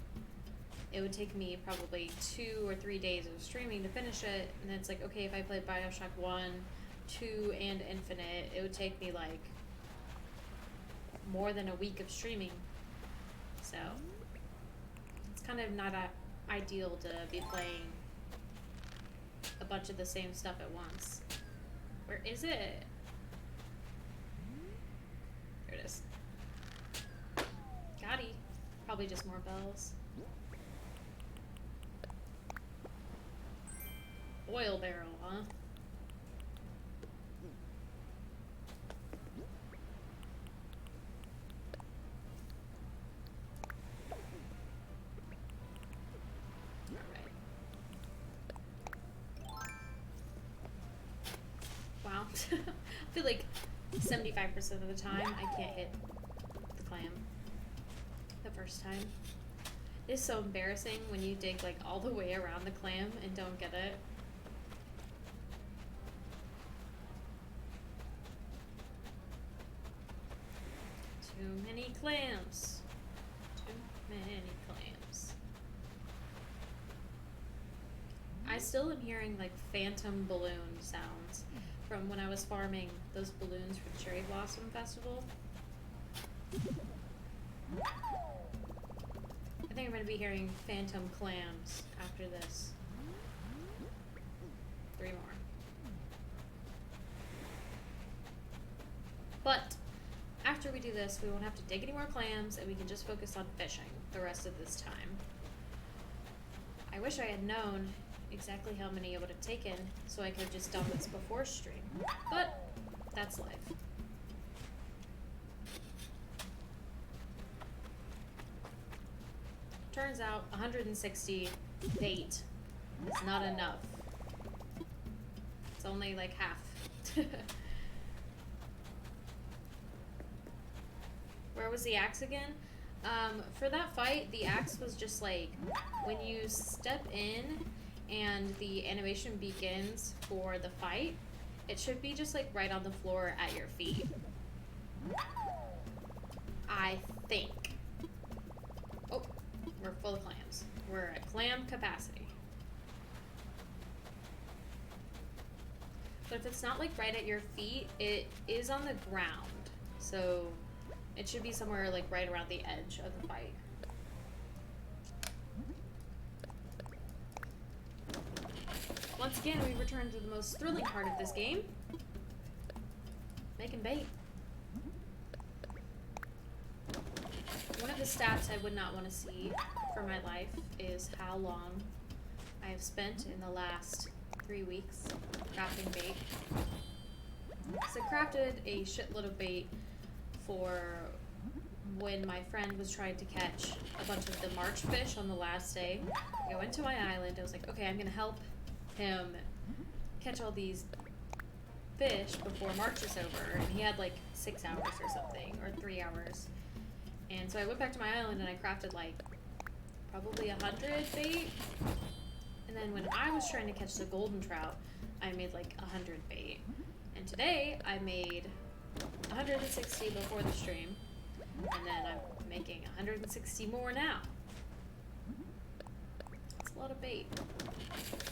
it would take me probably 2 or 3 days of streaming to finish it, and then it's like, okay, if I played BioShock 1, 2, and Infinite, it would take me like more than a week of streaming. So it's kind of not ideal to be playing a bunch of the same stuff at once. Where is it? There it is. Gotti. Probably just more bells. Oil barrel, huh? Alright. Wow. I feel like 75% of the time I can't hit the clam the first time. It's so embarrassing when you dig like all the way around the clam and don't get it. Too many clams. Too many clams. I still am hearing like phantom balloon sounds from when I was farming those balloons for the Cherry Blossom Festival. I think I'm going to be hearing phantom clams after this. 3 more. But after we do this, we won't have to dig any more clams, and we can just focus on fishing the rest of this time. I wish I had known exactly how many it would have taken, so I could have just done this before stream. But that's life. Turns out 160 bait is not enough. It's only like half. Where was the axe again? For that fight, the axe was just like, when you step in and the animation begins for the fight, it should be just like right on the floor at your feet. I think. Oh, we're full of clams. We're at clam capacity. But if it's not like right at your feet, it is on the ground. So It should be somewhere like right around the edge of the fight. Once again, we return to the most thrilling part of this game. Making bait. One of the stats I would not want to see for my life is how long I have spent in the last 3 weeks crafting bait. So I crafted a shitload of bait for when my friend was trying to catch a bunch of the march fish on the last day. I went to my island. I was like, okay, I'm gonna help him catch all these fish before March is over. And he had like 6 hours or something, or 3 hours. And so I went back to my island and I crafted like probably 100 bait. And then when I was trying to catch the golden trout, I made like 100 bait. And today I made 160 before the stream. And then I'm making 160 more now. It's a lot of bait.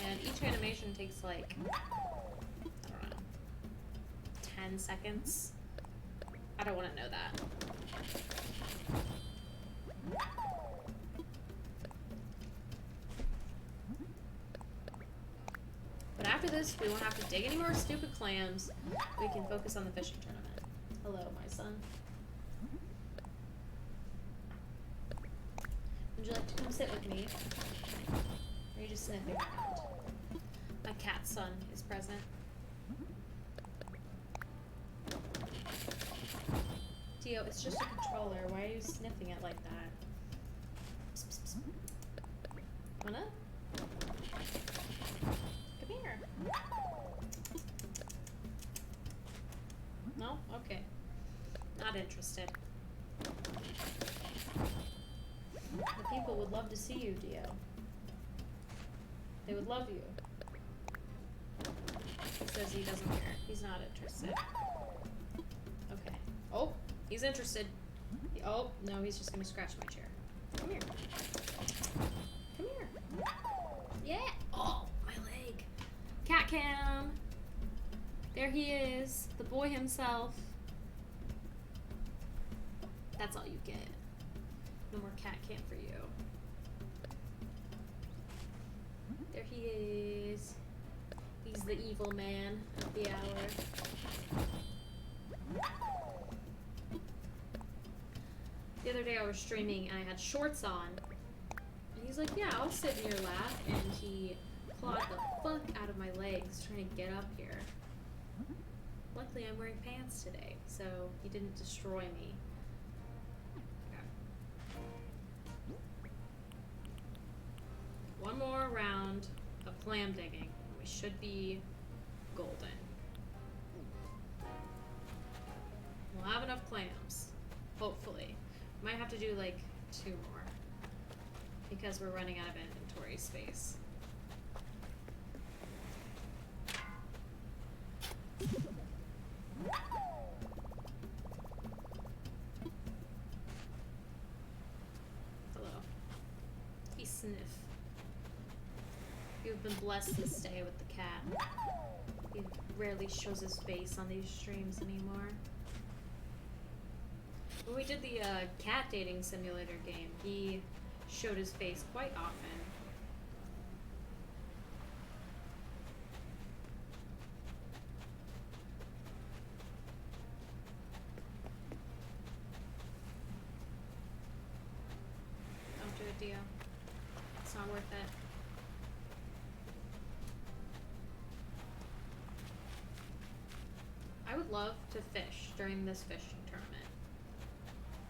And each animation takes like, I don't know, 10 seconds. I don't want to know that. But after this, we won't have to dig any more stupid clams. We can focus on the fishing tournament. Hello, my son. Would you like to come sit with me? Or are you just sniffing around? My cat son is present. Dio, it's just a controller. Why are you sniffing it like that? Psst, psst, psst. Wanna? Come here. No? Okay. Not interested. The people would love to see you, Dio. They would love you. He says he doesn't care. He's not interested. Okay. Oh, he's interested. Oh, no, he's just gonna scratch my chair. Come here. Come here. Yeah. Oh, my leg. Cat cam. There he is. The boy himself. That's all you get. No more cat cam for you. There he is. He's the evil man of the hour. The other day I was streaming and I had shorts on. And he's like, yeah, I'll sit in your lap. And he clawed the fuck out of my legs trying to get up here. Luckily I'm wearing pants today, so he didn't destroy me. One more round of clam digging. We should be golden. We'll have enough clams. Hopefully. Might have to do like 2 more. Because we're running out of inventory space. Hello. He sniff. You've been blessed this day with the cat. He rarely shows his face on these streams anymore. When we did the cat dating simulator game, he showed his face quite often. Don't do it, Dio. It's not worth it. I would love to fish during this fishing tournament.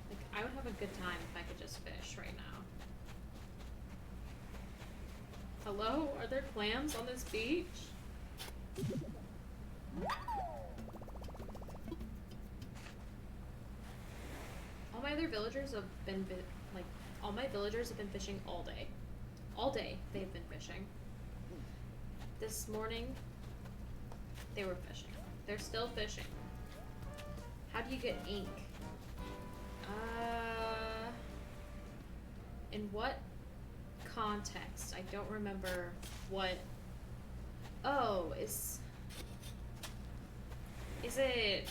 Like, I would have a good time if I could just fish right now. Hello? Are there clams on this beach? All my other villagers have been, all my villagers have been fishing all day. All day they've been fishing. This morning, they were fishing. They're still fishing. How do you get ink? In what context? I don't remember what. Oh, is it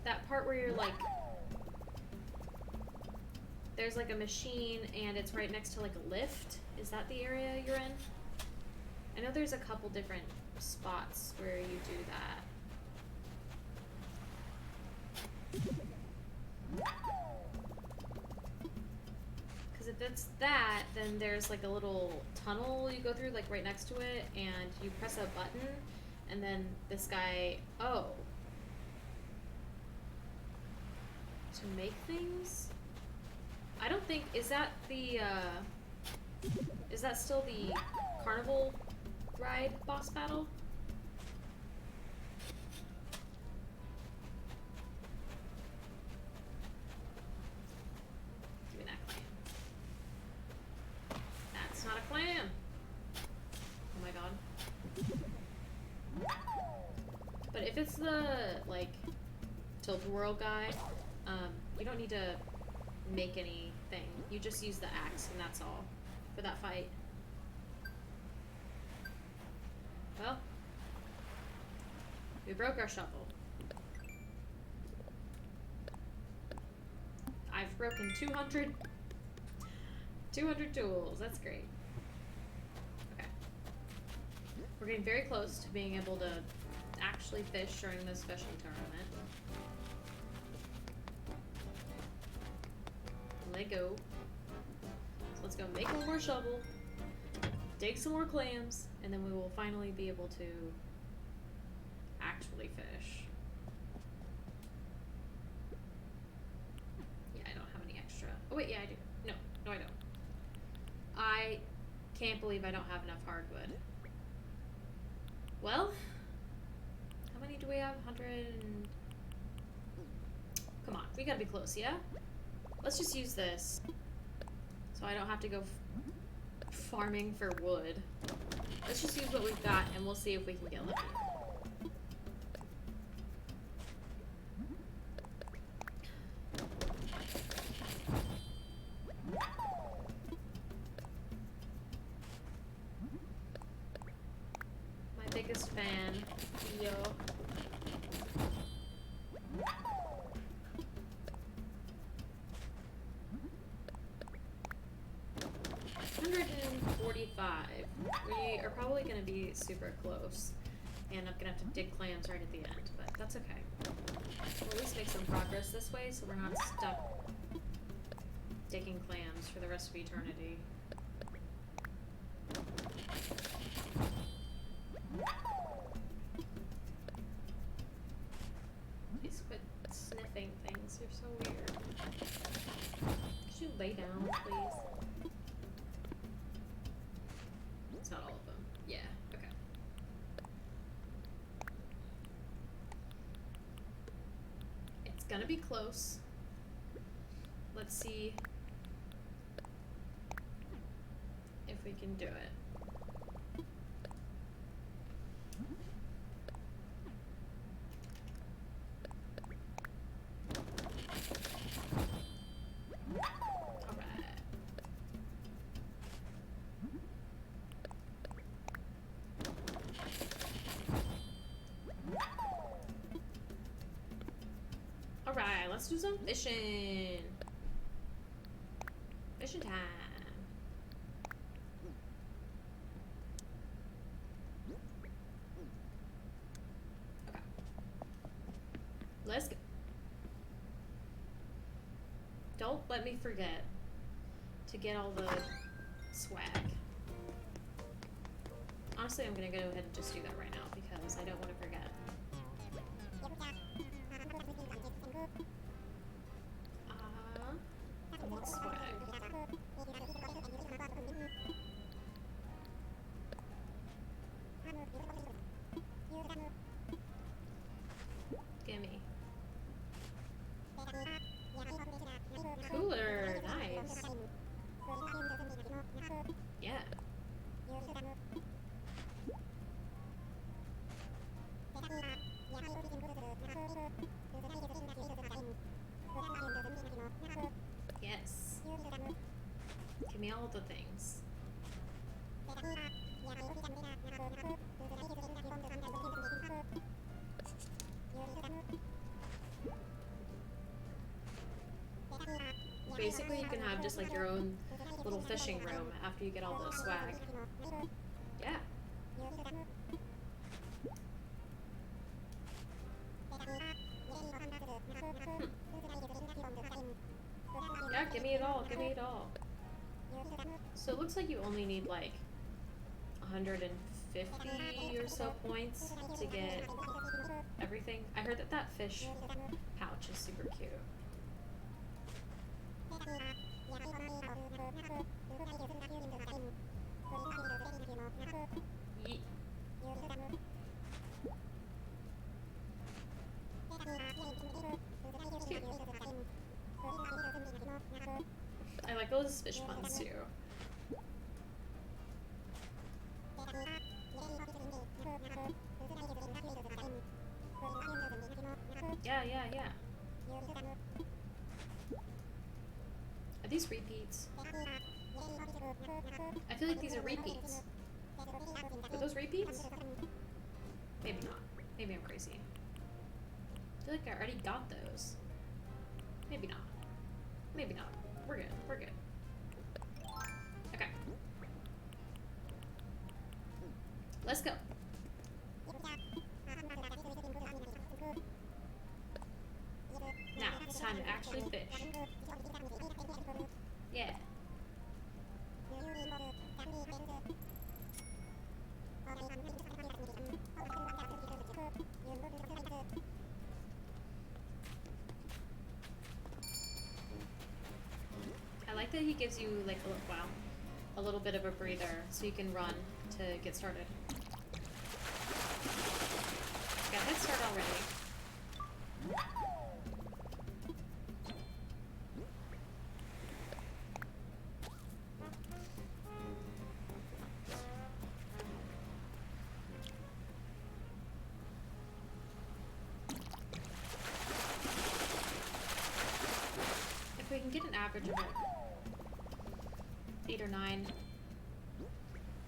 that part where you're like there's like a machine and it's right next to like a lift. Is that the area you're in? I know there's a couple different spots where you do that. Because if it's that, then there's like a little tunnel you go through, like right next to it, and you press a button, and then this guy, oh. To make things? I don't think, is that still the carnival ride boss battle? Give me that clam. That's not a clam. Oh my god. But if it's the, like, tilt-a-whirl guy, you don't need to make anything. You just use the axe and that's all for that fight. Well, we broke our shovel. I've broken 200 tools. That's great. Okay. We're getting very close to being able to actually fish during this fishing tournament. Let go. So let's go make one more shovel, dig some more clams, and then we will finally be able to actually fish. Yeah, I don't have any extra. Oh wait, yeah I do. No, I don't. I can't believe I don't have enough hardwood. Well, how many do we have? 100 and... Come on, we gotta be close, yeah? Let's just use this, so I don't have to go farming for wood. Let's just use what we've got, and we'll see if we can get lucky. My biggest fan, yo. 145. We are probably going to be super close, and I'm going to have to dig clams right at the end, but that's okay. We'll at least make some progress this way, so we're not stuck digging clams for the rest of eternity. Please quit sniffing things, you're so weird. Could you lay down, please? It's not all of them. Yeah, okay. It's gonna be close. Let's see if we can do it. Alright, let's do some fishing. Fishing time. Okay. Let's go. Don't let me forget to get all the swag. Honestly, I'm gonna go ahead and just do that right now because I don't want to forget. I want swag. Gimme. Cooler, nice. Yeah. Yes. Give me all the things. basically you can have just like your own little fishing room after you get all the swag. Yeah. Yeah, give me it all, give me it all. So it looks like you only need like 150 or so points to get everything. I heard that that fish pouch is super cute. Ye- Cute. I like those fish puns too. Yeah, yeah, yeah. Are these repeats? I feel like these are repeats. Are those repeats? Maybe not. Maybe I'm crazy. I feel like I already got those. Maybe not. Maybe not. We're good. We're good. Okay. Let's go. Now it's time to actually fish. Yeah. I like that he gives you like a little bit of a breather so you can run to get started. Got a head start already. If we can get an average of like 8 or 9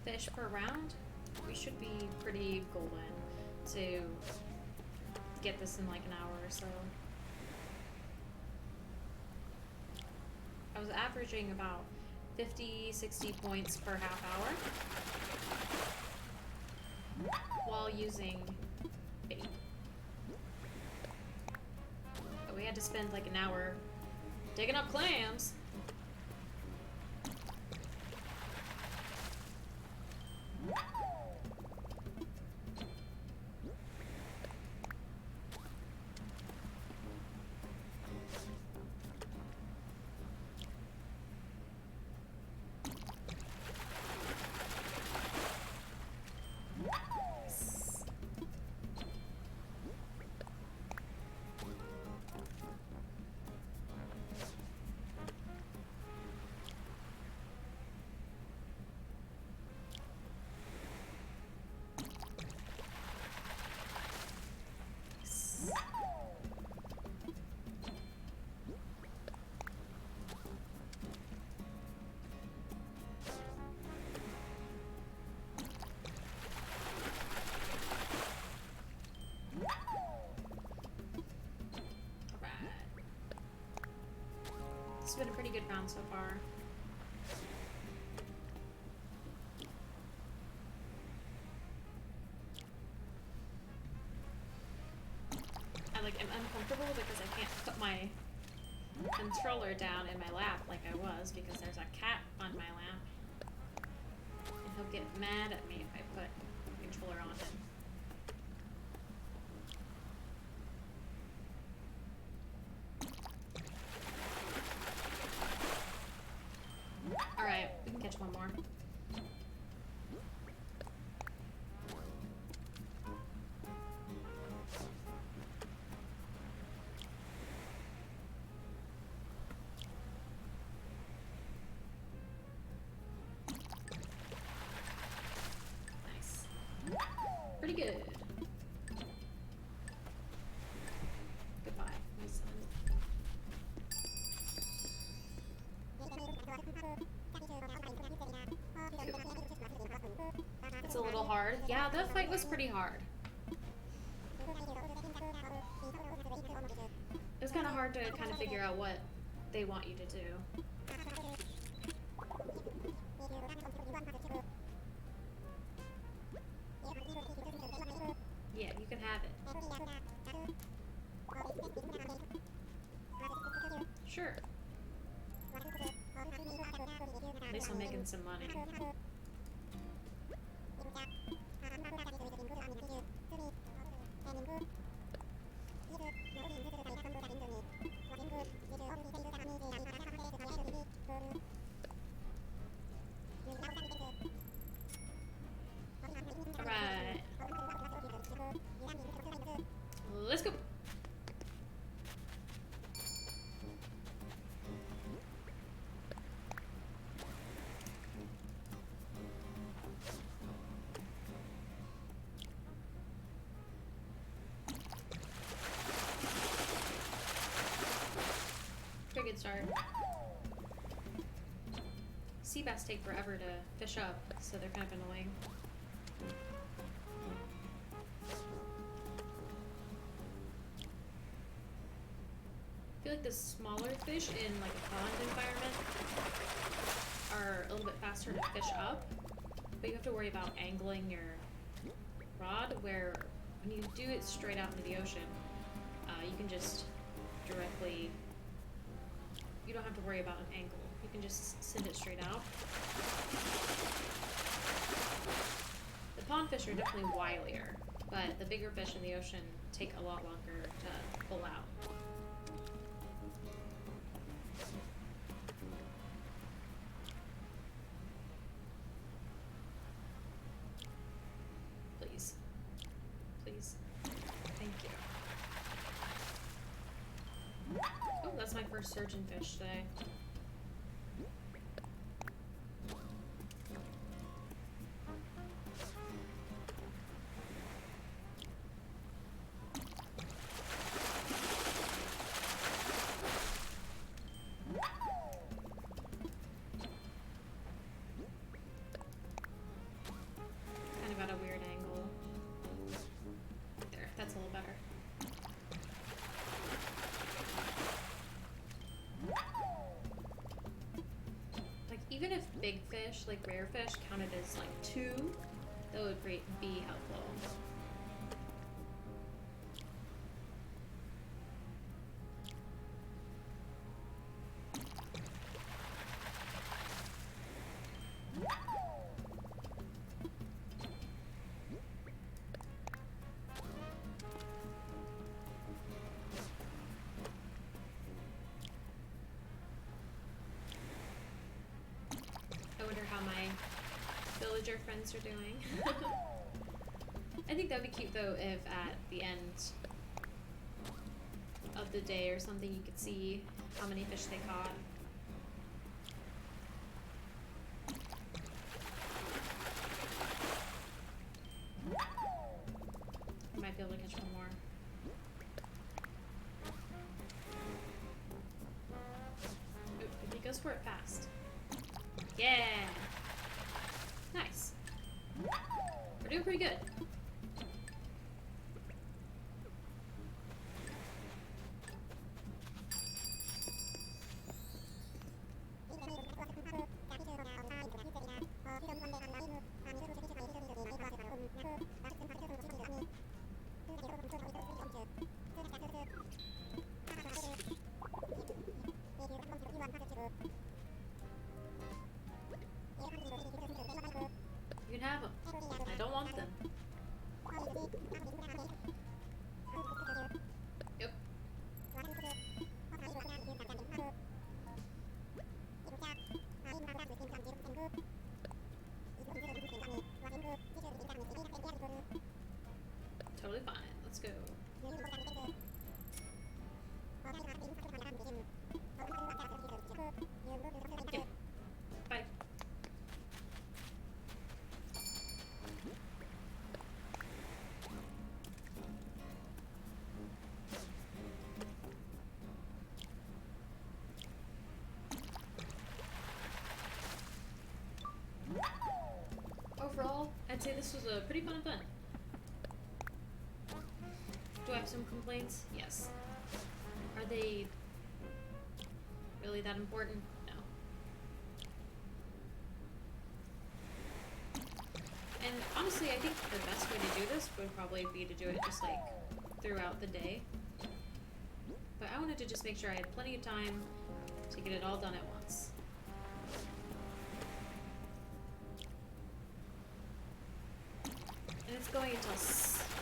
fish per round, we should be pretty golden to get this in like an hour or so. I was averaging about 50-60 points per half hour while using bait. But we had to spend like an hour digging up clams. It's been a pretty good round so far. I'm uncomfortable because I can't put my controller down in my lap like I was because there's a cat on my lap. And he'll get mad at me if I put the controller on him. Alright, we can catch one more. Nice. Pretty good. Goodbye. It's a little hard. Yeah, that fight was pretty hard. It was kind of hard to kind of figure out what they want you to do. Yeah, you can have it. Sure. At least I'm making some money. Alright. Let's go. Pretty good start. Sea bass take forever to fish up, so they're kind of annoying. I feel like the smaller fish in like a pond environment are a little bit faster to fish up, but you have to worry about angling your rod, where when you do it straight out into the ocean, you can just directly, you don't have to worry about an angle. You can just send it straight out. The pond fish are definitely wilier, but the bigger fish in the ocean take a lot longer to pull out. Please. Please. Thank you. Oh, that's my first surgeonfish today. Kind of got a weird angle. There, that's a little better. Like, even if big fish, like rare fish, counted as like 2, that would be helpful. I wonder how my villager friends are doing. I think that would be cute though if at the end of the day or something you could see how many fish they caught. I might be able to catch one more. Ooh, he goes for it fast. Yeah! Nice. We're doing pretty good. You can have them. I don't want them. Yep. Totally fine. Let's go. Yep. Bye. Overall, I'd say this was a pretty fun event. Do I have some complaints? Yes. Are they really that important? No. And honestly, I think the best way to do this would probably be to do it just like throughout the day. But I wanted to just make sure I had plenty of time to get it all done at once. And it's going until,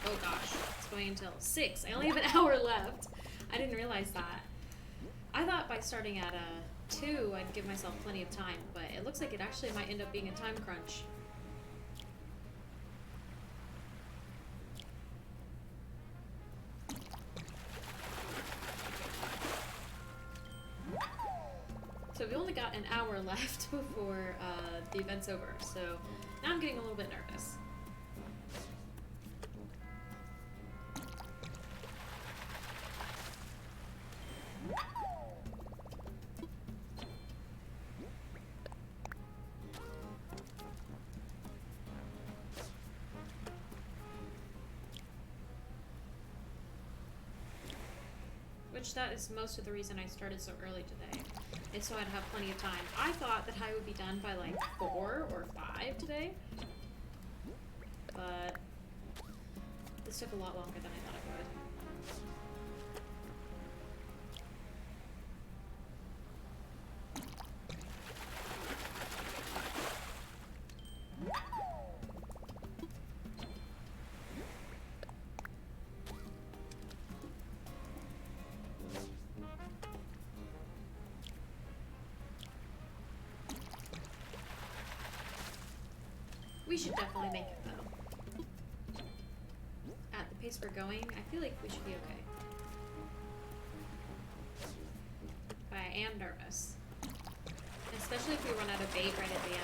oh gosh, it's going until 6. I only have an hour left. I didn't realize that. I thought by starting at 2, I'd give myself plenty of time, but it looks like it actually might end up being a time crunch. So we've only got an hour left before the event's over, so now I'm getting a little bit nervous. Which that is most of the reason I started so early today, is so I'd have plenty of time. I thought that I would be done by like 4 or 5 today, but this took a lot longer than I thought it would. We should definitely make it, though. At the pace we're going, I feel like we should be okay. But I am nervous. Especially if we run out of bait right at the end.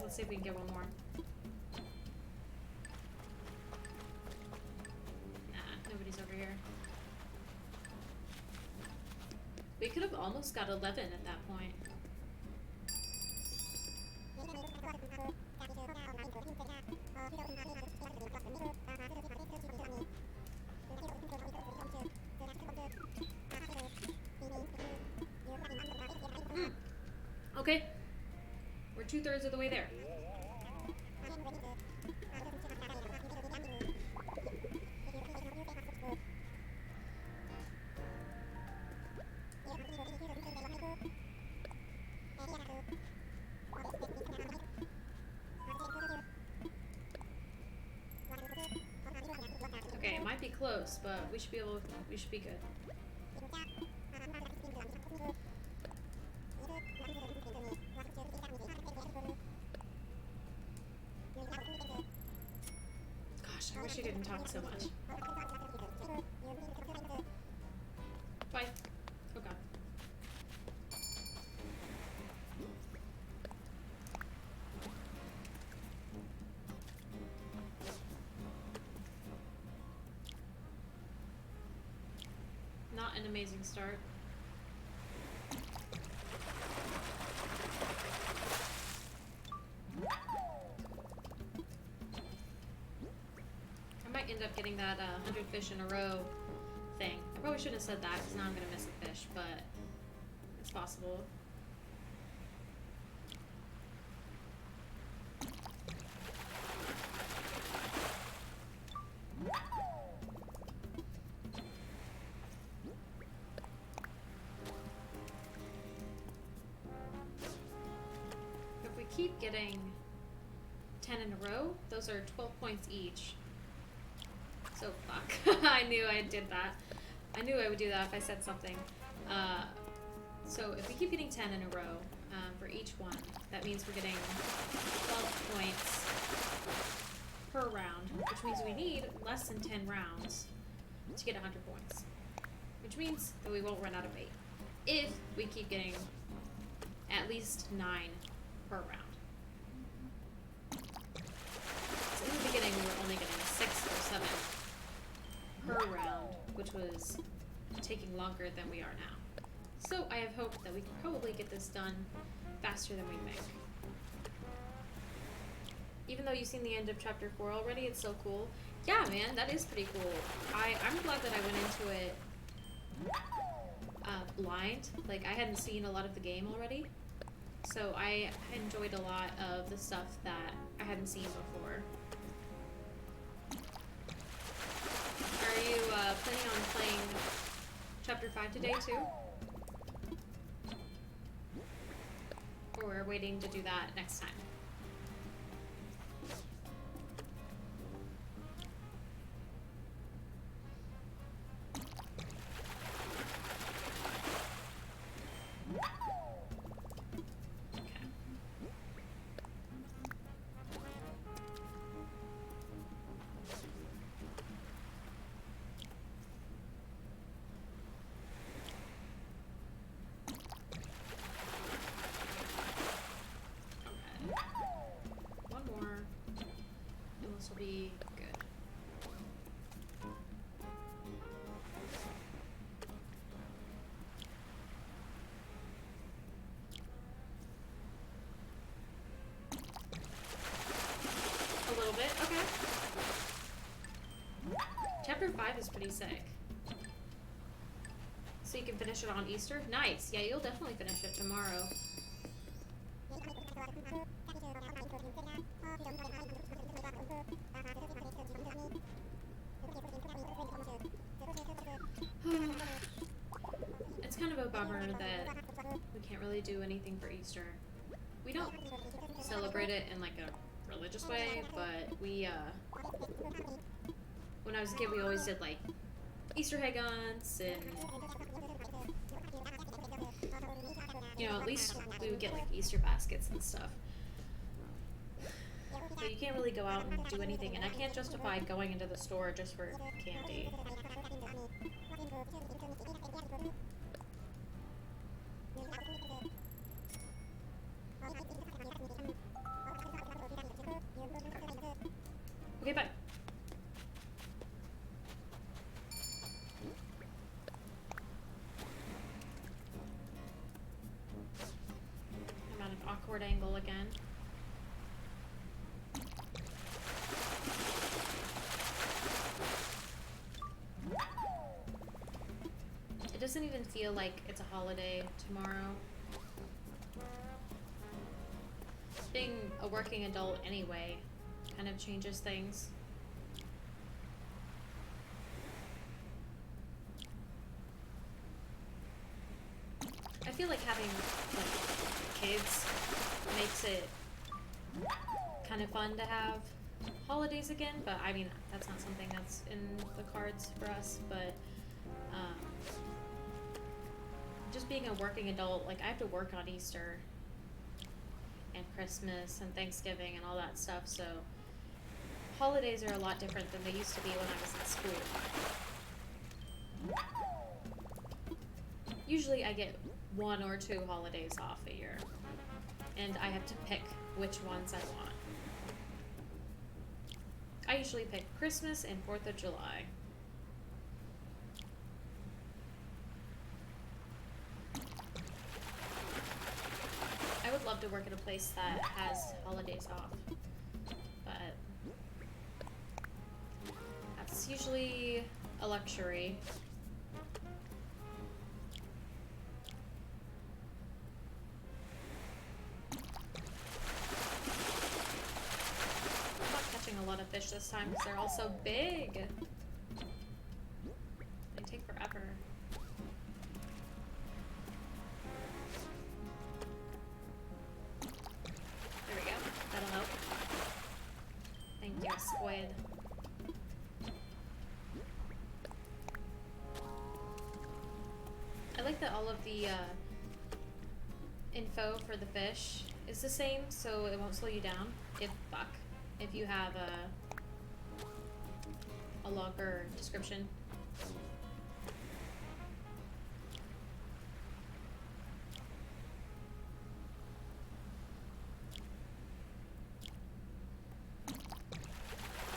Let's see if we can get one more. Nah, nobody's over here. We could have almost got 11 at that point. Okay. We're 2/3 of the way there. Okay, it might be close, but we should be good. Gosh, I wish I didn't talk so much. Bye. Oh god. Not an amazing start. I might end up getting that 100 fish in a row thing. I probably shouldn't have said that because now I'm going to miss a fish, but it's possible. If we keep getting 10 in a row, those are 12 points each. So fuck. I knew I did that. I knew I would do that if I said something. So if we keep getting 10 in a row for each one, that means we're getting 12 points per round, which means we need less than 10 rounds to get 100 points. Which means that we won't run out of bait if we keep getting at least 9 per round. So in the beginning we were only getting 6 or 7 per round. which was taking longer than we are now. So I have hope that we can probably get this done faster than we think. Even though you've seen the end of chapter 4 already, it's so cool. Yeah, man, that is pretty cool. I'm glad that I went into it blind. Like, I hadn't seen a lot of the game already. So I enjoyed a lot of the stuff that I hadn't seen before. Are you planning on playing chapter 5 today too? Or we're waiting to do that next time? Be good. A little bit, okay. Chapter 5 is pretty sick. So you can finish it on Easter? Nice. Yeah, you'll definitely finish it tomorrow. It's kind of a bummer that we can't really do anything for Easter. We don't celebrate it in like a religious way, but we, when I was a kid, we always did like Easter egg hunts and, you know, at least we would get like Easter baskets and stuff. But you can't really go out and do anything, and I can't justify going into the store just for candy. Okay, bye. I'm at an awkward angle again. It doesn't even feel like it's a holiday tomorrow. Being a working adult anyway kind of changes things. I feel like having like kids makes it kind of fun to have holidays again, but I mean that's not something that's in the cards for us, but just being a working adult, like I have to work on Easter and Christmas and Thanksgiving and all that stuff, so holidays are a lot different than they used to be when I was in school. Usually I get 1 or 2 holidays off a year, and I have to pick which ones I want. I usually pick Christmas and 4th of July. I would love to work at a place that has holidays off, but that's usually a luxury. I'm not catching a lot of fish this time because they're all so big. They take forever. There we go. That'll help. Thank you, squid. I like that all of the info for the fish is the same, so it won't slow you down if you have a longer description.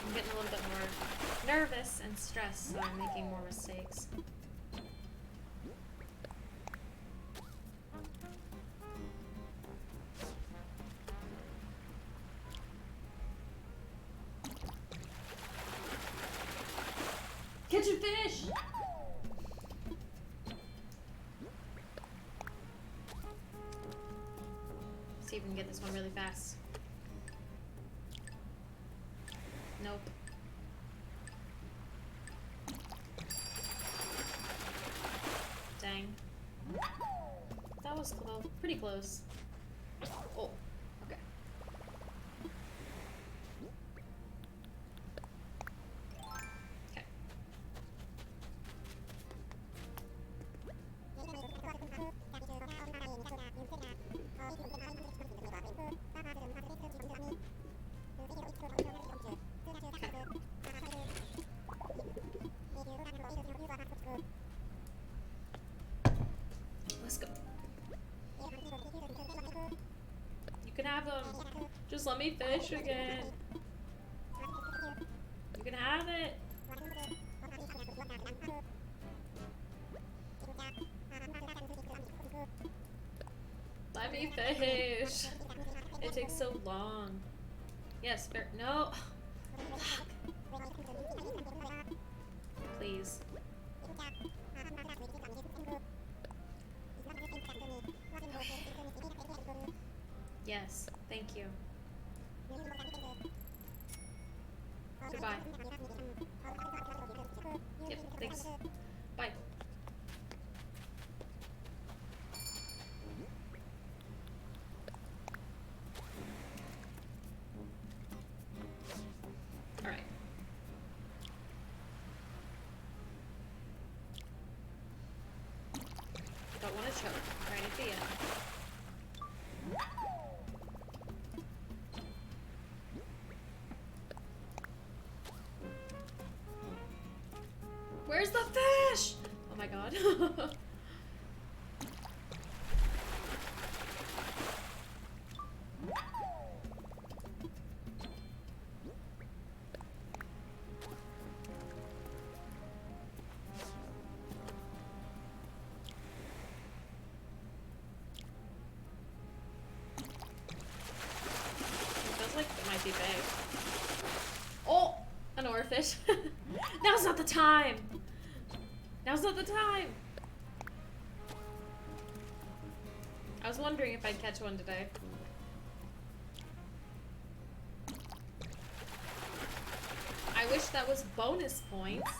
I'm getting a little bit more nervous and stressed, so I'm making more mistakes. Catch a fish! See if we can get this one really fast. Nope. Dang. That was close. Pretty close. Oh, okay. Okay. Let's go. You can have them. Just let me fish again. You can have it. Let me fish. It takes so long. Yes, fair. No. Fuck. Please. Yes, thank you. Goodbye. Yep, thanks. Bye. Alright. Don't want to choke right at the end. Where's the fish? Oh my god. Feels like it might be big. Oh! An oarfish. Now's not the time! Now's not the time! I was wondering if I'd catch one today. I wish that was bonus points.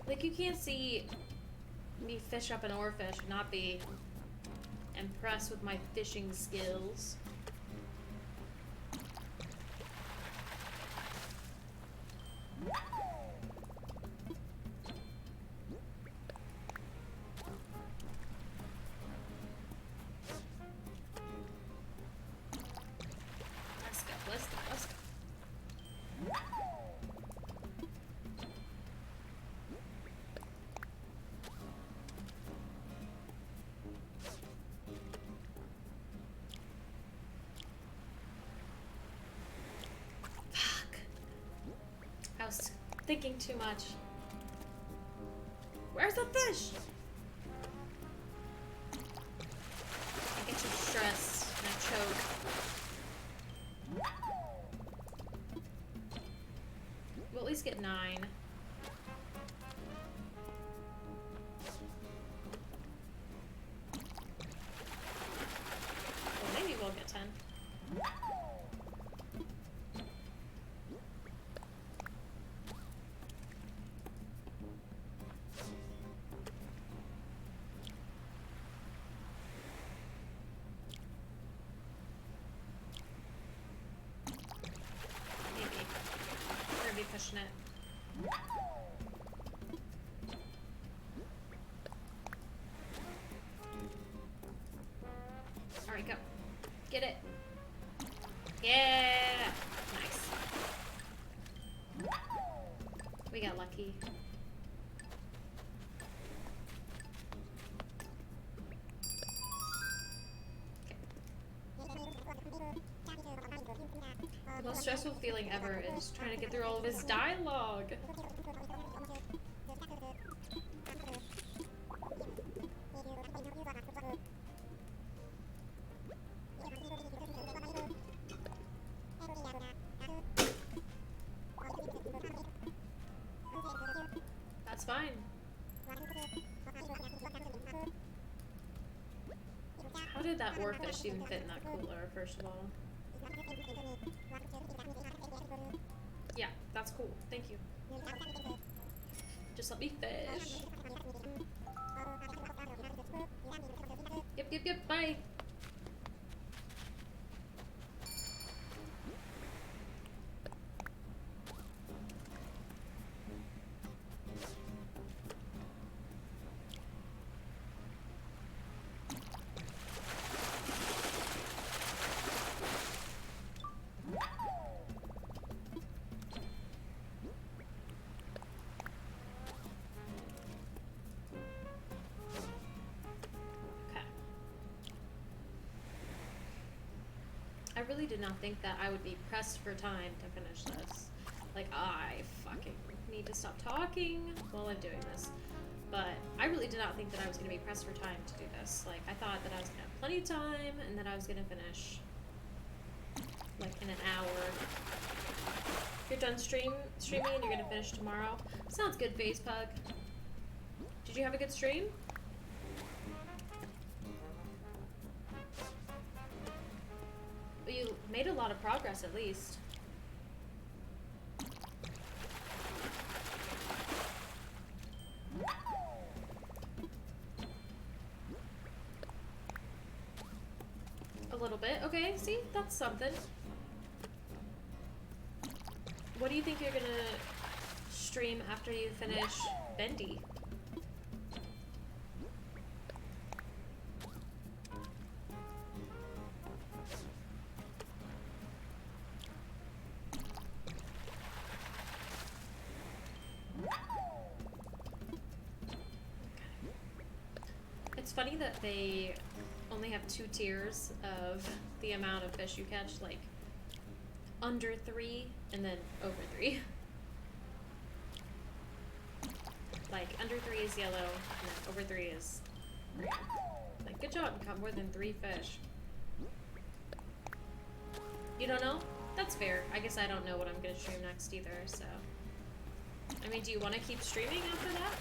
Like, you can't see me fish up an oarfish and not be impressed with my fishing skills. Let's go, let's go, let's go. Fuck. I was thinking too much. Where's the fish? I get too stressed and I choke. We'll at least get 9. Well, maybe we'll get 10. Maybe. We're gonna be pushing it. Alright, go. Get it. Yeah! Nice. We got lucky. Okay. The most stressful feeling ever is trying to get through all of his dialogue. That's fine. How did that oarfish even fit in that cooler, first of all? Yeah, that's cool. Thank you. Just let me fish. Yep, bye. I really did not think that I would be pressed for time to finish this. Like, I fucking need to stop talking while I'm doing this. But I really did not think that I was going to be pressed for time to do this. Like, I thought that I was going to have plenty of time and that I was going to finish, like, in an hour. You're done streaming and you're going to finish tomorrow? Sounds good, Facepug. Did you have a good stream? You made a lot of progress, at least. A little bit. Okay, see? That's something. What do you think you're gonna stream after you finish Bendy? It's funny that they only have 2 tiers of the amount of fish you catch, like under 3 and then over 3. Like under 3 is yellow and then over 3 is green. Like, good job, you caught more than 3 fish. You don't know? That's fair. I guess I don't know what I'm gonna stream next either, so. I mean, do you want to keep streaming after that?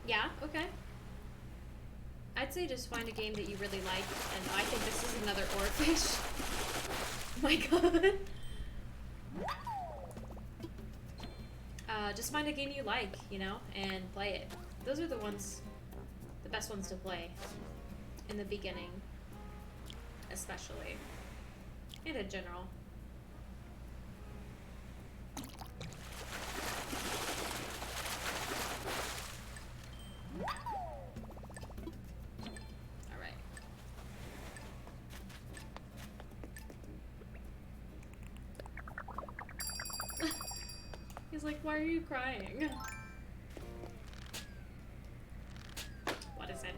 Yeah, okay. I'd say just find a game that you really like, and I think this is another oarfish. My god. Just find a game you like, you know, and play it. Those are the best ones to play. In the beginning. Especially. And in general. Alright. He's like, why are you crying? What is it?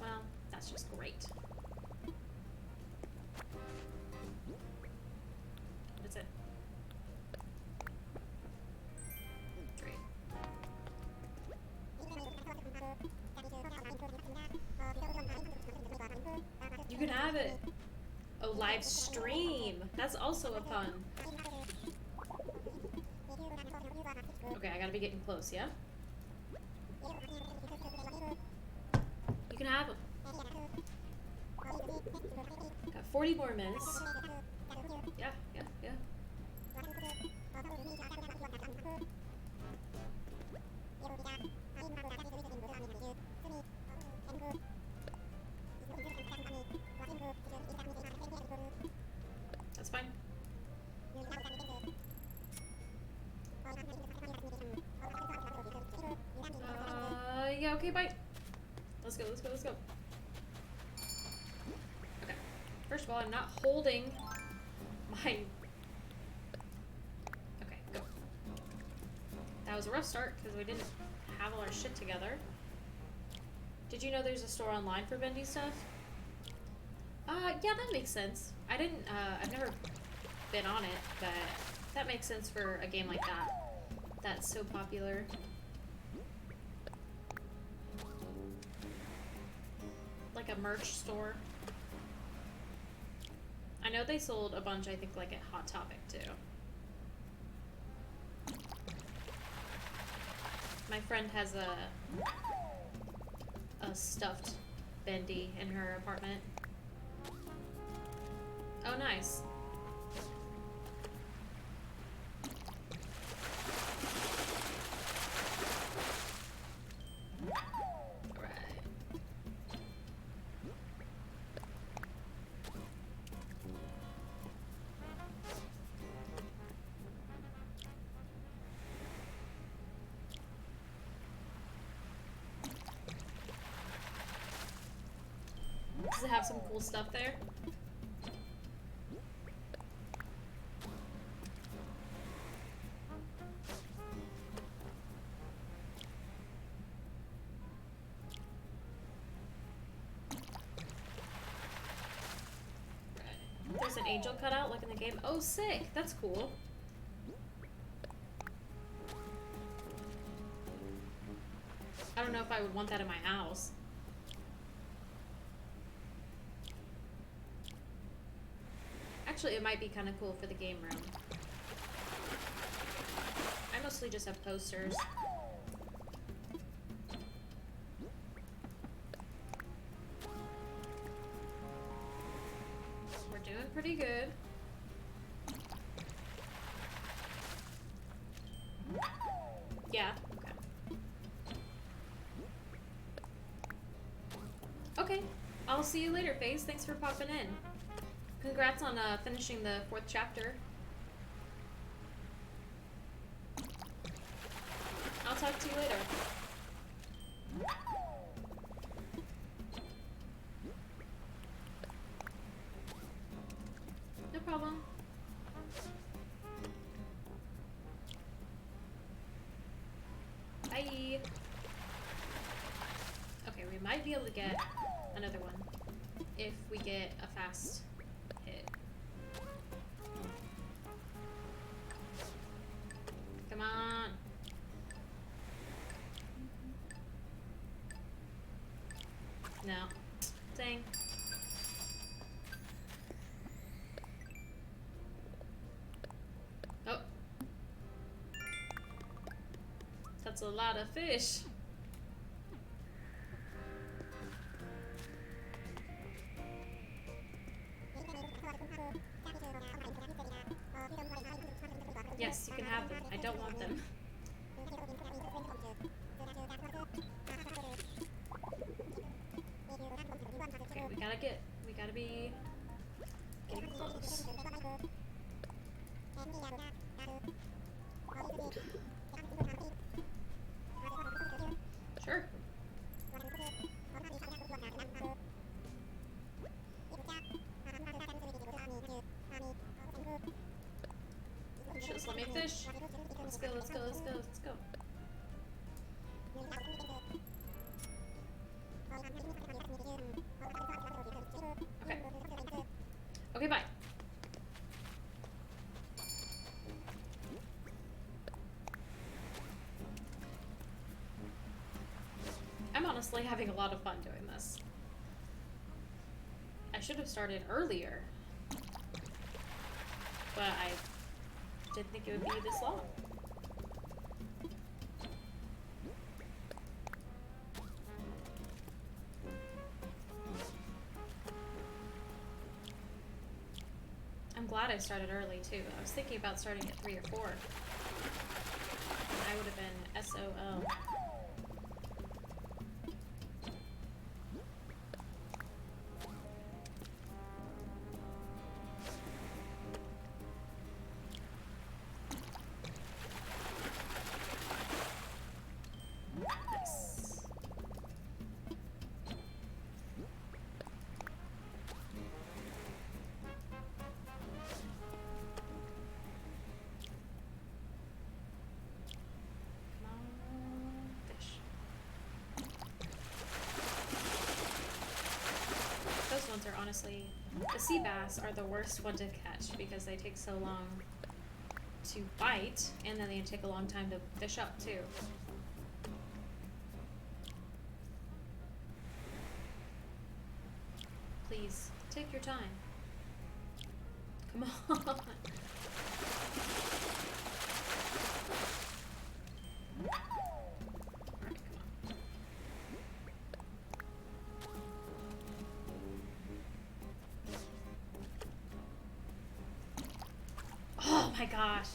Well, that's just great. What is it? Great. You can have it. Oh, live stream. That's also a fun. Okay, I gotta be getting close, yeah? You can have them. Got 40 more minutes. Yeah. That's fine. Yeah, okay, bye. Let's go. Okay. First of all, I'm not holding my That was a rough start because we didn't have all our shit together. Did you know there's a store online for bendy stuff? Yeah, that makes sense. I've never been on it, but that makes sense for a game like that. That's so popular. Like a merch store. I know they sold a bunch, I think, like at Hot Topic, too. My friend has a stuffed bendy in her apartment. Oh, nice. Does it have some cool stuff there? There's an angel cutout like in the game. Oh, sick! That's cool. I don't know if I would want that in my house. Actually, it might be kind of cool for the game room. I mostly just have posters. We're doing pretty good. Yeah, okay. Okay, I'll see you later, FaZe. Thanks for popping in. Congrats on finishing the 4th chapter. I'll talk to you later. No problem. Bye. Okay, we might be able to get another one if we get a fast hit. Come on. No. Dang. Oh. That's a lot of fish. Yes, you can have them. I don't want them. Okay, we gotta be getting close. Sure. Just let me fish. Let's go, let's go, let's go, let's go. Okay. Okay, bye. I'm honestly having a lot of fun doing this. I should have started earlier, but I didn't think it would be this long. I'm glad I started early too. I was thinking about starting at 3 or 4. I would have been SOL. honestly, the sea bass are the worst one to catch because they take so long to bite, and then they take a long time to fish up too. Please, take your time. Come on. Oh my gosh.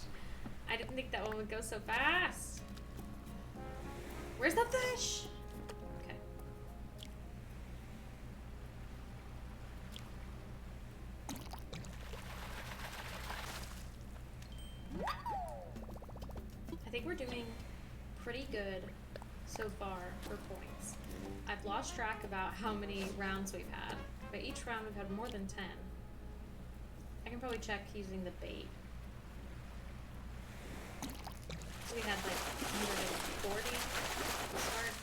I didn't think that one would go so fast. Where's the fish? Okay. I think we're doing pretty good so far for points. I've lost track about how many rounds we've had, but each round we've had more than 10. I can probably check using the bait. We had like 140 to start.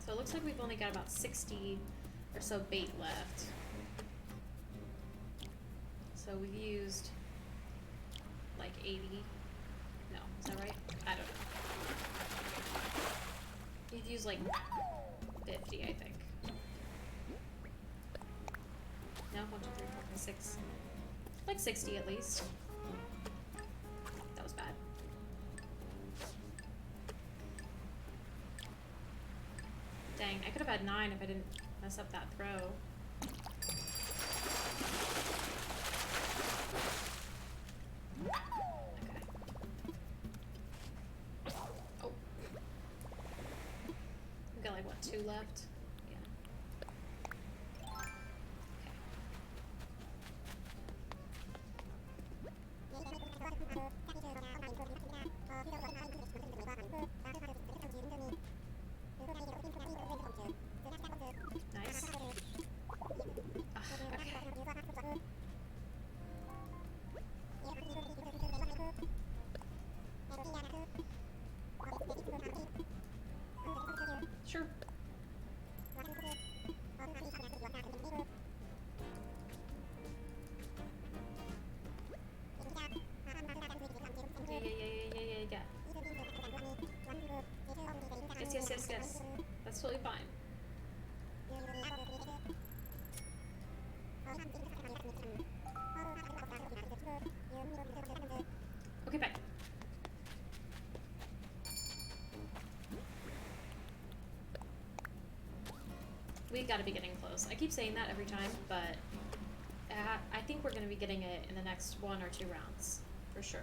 So it looks like we've only got about 60 or so bait left. So we've used like 80. No, is that right? I don't know. We've used like 50, I think. No, 1, 2, 3, 4, 5, 6. Like 60 at least. That was bad. Dang, I could have had 9 if I didn't mess up that throw. Okay. Oh. We've got like, what, 2 left? Yeah. Nice. Okay. Sure. Yeah. Yes. That's totally fine. Okay, bye. We gotta be getting close. I keep saying that every time, but I think we're gonna be getting it in the next 1 or 2 rounds, for sure.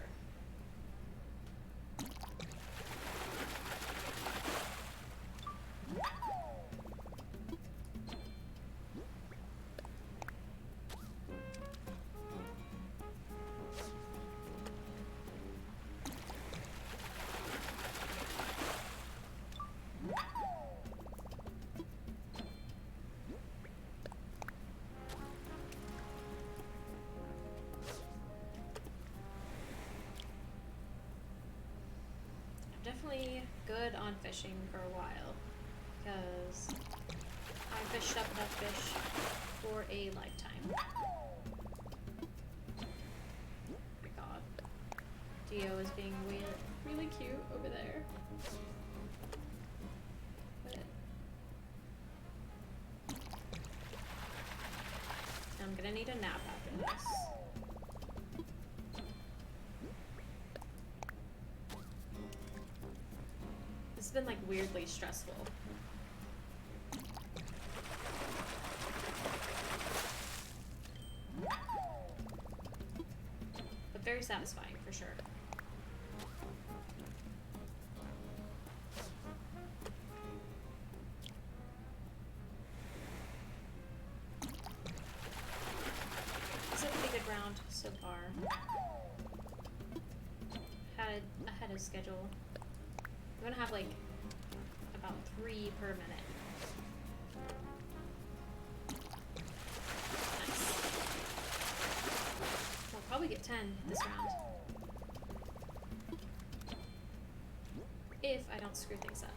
Definitely good on fishing for a while because I fished up enough fish for a lifetime. Oh my god. Dio is being really cute over there. But I'm gonna need a nap after this. It's been like weirdly stressful. But very satisfying for sure. It's a pretty good round so far. Had ahead of schedule. I'm gonna have like about 3 per minute. Nice. We'll probably get 10 this round. If I don't screw things up.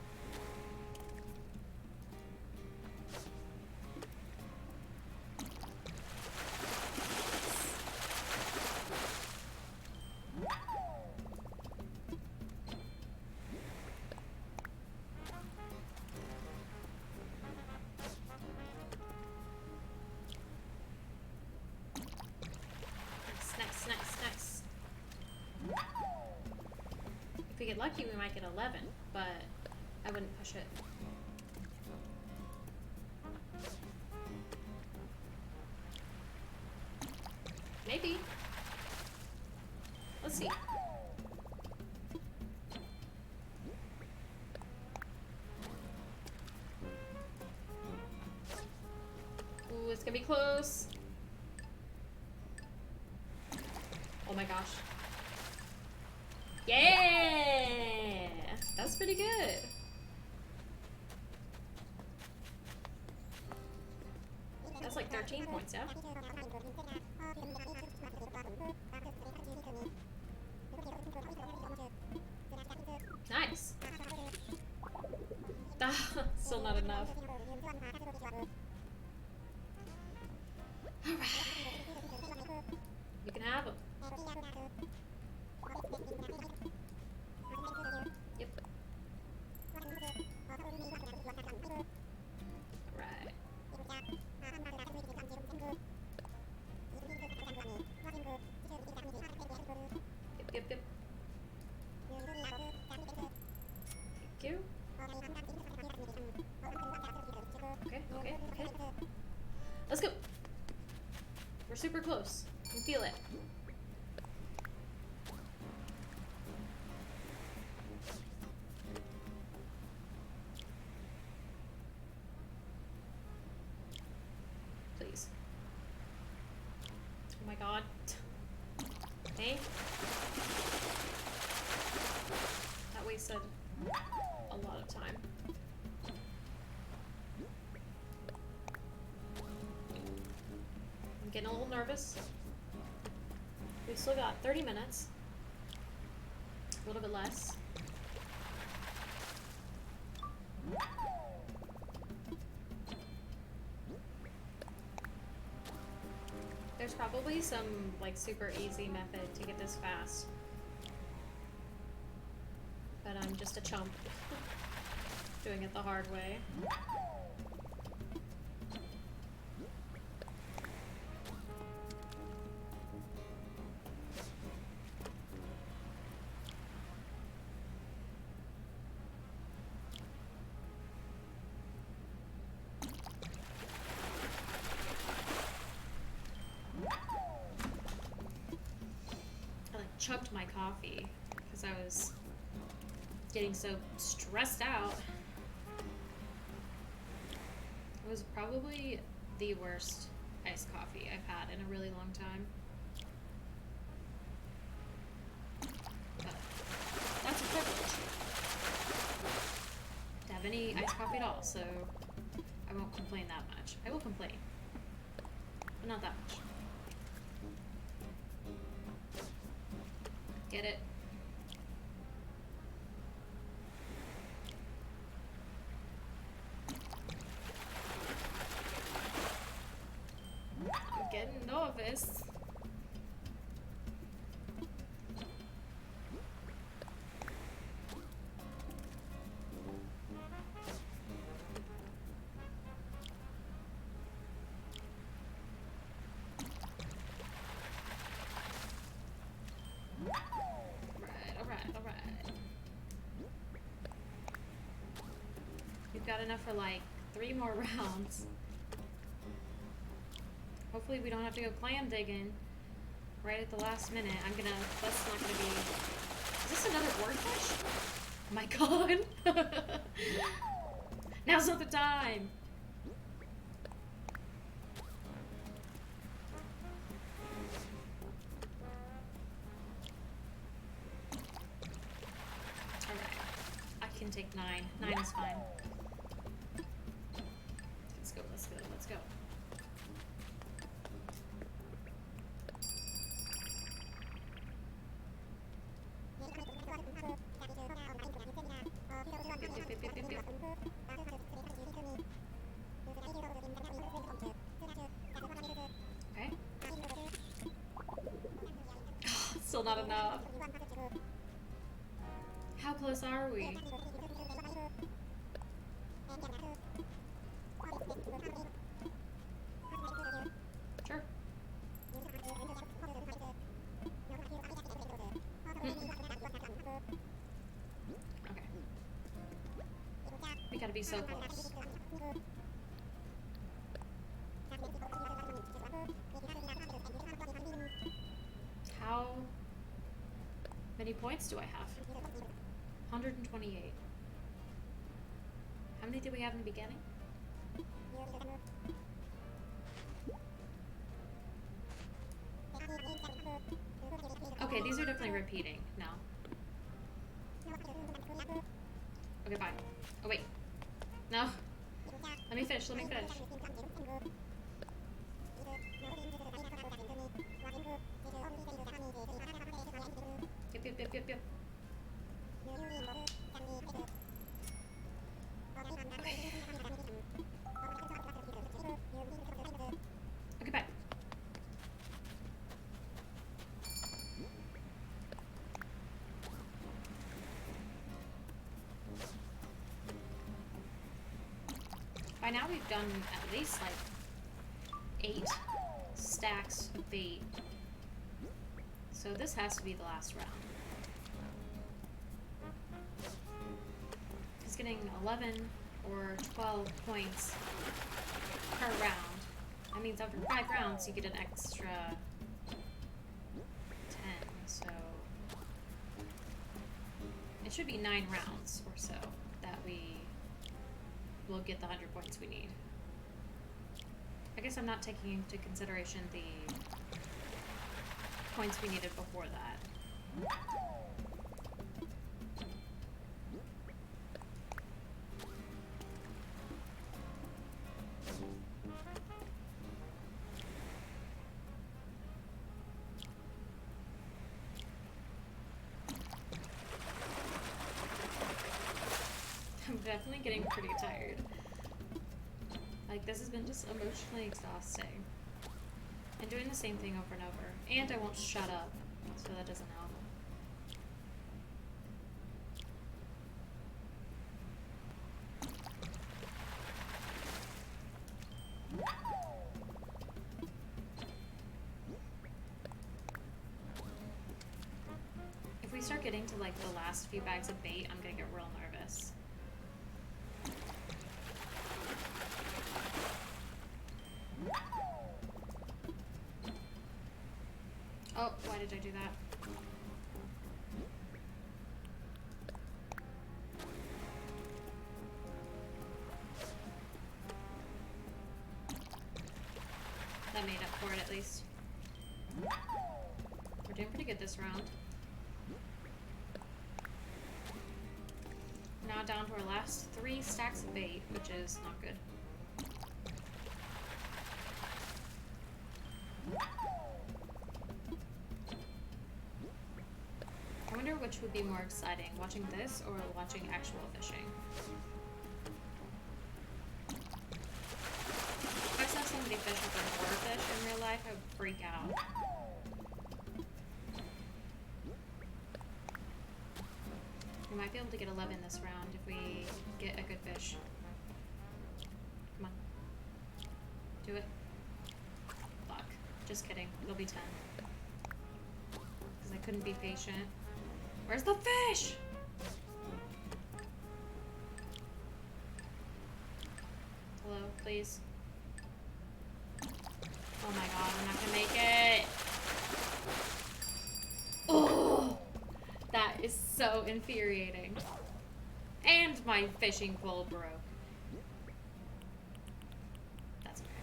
lucky, we might get 11, but I wouldn't push it. Maybe. Let's see. Ooh, it's gonna be close. Oh my gosh. Yeah! That's pretty good. That's like 13 points, yeah? Nice. Ah, still not enough. Alright. You can have them. Yep. Alright. Yep, yep, yep. Thank you. Okay, okay, okay. Let's go. We're super close. I can feel it. Please. Oh my god. Okay. That wasted a lot of time. I'm getting a little nervous. We've still got 30 minutes. A little bit less. There's probably some like super easy method to get this fast. But I'm just a chump doing it the hard way. I like chugged my coffee because I was getting so stressed out. It was probably the worst iced coffee I've had in a really long time. But that's a privilege to have any iced coffee at all, so I won't complain that much. I will complain, but not that much. Get it? I'm getting nervous. Alright. We've got enough for like 3 more rounds. Hopefully we don't have to go clam digging right at the last minute. That's not gonna be... Is this another wordfish? Oh my god. Now's not the time. Alright. I can take 9. 9 is fine. Let's go. Okay. Still not enough. How close are we? Sure. be so close. How many points do I have? 128. How many did we have in the beginning? Okay, these are definitely repeating now. Okay, fine. Oh, wait. No. Let me finish, let me finish. Yep. Okay, bye. By now we've done at least like 8 stacks of bait. So this has to be the last round. He's getting 11 or 12 points per round. That means after 5 rounds you get an extra 10, so it should be 9 rounds or so that we will get the 100 points we need. I guess I'm not taking into consideration the points we needed before that. I'm definitely getting pretty tired. Like, this has been just emotionally exhausting. And doing the same thing over and over. And I won't shut up, so that doesn't help. If we start getting to, like, the last few bags of bait, I'm gonna get real nervous. Oh, why did I do that? That made up for it at least. We're doing pretty good this round. Now down to our last 3 stacks of bait, which is not good. I wonder which would be more exciting, watching this or watching actual fishing. If I saw somebody fish with a horror fish in real life, I would freak out. We might be able to get 11 this round if we get a good fish. Come on. Do it. Fuck. Just kidding. It'll be 10. Because I couldn't be patient. Where's the fish? Hello, please. Oh my god, I'm not gonna make it. Oh, that is so infuriating. And my fishing pole broke. That's okay.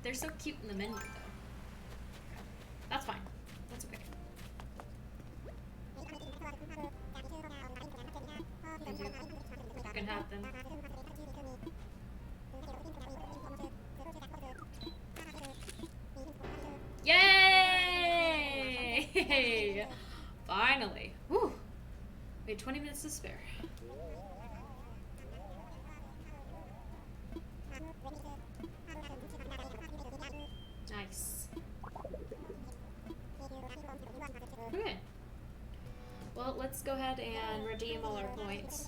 They're so cute in the menu, though. That's fine. That's okay. You can have them. Yay! Finally. Whew. We had 20 minutes to spare. Nice. Okay. Well, let's go ahead and redeem all our points.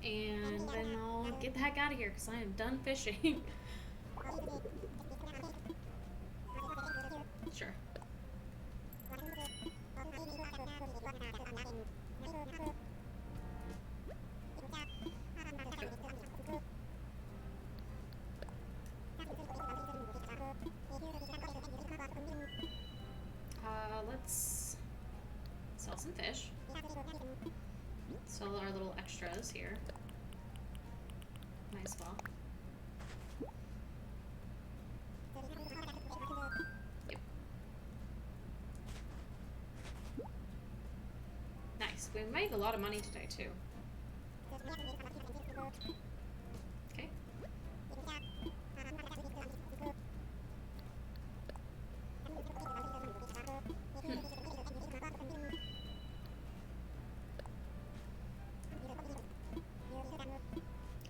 And then I'll get the heck out of here because I am done fishing. Sure. Kill some fish. Still our little extras here. Might as well. Yep. Nice. We make a lot of money today too. Okay.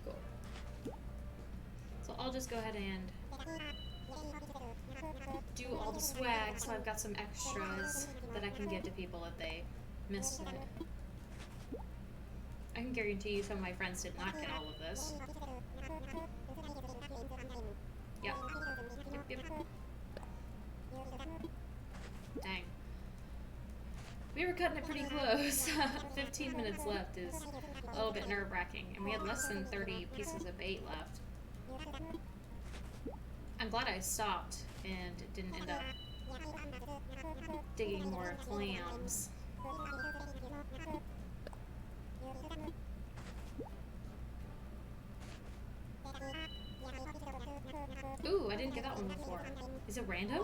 Cool. So I'll just go ahead and do all the swag so I've got some extras that I can give to people if they missed it. I can guarantee you some of my friends did not get all of this. Yep. Yep. Dang. We were cutting it pretty close. 15 minutes left is a little bit nerve-wracking, and we had less than 30 pieces of bait left. I'm glad I stopped and didn't end up digging more clams. Ooh, I didn't get that one before. Is it random?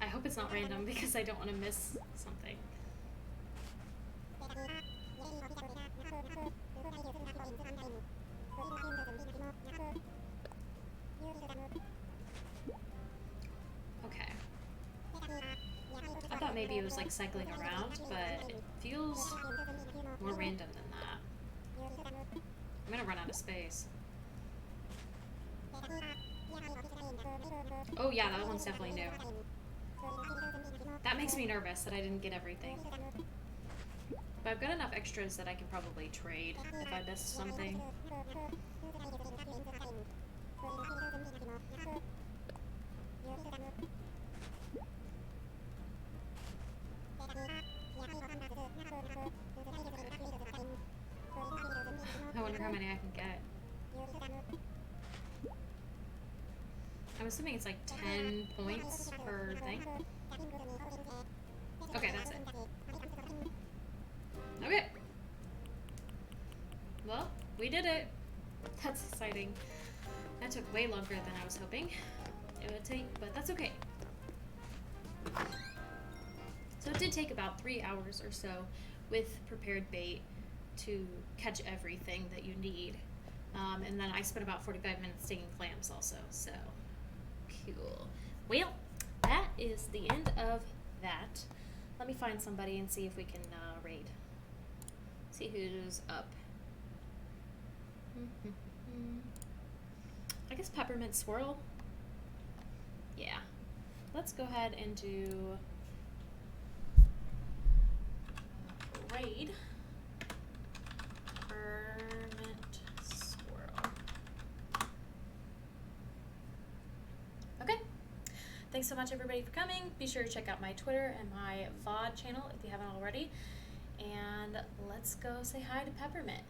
I hope it's not random because I don't want to miss something. Okay. I thought maybe it was like cycling around, but it feels more random than that. I'm gonna run out of space. Oh yeah, that one's definitely new. That makes me nervous that I didn't get everything. But I've got enough extras that I can probably trade if I missed something. I wonder how many I can get. I'm assuming it's like 10 points per thing. Okay, that's it. Okay. Well, we did it. That's exciting. That took way longer than I was hoping it would take, but that's okay. So it did take about 3 hours or so with prepared bait to catch everything that you need. And then I spent about 45 minutes digging clams also, so cool. Well, that is the end of that. Let me find somebody and see if we can raid. See who's up. I guess Peppermint Swirl. Yeah. Let's go ahead and do raid. Peppermint Swirl. Okay. Thanks so much everybody for coming. Be sure to check out my Twitter and my VOD channel if you haven't already. And let's go say hi to Peppermint.